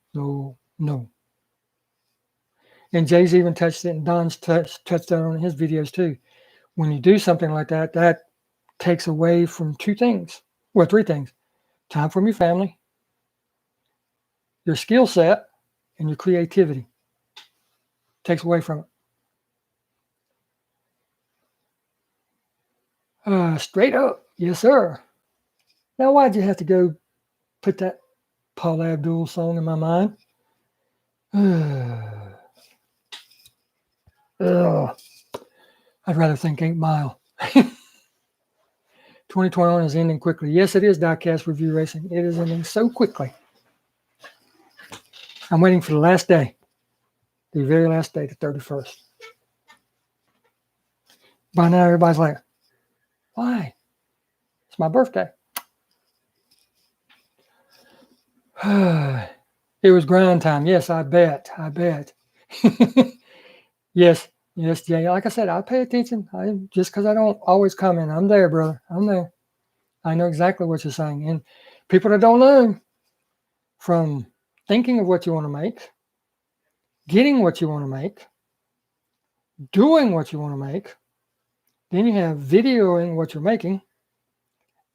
S1: And Jay's even touched it, and Don's touched that on his videos too. When you do something like that, that takes away from three things. Time from your family, your skill set, and your creativity. Takes away from it. Straight up. Yes, sir. Now, why'd you have to go put that Paula Abdul song in my mind? I'd rather think 8 Mile. 2021 is ending quickly. Yes, it is, Diecast Review Racing. It is ending so quickly. I'm waiting for the last day, the very last day, the 31st. By now, everybody's like, why? It's my birthday. It was grind time. Yes, I bet. Yes, Jay. Like I said, I pay attention. Just because I don't always comment, I'm there, brother. I'm there. I know exactly what you're saying. And people that don't know, from thinking of what you want to make, getting what you want to make, doing what you want to make, then you have videoing what you're making,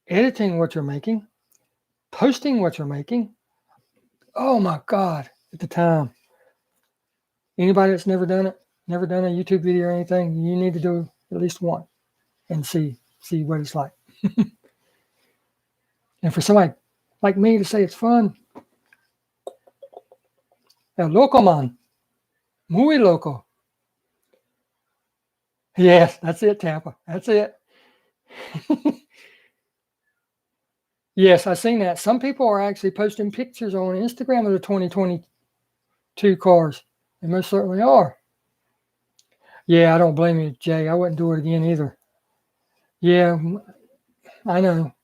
S1: editing what you're making, posting what you're making. Oh my God, at the time. Anybody that's never done it, never done a YouTube video or anything, you need to do at least one and see what it's like. And for somebody like me to say it's fun, el loco, man. Muy loco. Yes, that's it, Tampa. That's it. Yes, I've seen that. Some people are actually posting pictures on Instagram of the 2022 cars. They most certainly are. Yeah, I don't blame you, Jay. I wouldn't do it again either. Yeah, I know.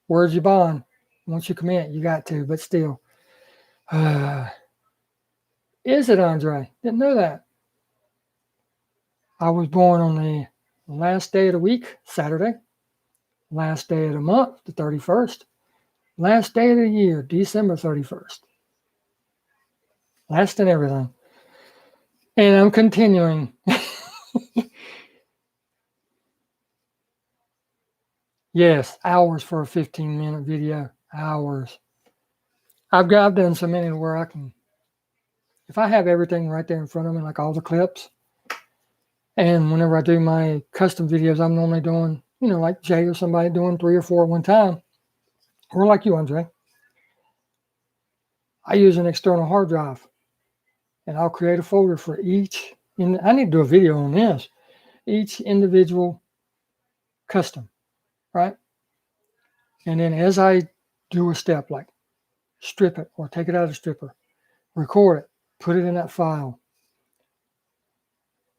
S1: Words you bond. Once you commit, you got to, but still. Is it, Andre? Didn't know that. I was born on the last day of the week, Saturday. Last day of the month, the 31st. Last day of the year, December 31st. Last and everything. And I'm continuing. Yes, hours for a 15-minute video. Hours. I've done so many where I can, if I have everything right there in front of me, like all the clips, and whenever I do my custom videos, I'm normally doing, like Jay or somebody doing 3 or 4 at one time, or like you, Andre. I use an external hard drive, and I'll create a folder for each. And I need to do a video on this. Each individual custom, right? And then as I do a step, like strip it or take it out of the stripper, record it, put it in that file.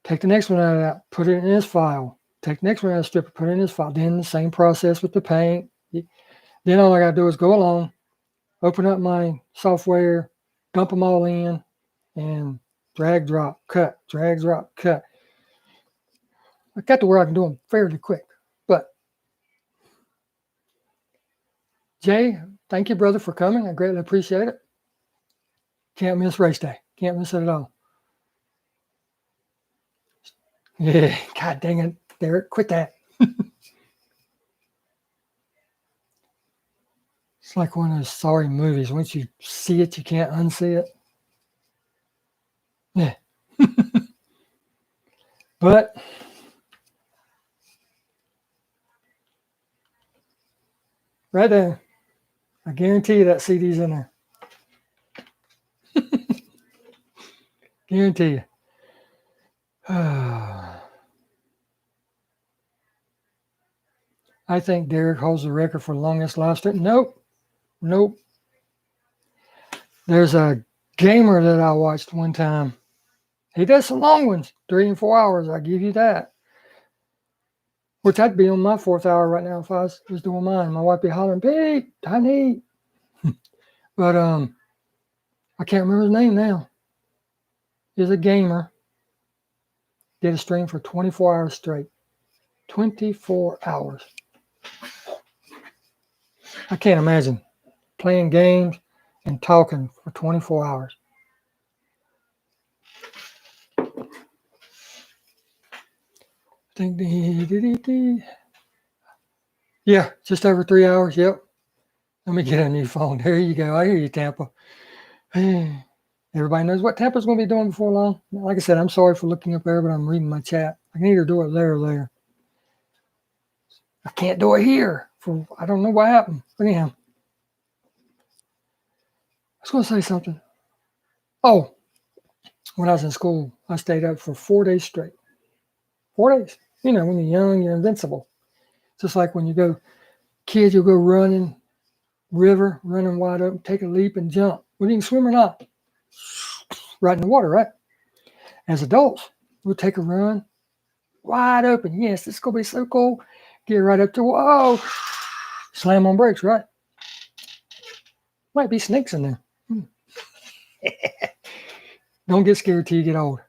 S1: Take the next one out of that, put it in this file. Take the next one out of the stripper, put it in this file. Then the same process with the paint. Then all I got to do is go along, open up my software, dump them all in, and drag, drop, cut, drag, drop, cut. I got to where I can do them fairly quick. But Jay, thank you, brother, for coming. I greatly appreciate it. Can't miss race day. Can't miss it at all. Yeah, God dang it, Derek, quit that. It's like one of those sorry movies. Once you see it, you can't unsee it. Yeah. But right there, I guarantee you that CD's in there. Guarantee you. I think Derek holds the record for longest live stream. Nope. There's a gamer that I watched one time. He does some long ones, 3 and 4 hours. I give you that. Which I'd be on my 4th hour right now if I was doing mine. My wife be hollering, Pete, I need. But I can't remember his name now. He's a gamer. Did a stream for 24 hours straight. 24 hours. I can't imagine playing games and talking for 24 hours. Yeah, just over 3 hours. Yep. Let me get a new phone. There you go. I hear you, Tampa. Everybody knows what Tampa's going to be doing before long. Like I said, I'm sorry for looking up there, but I'm reading my chat. I can either do it there or there. I can't do it here. I don't know what happened. But anyhow, I was going to say something. Oh, when I was in school, I stayed up for 4 days straight. 4 days. When you're young, you're invincible. Just like when you go, kids, you'll go running, river, running wide open, take a leap and jump. Whether you can swim or not. Right in the water, right? As adults, we'll take a run, wide open. Yes, this is going to be so cool. Get right up to, whoa, slam on brakes, right? Might be snakes in there. Don't get scared till you get old.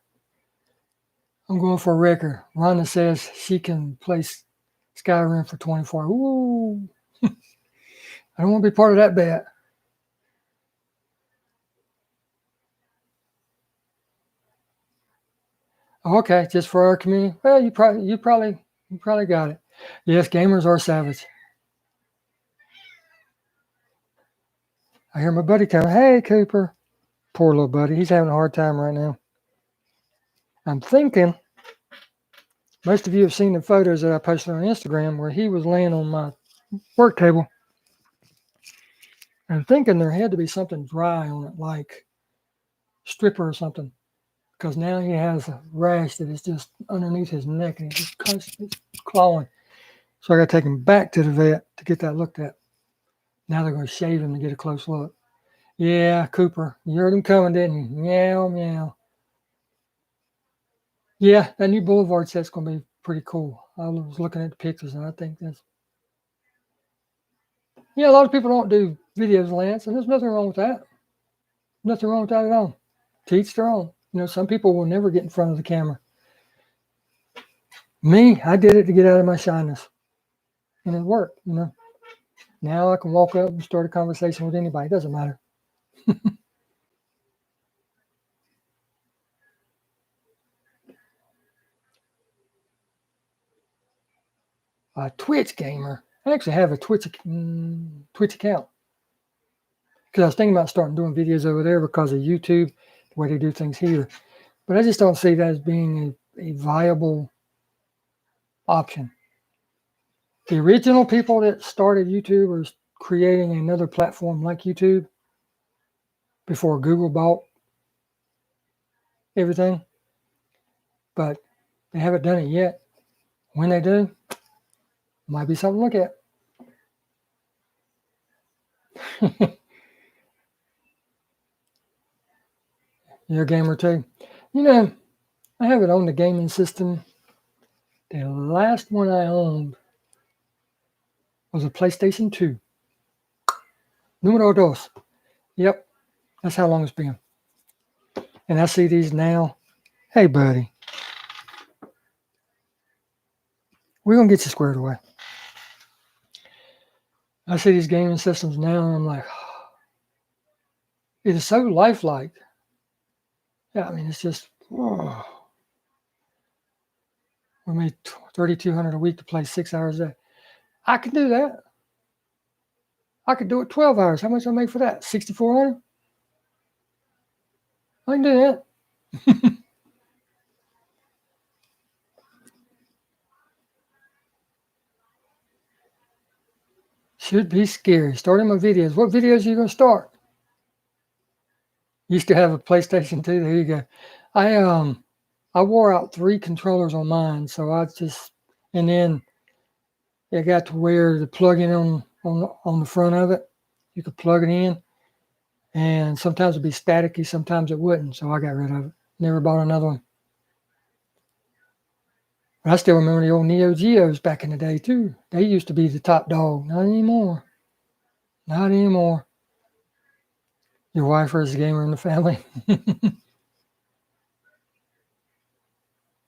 S1: I'm going for a record. Rhonda says she can play Skyrim for 24 hours. Ooh. I don't want to be part of that bet. Okay, just for our community. Well, you probably got it. Yes, gamers are savage. I hear my buddy coming. Hey, Cooper. Poor little buddy. He's having a hard time right now. I'm thinking most of you have seen the photos that I posted on Instagram where he was laying on my work table. I'm thinking there had to be something dry on it, like stripper or something, because now he has a rash that is just underneath his neck and he's just constantly clawing. So I got to take him back to the vet to get that looked at. Now they're going to shave him to get a close look. Yeah, Cooper, you heard him coming, didn't you? Meow, meow. Yeah, that new Boulevard set's going to be pretty cool. I was looking at the pictures, and I think that's a lot of people don't do videos, Lance, and there's nothing wrong with that. Nothing wrong with that at all. To each their own. Some people will never get in front of the camera. Me, I did it to get out of my shyness, and it worked. Now I can walk up and start a conversation with anybody. It doesn't matter. A Twitch gamer. I actually have a Twitch account because I was thinking about starting doing videos over there because of YouTube, the way they do things here. But I just don't see that as being a viable option. The original people that started YouTube are creating another platform like YouTube before Google bought everything, but they haven't done it yet. When they do, might be something to look at. You're a gamer too. I have it on the gaming system. The last one I owned was a PlayStation 2. Numero dos. Yep, that's how long it's been. And I see these now. Hey, buddy. We're going to get you squared away. I see these gaming systems now, and I'm like, it is so lifelike. Yeah, I mean, it's just, we made $3,200 a week to play 6 hours a day. I can do that. I could do it 12 hours. How much I make for that? $6,400? I can do that. Should be scary. Starting my videos. What videos are you going to start? Used to have a PlayStation 2. There you go. I wore out 3 controllers on mine, so and then it got to where the plug-in on the front of it, you could plug it in, and sometimes it'd be staticky, sometimes it wouldn't, so I got rid of it. Never bought another one. But I still remember the old Neo Geos back in the day too. They used to be the top dog. Not anymore. Not anymore. Your wife is a gamer in the family.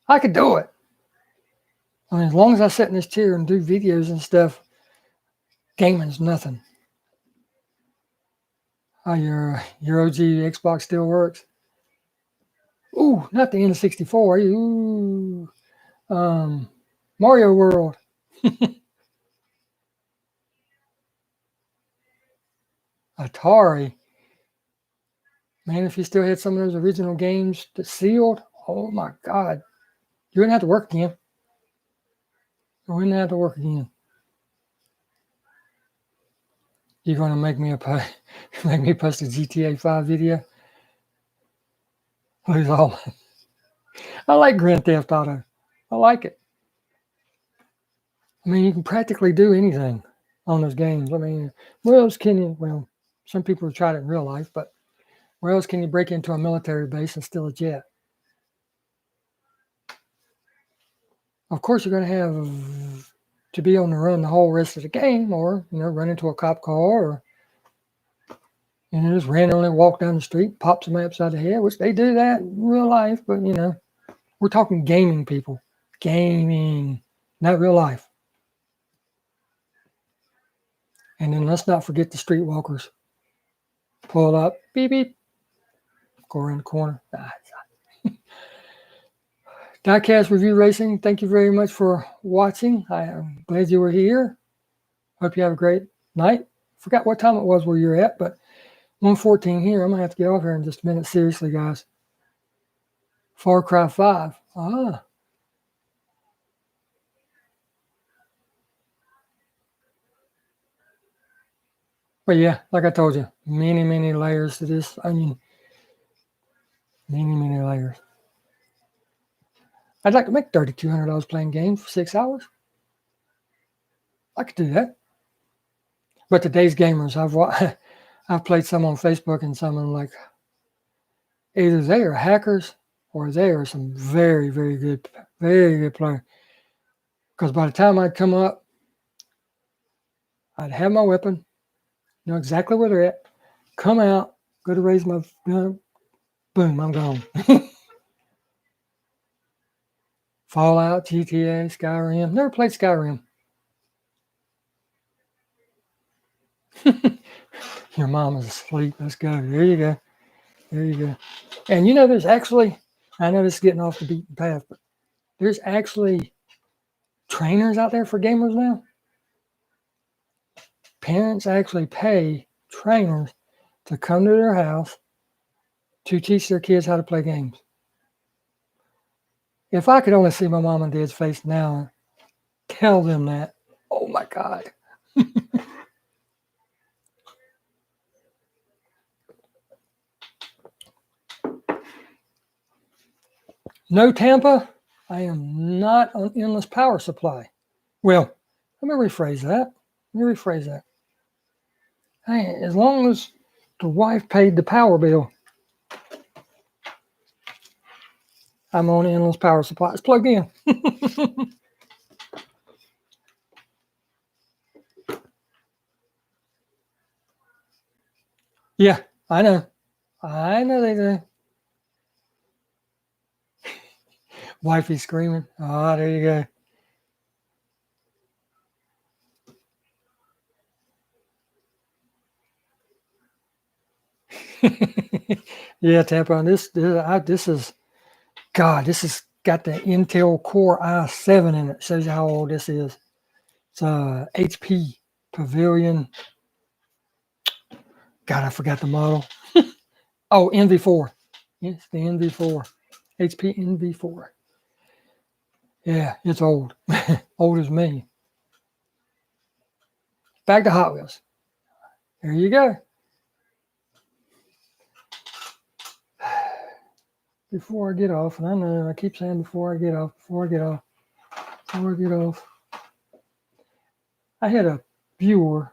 S1: I could do it. I mean, as long as I sit in this chair and do videos and stuff, gaming's nothing. Oh, your OG Xbox still works? Ooh, not the N64. Ooh, Mario World. Atari. Man, if you still had some of those original games that sealed, oh my God, you wouldn't have to work again. You wouldn't have to work again. You're gonna make me post a GTA 5 video? Lose all. I like Grand Theft Auto. I like it. I mean, you can practically do anything on those games. I mean, where else can you? Well, some people have tried it in real life, but where else can you break into a military base and steal a jet? Of course, you're going to have to be on the run the whole rest of the game, or run into a cop car, or just randomly walk down the street, pop somebody upside the head, which they do that in real life. But we're talking gaming, people. Gaming, not real life. And then let's not forget the streetwalkers. Pull up, beep beep, go around the corner. Diecast Review Racing, thank you very much for watching. I am glad you were here. Hope you have a great night. Forgot what time it was where you're at, but 1:14 here. I'm going to have to get off here in just a minute. Seriously, guys. Far Cry 5. But yeah, like I told you, many, many layers to this onion. Many, many layers. I'd like to make $3,200 playing games for 6 hours. I could do that. But today's gamers, I've played some on Facebook and some on either they are hackers or they are some very, very good players. Because by the time I'd come up, I'd have my weapon, know exactly where they're at, come out, go to raise my gun, boom, I'm gone. Fallout, GTA, Skyrim. Never played Skyrim. Your mom is asleep. Let's go. There you go. There you go. And there's actually, I know this is getting off the beaten path, but there's actually trainers out there for gamers now. Parents actually pay trainers to come to their house to teach their kids how to play games. If I could only see my mom and dad's face now and tell them that, oh my God. No, Tampa, I am not on endless power supply. Well, let me rephrase that. Hey, as long as the wife paid the power bill, I'm on endless power supply. It's plugged in. Yeah, I know. I know they do. Wifey screaming. Ah, there you go. Yeah, Tampa. This is got the Intel Core i7 in it. Shows you how old this is. It's HP Pavilion. God, I forgot the model. Oh, NV4. It's the NV4. HP NV4. Yeah, it's old. Old as me. Back to Hot Wheels. There you go. Before I get off, and I know I keep saying before I get off, I had a viewer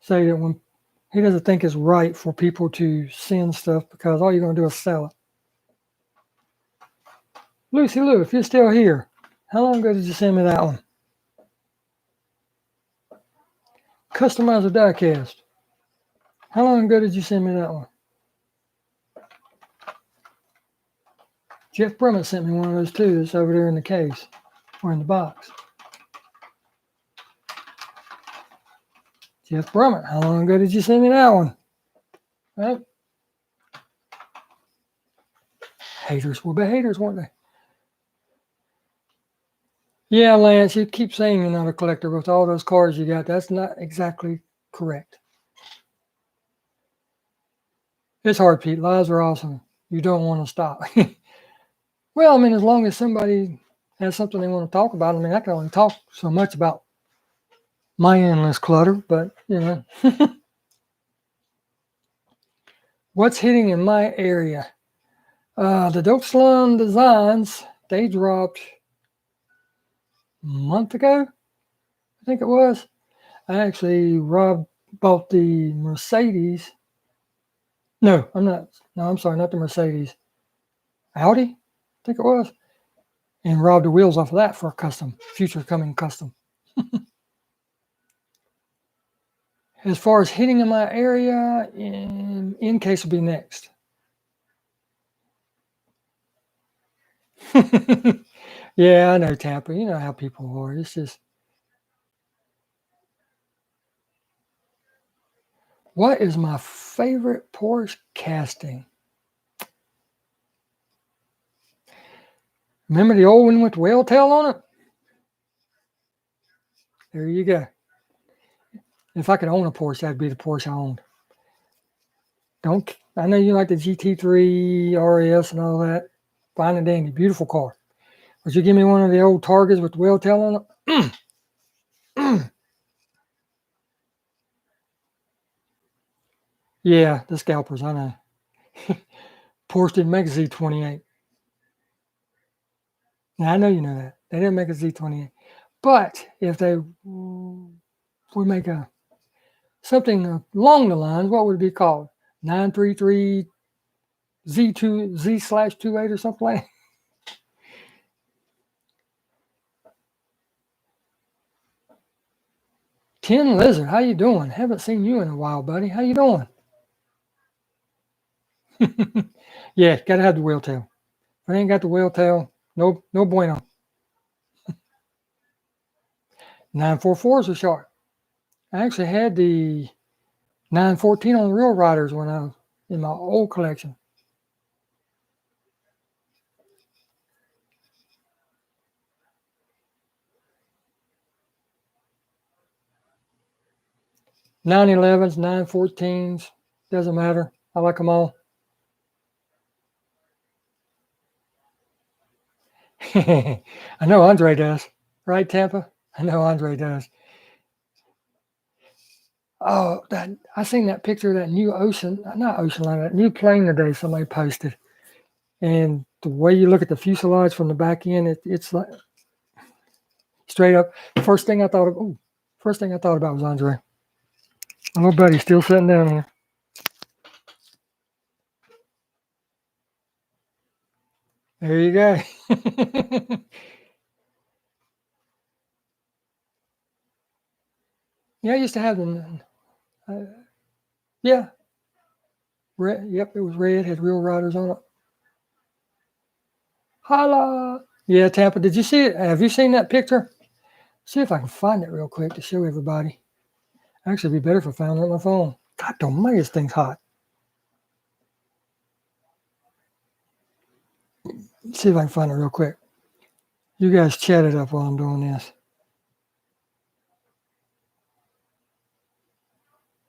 S1: say that when he doesn't think it's right for people to send stuff because all you're going to do is sell it. Lucy Lou, if you're still here, how long ago did you send me that one? Customizer diecast. How long ago did you send me that one? Jeff Brummett sent me one of those too. That's over there in the case or in the box. Jeff Brummett, how long ago did you send me that one? Right? Haters will be haters, won't they? Yeah, Lance, you keep saying you're not a collector with all those cars you got. That's not exactly correct. It's hard, Pete. Lives are awesome. You don't want to stop. Well, I mean, as long as somebody has something they want to talk about, I mean, I can only talk so much about my endless clutter, but, What's hitting in my area? The Deutschland Designs, they dropped a month ago, I think it was. I actually bought the Mercedes. No, I'm not. No, I'm sorry, not the Mercedes. Audi, I think it was. And robbed the wheels off of that for a custom, future coming custom. As far as hitting in my area, in case will be next. Yeah, I know, Tampa. You know how people are. It's just, what is my favorite Porsche casting? Remember the old one with the whale tail on it? There you go. If I could own a Porsche, that'd be the Porsche I owned. I know you like the GT3 RS and all that. Fine and dandy, beautiful car. Would you give me one of the old Targas with the whale tail on it? Yeah, the scalpers, I know. Porsche didn't make a Z28. Now, I know you know that. They didn't make a Z28. But if they would make something along the lines, what would it be called? 933 Z/28 or something like that. Tin Lizard, how you doing? Haven't seen you in a while, buddy. How you doing? Yeah, gotta have the whale tail. If I ain't got the whale tail, no bueno. 944s are sharp. I actually had the 914 on Real Riders when I was in my old collection. Nine 11s, 914s, doesn't matter. I like them all. I know Andre does, right, Tampa? I know Andre does. Oh, that I seen that picture of that new not ocean liner, that new plane today somebody posted. And the way you look at the fuselage from the back end, it's like straight up. First thing I thought about was Andre. My little buddy's still sitting down here. There you go. Yeah, I used to have them. Yeah, red. Yep, it was red. Had Real Riders on it. Holla! Yeah, Tampa. Did you see it? Have you seen that picture? See if I can find it real quick to show everybody. Actually, it'd be better if I found it on my phone. God almighty, this thing's hot. Let's see if I can find it real quick. You guys chat it up while I'm doing this.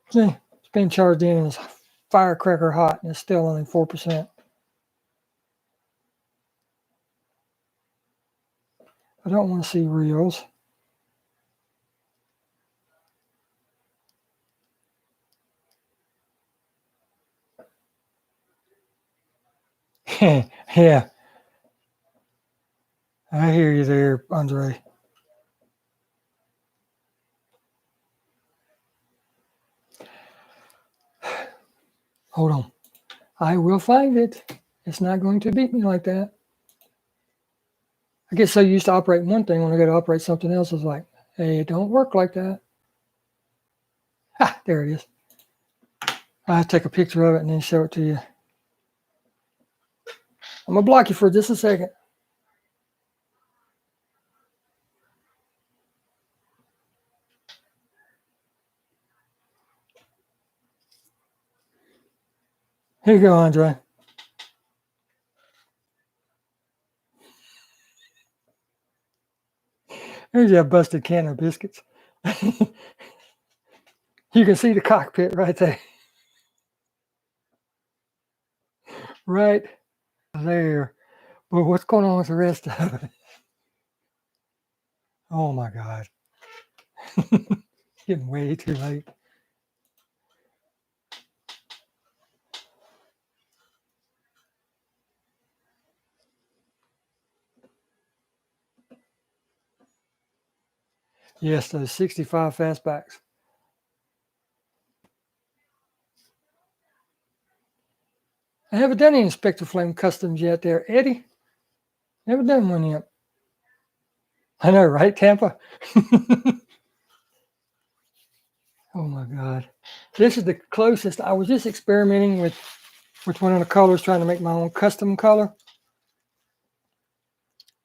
S1: See, it's being charged in and it's firecracker hot and it's still only 4%. I don't want to see reels. Yeah, I hear you there, Andre. Hold on. I will find it. It's not going to beat me like that. I get so used to operating one thing when I go to operate something else, it's like, hey, it don't work like that. Ah, there it is. I have to take a picture of it and then show it to you. I'm going to block you for just a second. Here you go, Andre. There's that busted can of biscuits. You can see the cockpit right there. Right there. But what's going on with the rest of it? Oh my God. Getting way too late. Yes, those 65 fastbacks. I haven't done any Spectre Flame customs yet there, Eddie. Never done one yet. I know, right, Tampa? Oh my God. This is the closest. I was just experimenting with one of the colors, trying to make my own custom color.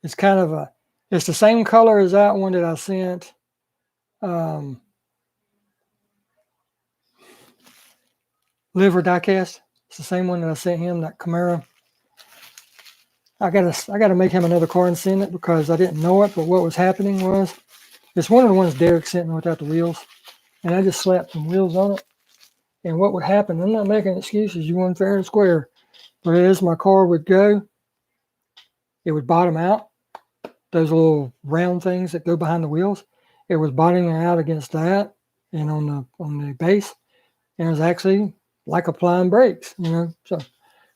S1: It's kind of it's the same color as that one that I sent. Liver diecast. It's the same one that I sent him, that Camaro. I gotta make him another car and send it because I didn't know it, but what was happening was it's one of the ones Derek sent me without the wheels. And I just slapped some wheels on it. And what would happen, I'm not making excuses, you won fair and square. But as my car would go, it would bottom out. Those little round things that go behind the wheels. It was bottoming out against that and on the base. And it was actually like applying brakes, So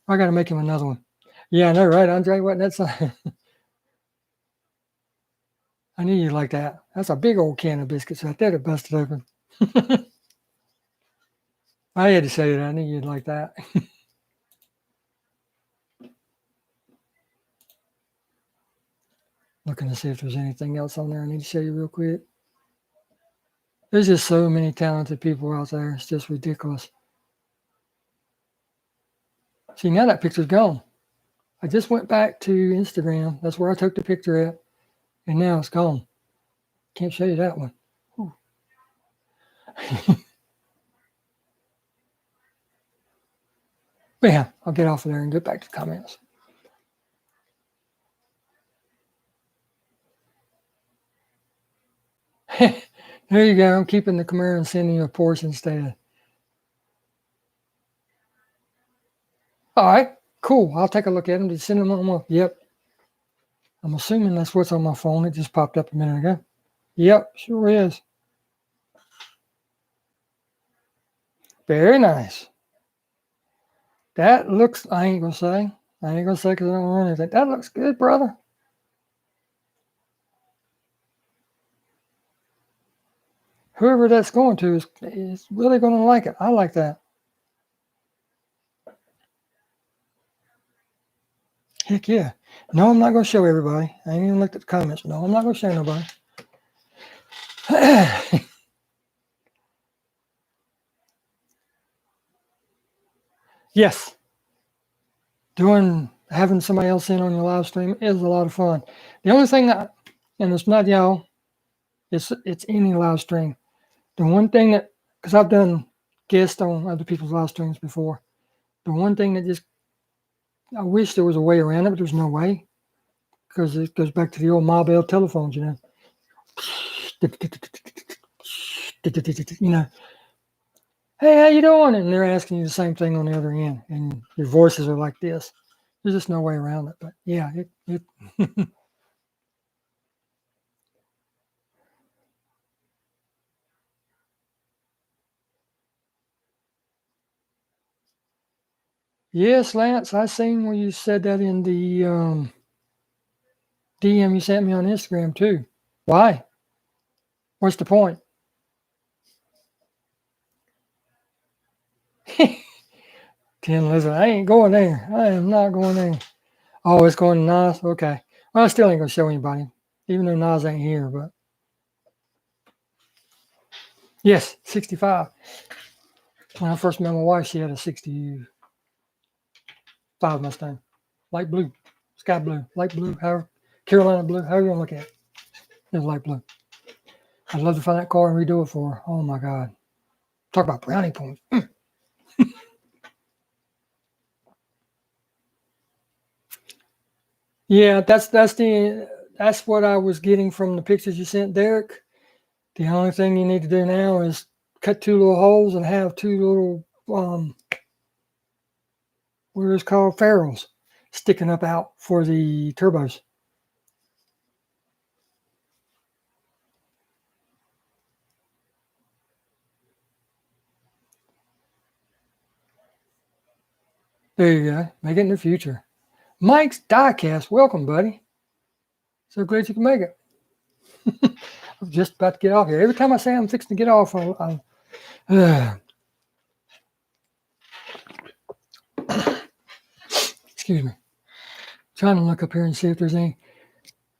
S1: I gotta make him another one. Yeah, I know, right, Andre? Wasn't that something? I knew you like that. That's a big old can of biscuits right there that busted open. I had to say that. I knew you'd like that. Looking to see if there's anything else on there I need to show you real quick. There's just so many talented people out there. It's just ridiculous. See, now that picture's gone. I just went back to Instagram. That's where I took the picture at. And now it's gone. Can't show you that one. But yeah, I'll get off of there and get back to the comments. There you go. I'm keeping the Camaro and sending you a Porsche instead. All right, cool. I'll take a look at them. Just send them on my. Yep. I'm assuming that's what's on my phone. It just popped up a minute ago. Yep, sure is. Very nice. That looks, I ain't going to say because I don't run anything. That looks good, brother. Whoever that's going to is really going to like it. I like that. Heck yeah. No, I'm not going to show everybody. I ain't even looked at the comments. No, I'm not going to show nobody. Yes. Having somebody else in on your live stream is a lot of fun. The only thing that, and it's not y'all, it's any live stream. The one thing that, because I've done guests on other people's live streams before, the one thing that just, I wish there was a way around it, but there's no way, because it goes back to the old mobile telephones, you know. You know, hey, how you doing? And they're asking you the same thing on the other end, and your voices are like this. There's just no way around it. But yeah, it Yes, Lance, I seen where you said that in the DM you sent me on Instagram too. Why? What's the point? Tim, listen, I ain't going there. I am not going there. Oh, it's going to Nas? Okay. Well, I still ain't going to show anybody, even though Nas ain't here. But yes, 65. When I first met my wife, she had a 65 Mustang. Light blue, sky blue, light blue, however, Carolina blue, however you want to look at it. It was light blue. I'd love to find that car and redo it for her. Oh, my God. Talk about brownie points. Yeah, that's what I was getting from the pictures you sent, Derek. The only thing you need to do now is cut 2 little holes and have 2 little what is called ferrules sticking up out for the turbos. There you go. Make it in the future. Mike's Diecast, welcome, buddy. So glad you can make it. I'm just about to get off here. Every time I say I'm fixing to get off, excuse me. Trying to look up here and see if there's any.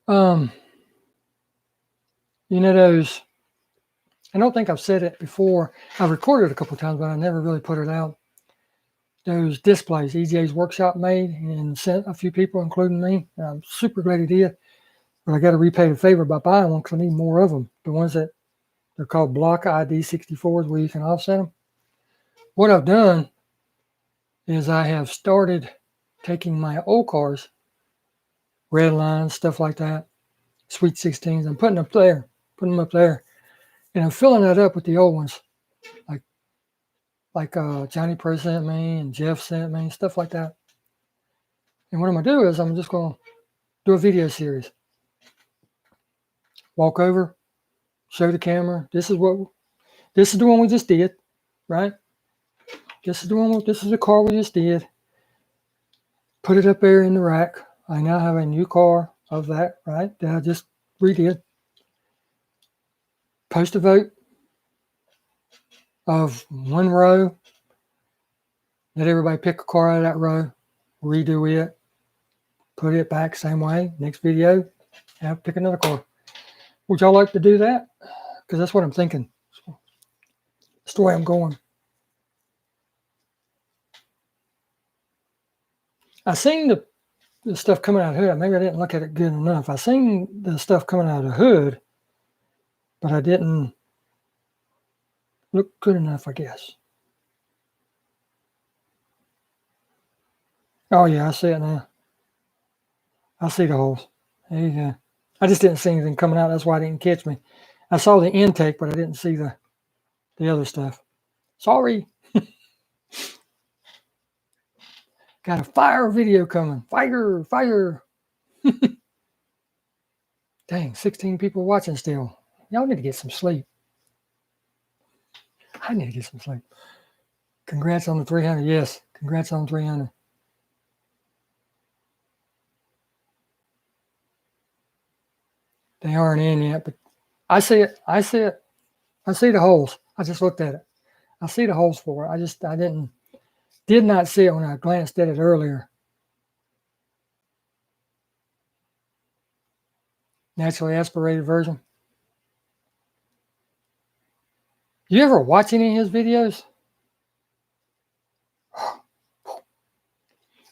S1: You know those. I don't think I've said it before. I've recorded it a couple of times, but I never really put it out. Those displays EJ's Workshop made and sent a few people, including me. I'm super glad he did. But I got to repay the favor by buying one because I need more of them. The ones that they're called block ID 64s where you can offset them. What I've done is I have started taking my old cars, red lines, stuff like that, Sweet 16s, I'm putting them up there. And I'm filling that up with the old ones. Like Johnny Pro sent me and Jeff sent me, stuff like that. And what I'm going to do is I'm just going to do a video series. Walk over, show the camera. This is the one we just did, right? This is the car we just did. Put it up there in the rack. I now have a new car of that, right? That I just redid. Post a vote of one row. Let everybody pick a car out of that row. Redo it. Put it back same way. Next video. Yeah, pick another card. Would y'all like to do that? Because that's what I'm thinking. That's the way I'm going. I seen the stuff coming out of the hood. Maybe I didn't look at it good enough. I seen the stuff coming out of the hood, but I didn't look good enough, I guess. Oh yeah, I see it now. I see the holes. There you go. I just didn't see anything coming out. That's why it didn't catch me. I saw the intake, but I didn't see the other stuff. Sorry. Got a fire video coming. Fire, fire. Dang, 16 people watching still. Y'all need to get some sleep. I need to get some sleep. Congrats on the 300. Yes, congrats on 300. They aren't in yet, but I see it. I see it. I see the holes. I just looked at it. I see the holes for it. I did not see it when I glanced at it earlier. Naturally aspirated version. You ever watch any of his videos?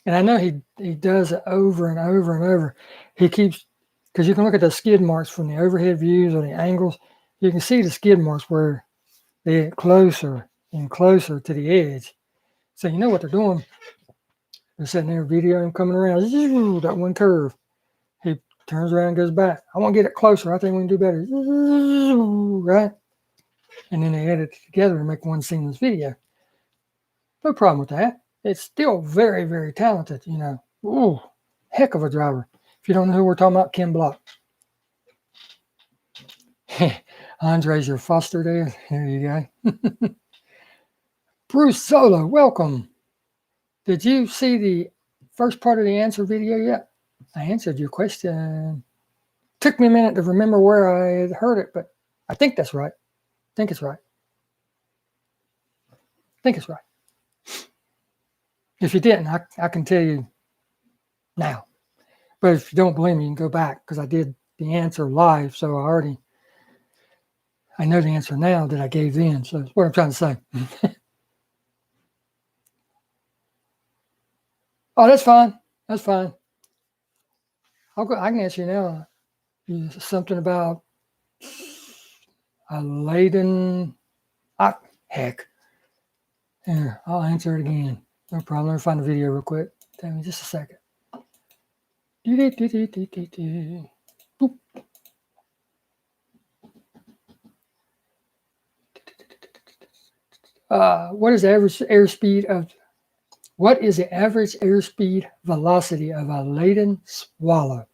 S1: And I know he does it over and over and over. He keeps, because you can look at the skid marks from the overhead views or the angles. You can see the skid marks where they get closer and closer to the edge. So you know what they're doing. They're sitting there videoing coming around. That one curve. He turns around and goes back. I want to get it closer. I think we can do better. Right? And then they edit it together and make one seamless video. No problem with that. It's still very, very talented, you know. Ooh, heck of a driver. If you don't know who we're talking about, Ken Block. Andre's your foster there. There you go. Bruce Solo, welcome. Did you see the first part of the answer video yet? I answered your question. Took me a minute to remember where I had heard it, but I think that's right. I think it's right. I think it's right. If you didn't, I can tell you now. But if you don't believe me, you can go back because I did the answer live. So I know the answer now that I gave then. So that's what I'm trying to say. Oh, that's fine. That's fine. I can answer you now. Something about a laden. Heck. Here, I'll answer it again. No problem. Let me find the video real quick. Tell me just a second. Boop. What is the average airspeed of? What is the average airspeed velocity of a laden swallow?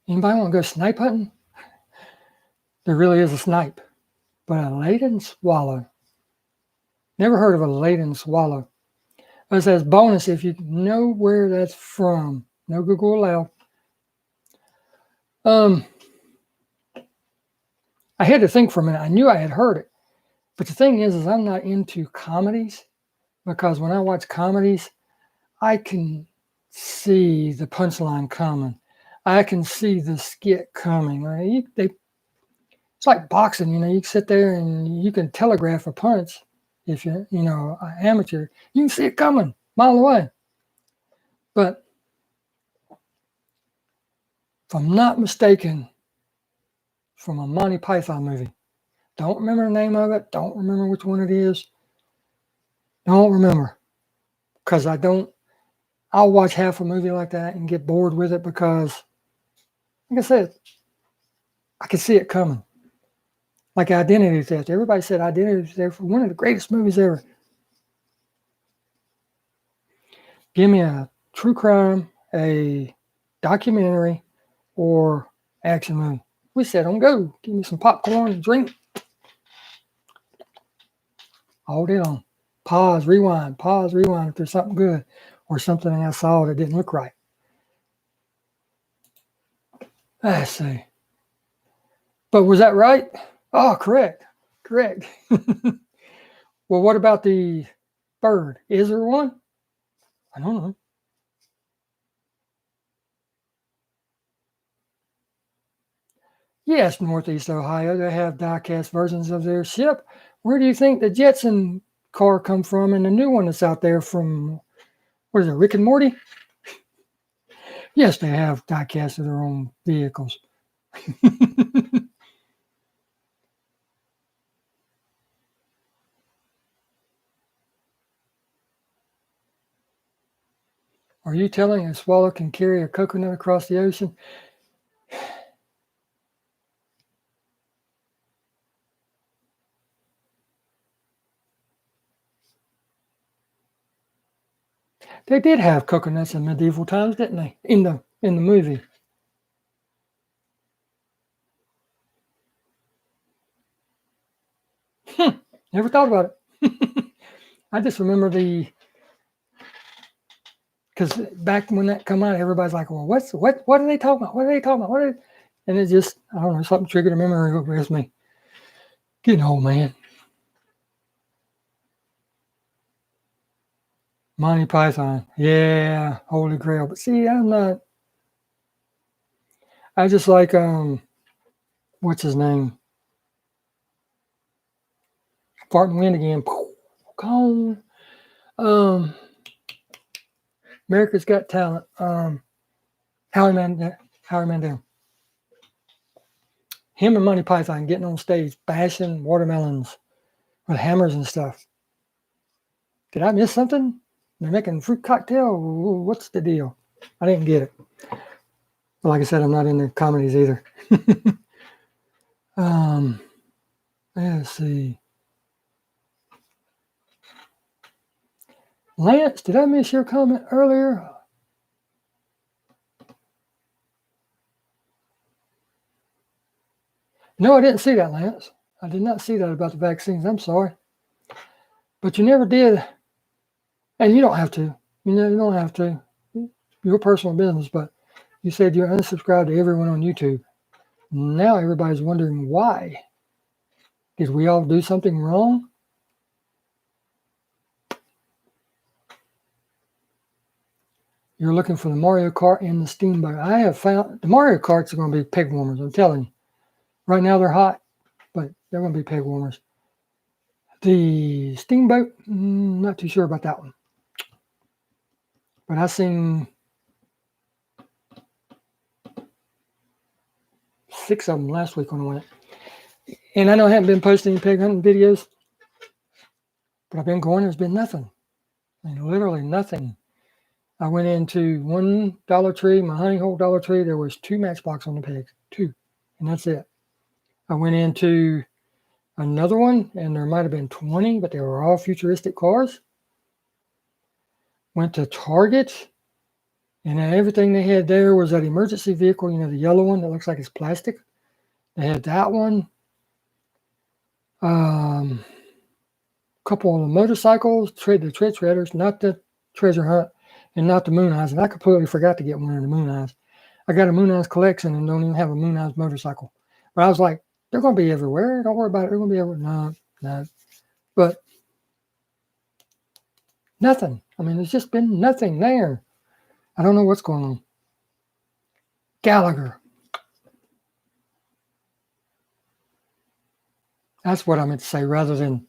S1: Anybody want to go snipe hunting? There really is a snipe, but a laden swallow. Never heard of a laden swallow. But it says bonus if you know where that's from. No Google allowed. I had to think for a minute. I knew I had heard it. But the thing is I'm not into comedies because when I watch comedies, I can see the punchline coming. I can see the skit coming. It's like boxing, you know, you can sit there and you can telegraph a punch if you're, you know, an amateur. You can see it coming a mile away. But if I'm not mistaken, from a Monty Python movie. Don't remember the name of it. Don't remember which one it is. Don't remember. Because I'll watch half a movie like that and get bored with it because, like I said, I can see it coming. Like Identity Theft. Everybody said Identity Theft was one of the greatest movies ever. Give me a true crime, a documentary, or action movie. We said on go. Give me some popcorn and drink. All day long. Pause, rewind if there's something good or something I saw that didn't look right. Let's see. But was that right? Oh, correct. Well, what about the bird? Is there one? I don't know. Yes, Northeast Ohio, they have die-cast versions of their ship. Where do you think the Jetson car come from and the new one that's out there from, what is it, Rick and Morty? Yes, they have die-cast of their own vehicles. Are you telling a swallow can carry a coconut across the ocean? They did have coconuts in medieval times, didn't they? In the movie. Never thought about it. I just remember because back when that come out, everybody's like, "Well, what are they talking about? What are they talking about? And it just, I don't know, something triggered a memory with me. Getting old, man. Monty Python, yeah, Holy Grail. But see, I'm not. I just like what's his name? Farting wind again. Gone. Um, America's Got Talent. Howie Mandel. Him and Monty Python getting on stage bashing watermelons with hammers and stuff. Did I miss something? They're making fruit cocktail. What's the deal? I didn't get it. But like I said, I'm not into comedies either. Let's see. Lance, did I miss your comment earlier? No, I didn't see that, Lance. I did not see that about the vaccines. I'm sorry. But you never did. And you don't have to. You don't have to. Your personal business. But you said you're unsubscribed to everyone on YouTube. Now everybody's wondering why. Did we all do something wrong? You're looking for the Mario Kart and the Steamboat. I have found the Mario Karts are going to be peg warmers. I'm telling you. Right now they're hot, but they're going to be peg warmers. The Steamboat, not too sure about that one. But I seen 6 of them last week when I went. And I know I haven't been posting any peg hunting videos, but I've been going. There's been nothing. I mean, literally nothing. I went into one Dollar Tree, my honey hole Dollar Tree. There was 2 Matchbox on the pegs, 2, and that's it. I went into another one, and there might have been 20, but they were all futuristic cars. Went to Target, and everything they had there was that emergency vehicle, the yellow one that looks like it's plastic. They had that one. Couple of motorcycles, the tread shredders, not the treasure hunt, and not the Moon Eyes. And I completely forgot to get one of the Moon Eyes. I got a Moon Eyes collection and don't even have a Moon Eyes motorcycle. But I was like, they're going to be everywhere. Don't worry about it. They're going to be everywhere. No. But nothing. I mean, there's just been nothing there. I don't know what's going on. Gallagher. That's what I meant to say rather than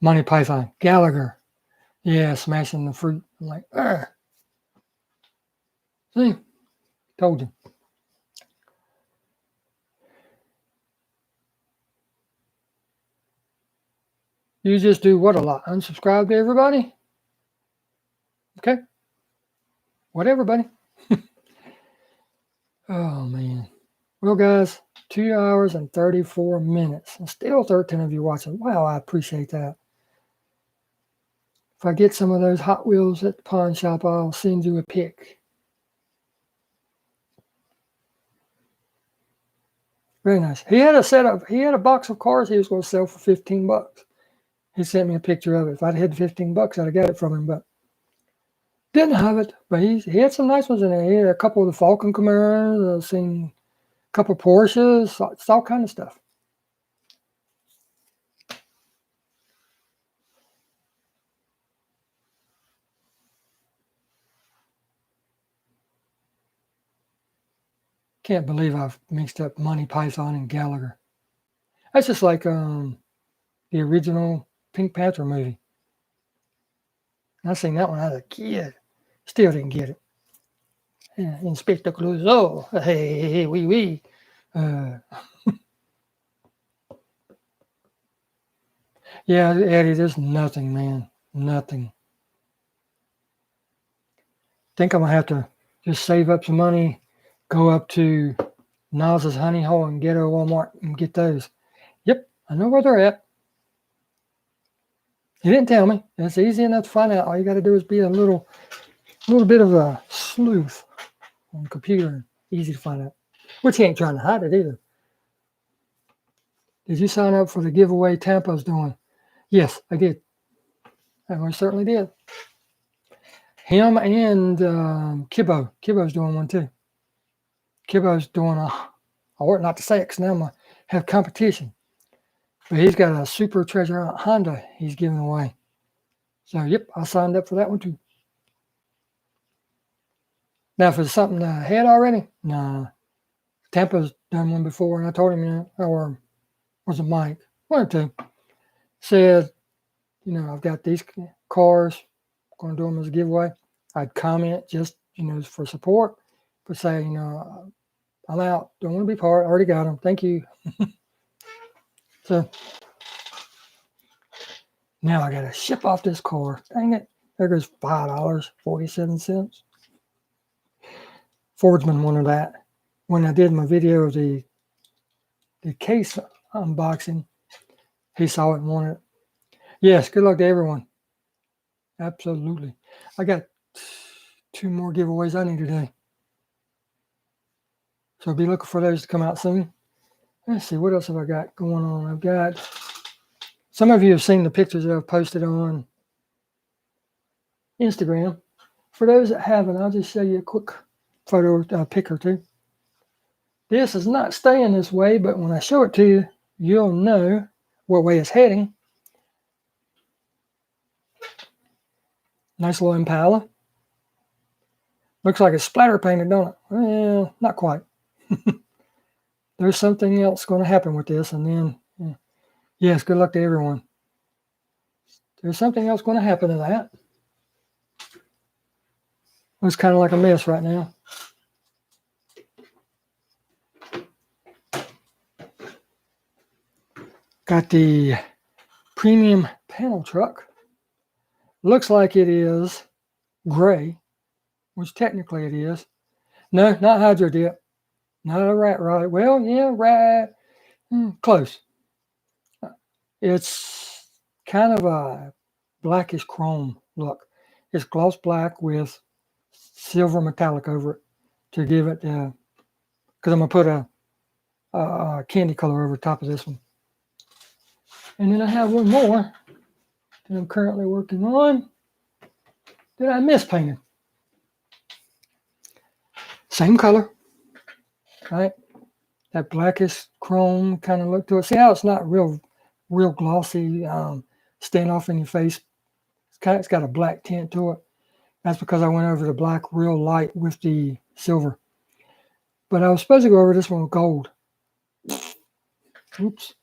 S1: Monty Python. Gallagher. Yeah, smashing the fruit. I'm like, ugh. See? Told you. You just do what a lot? Unsubscribe to everybody? Okay. Whatever, buddy. Oh, man. Well, guys, 2 hours and 34 minutes. And still 13 of you watching. Wow, I appreciate that. If I get some of those Hot Wheels at the pawn shop, I'll send you a pic. Very nice. He had a box of cars he was going to sell for $15. He sent me a picture of it. If I'd had $15, I'd have got it from him, but didn't have it. But he had some nice ones in there. He had a couple of the Falcon Camaros. I've seen a couple of Porsches. It's all kind of stuff. Can't believe I've mixed up Monty Python and Gallagher. That's just like the original Pink Panther movie. I seen that when I was a kid. Still didn't get it. Yeah, Inspector Clouseau. Hey, wee wee. Yeah, Eddie, there's nothing, man. Nothing. Think I'm gonna have to just save up some money, go up to Nas's Honey Hole and get a Walmart and get those. Yep, I know where they're at. He didn't tell me. It's easy enough to find out. All you got to do is be a little bit of a sleuth on the computer. Easy to find out. Which he ain't trying to hide it either. Did you sign up for the giveaway Tampa's doing? Yes, I did. I certainly did. Him and Kibbo. Kibbo's doing one too. Kibbo's doing I ought not to say it because now I'm going to have competition. But he's got a Super Treasure Honda he's giving away. So, yep, I signed up for that one too. Now, if it's something I had already, nah. Tampa's done one before, and I told him, or was it Mike? One or two. Said, I've got these cars, going to do them as a giveaway. I'd comment just, for support, but say, I'm out, don't want to be part, already got them, thank you. So, now I got to ship off this car. Dang it. There goes $5.47. Fordsman wanted that. When I did my video of the case unboxing, he saw it and wanted it. Yes, good luck to everyone. Absolutely. I got 2 more giveaways I need to do. So be looking for those to come out soon. Let's see, what else have I got going on? I've got, some of you have seen the pictures that I've posted on Instagram. For those that haven't, I'll just show you a quick photo, pic or two. This is not staying this way, but when I show it to you, you'll know what way it's heading. Nice little Impala. Looks like it's splatter painted, don't it? Well, not quite. There's something else going to happen with this, and then, yes, good luck to everyone. There's something else going to happen to that. Looks kind of like a mess right now. Got the premium panel truck. Looks like it is gray, which technically it is. No, not hydro dip. Not a rat rod. Well, yeah, rat. Close. It's kind of a blackish chrome look. It's gloss black with silver metallic over it to give it, because I'm going to put a candy color over top of this one. And then I have one more that I'm currently working on that I mispainted. Same color, right? That blackish chrome kind of look to it. See how it's not real glossy, stand off in your face. It's got a black tint to it. That's because I went over the black real light with the silver. But I was supposed to go over this one with gold. Oops.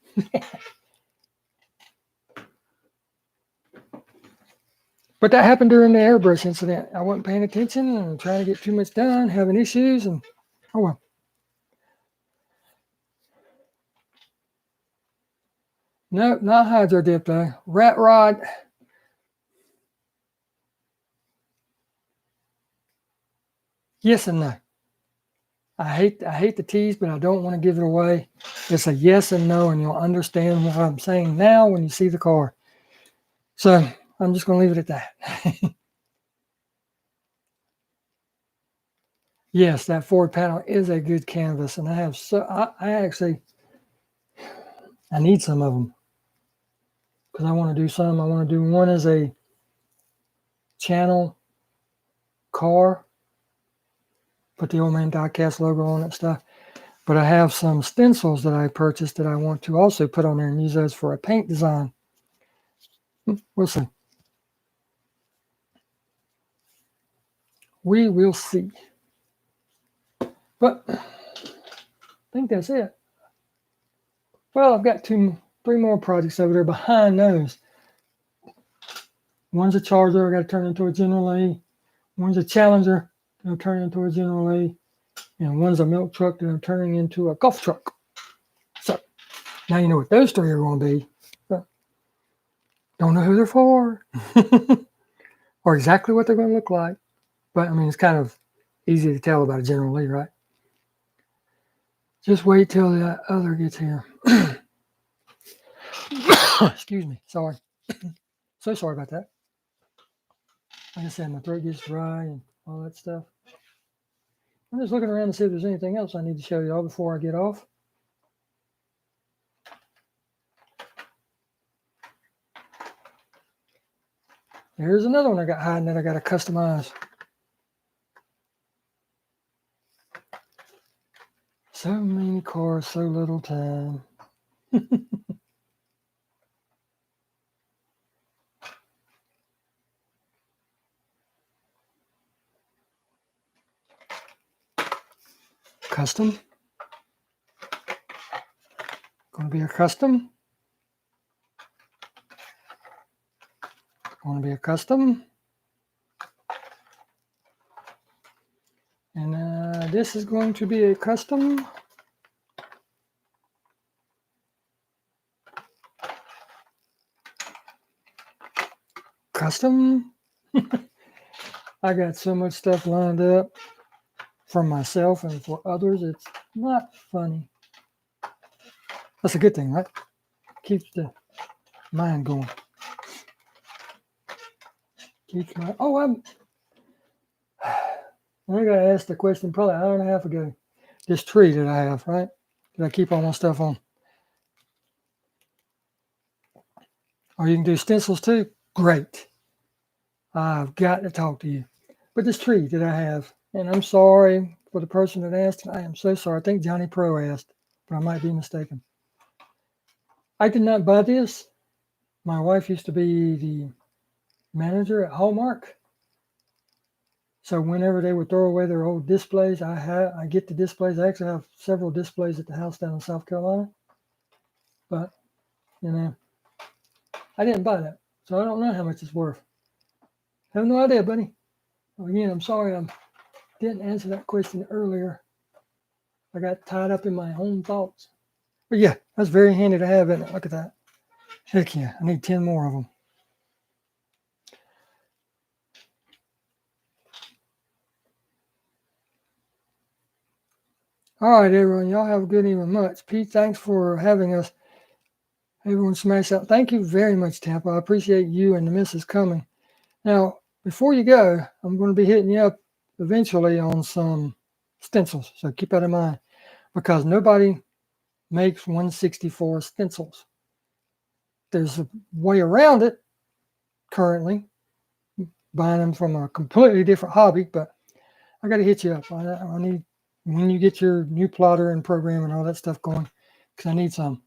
S1: But that happened during the airbrush incident. I wasn't paying attention and trying to get too much done, having issues, and oh well. No, not hydro dip though. Rat rod. Yes and no. I hate the tease, but I don't want to give it away. It's a yes and no, and you'll understand what I'm saying now when you see the car. So I'm just going to leave it at that. Yes, that Ford panel is a good canvas, and I have I need some of them because I want to do some. I want to do one as a channel car, put the Old Man Diecast logo on it and stuff. But I have some stencils that I purchased that I want to also put on there and use those for a paint design. We'll see. We will see. But think that's it. Well, I've got 3 more projects over there behind those. One's a Charger, I got to turn into a General Lee. One's a Challenger, I'm turning into a General Lee. And one's a milk truck that I'm turning into a golf truck. So now you know what those 3 are going to be. But don't know who they're for or exactly what they're going to look like. But I mean, it's kind of easy to tell about a General Lee, right? Just wait till the other gets here. Excuse me. Sorry. So sorry about that. Like I said, my throat gets dry and all that stuff. I'm just looking around to see if there's anything else I need to show y'all before I get off. Here's another one I got hiding that I got to customize. So many cars, so little time. Custom. Going to be a custom. Going to be a custom. And this is going to be a custom. Custom. I got so much stuff lined up for myself and for others. It's not funny. That's a good thing, right? Keeps the mind going. Keeps my. Oh, I think I asked the question probably an hour and a half ago. This tree that I have, right? That I keep all my stuff on. Or you can do stencils too. Great. I've got to talk to you. But this tree that I have, and I'm sorry for the person that asked. I am so sorry. I think Johnny Pro asked, but I might be mistaken. I did not buy this. My wife used to be the manager at Hallmark. So whenever they would throw away their old displays, I get the displays. I actually have several displays at the house down in South Carolina. But, you know, I didn't buy that. So I don't know how much it's worth. I have no idea, buddy. Again, I'm sorry I didn't answer that question earlier. I got tied up in my own thoughts. But yeah, that's very handy to have, isn't it? Look at that. Heck yeah, I need 10 more of them. All right, everyone. Y'all have a good evening. Much. Pete, thanks for having us. Everyone smash out. Thank you very much, Tampa. I appreciate you and the missus coming. Now, before you go, I'm going to be hitting you up eventually on some stencils. So keep that in mind because nobody makes 164 stencils. There's a way around it currently, buying them from a completely different hobby, but I got to hit you up. I need, when you get your new plotter and program and all that stuff going, because I need some.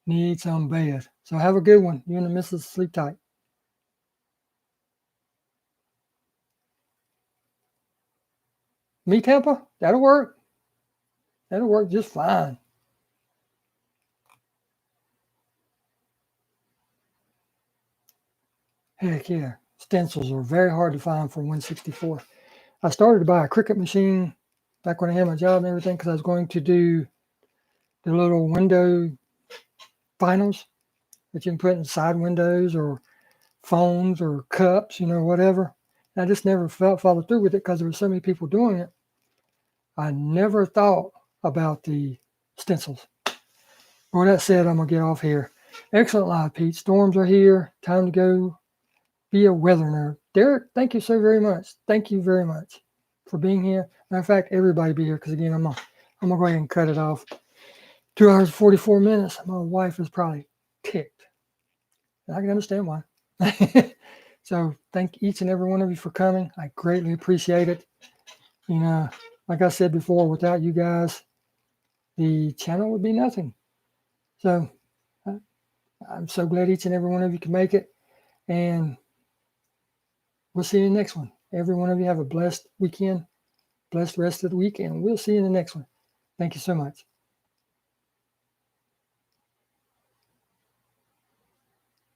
S1: Need some bad. So have a good one. You and the missus sleep tight. Me, Tampa? That'll work. That'll work just fine. Heck yeah. Stencils are very hard to find for 164. I started to buy a Cricut machine back when I had my job and everything because I was going to do the little window finals that you can put in side windows or phones or cups, you know, whatever. And I just never followed through with it because there were so many people doing it. I never thought about the stencils. With that said, I'm going to get off here. Excellent live, Pete. Storms are here. Time to go be a weather nerd. Derek, thank you so very much. Thank you very much for being here. Matter of fact, everybody be here because, again, I'm going to go ahead and cut it off. 2 hours and 44 minutes. My wife is probably ticked. And I can understand why. So thank each and every one of you for coming. I greatly appreciate it. You know, like I said before, without you guys, the channel would be nothing. So I'm so glad each and every one of you can make it. And we'll see you in the next one. Every one of you have a blessed weekend, blessed rest of the week, and we'll see you in the next one. Thank you so much.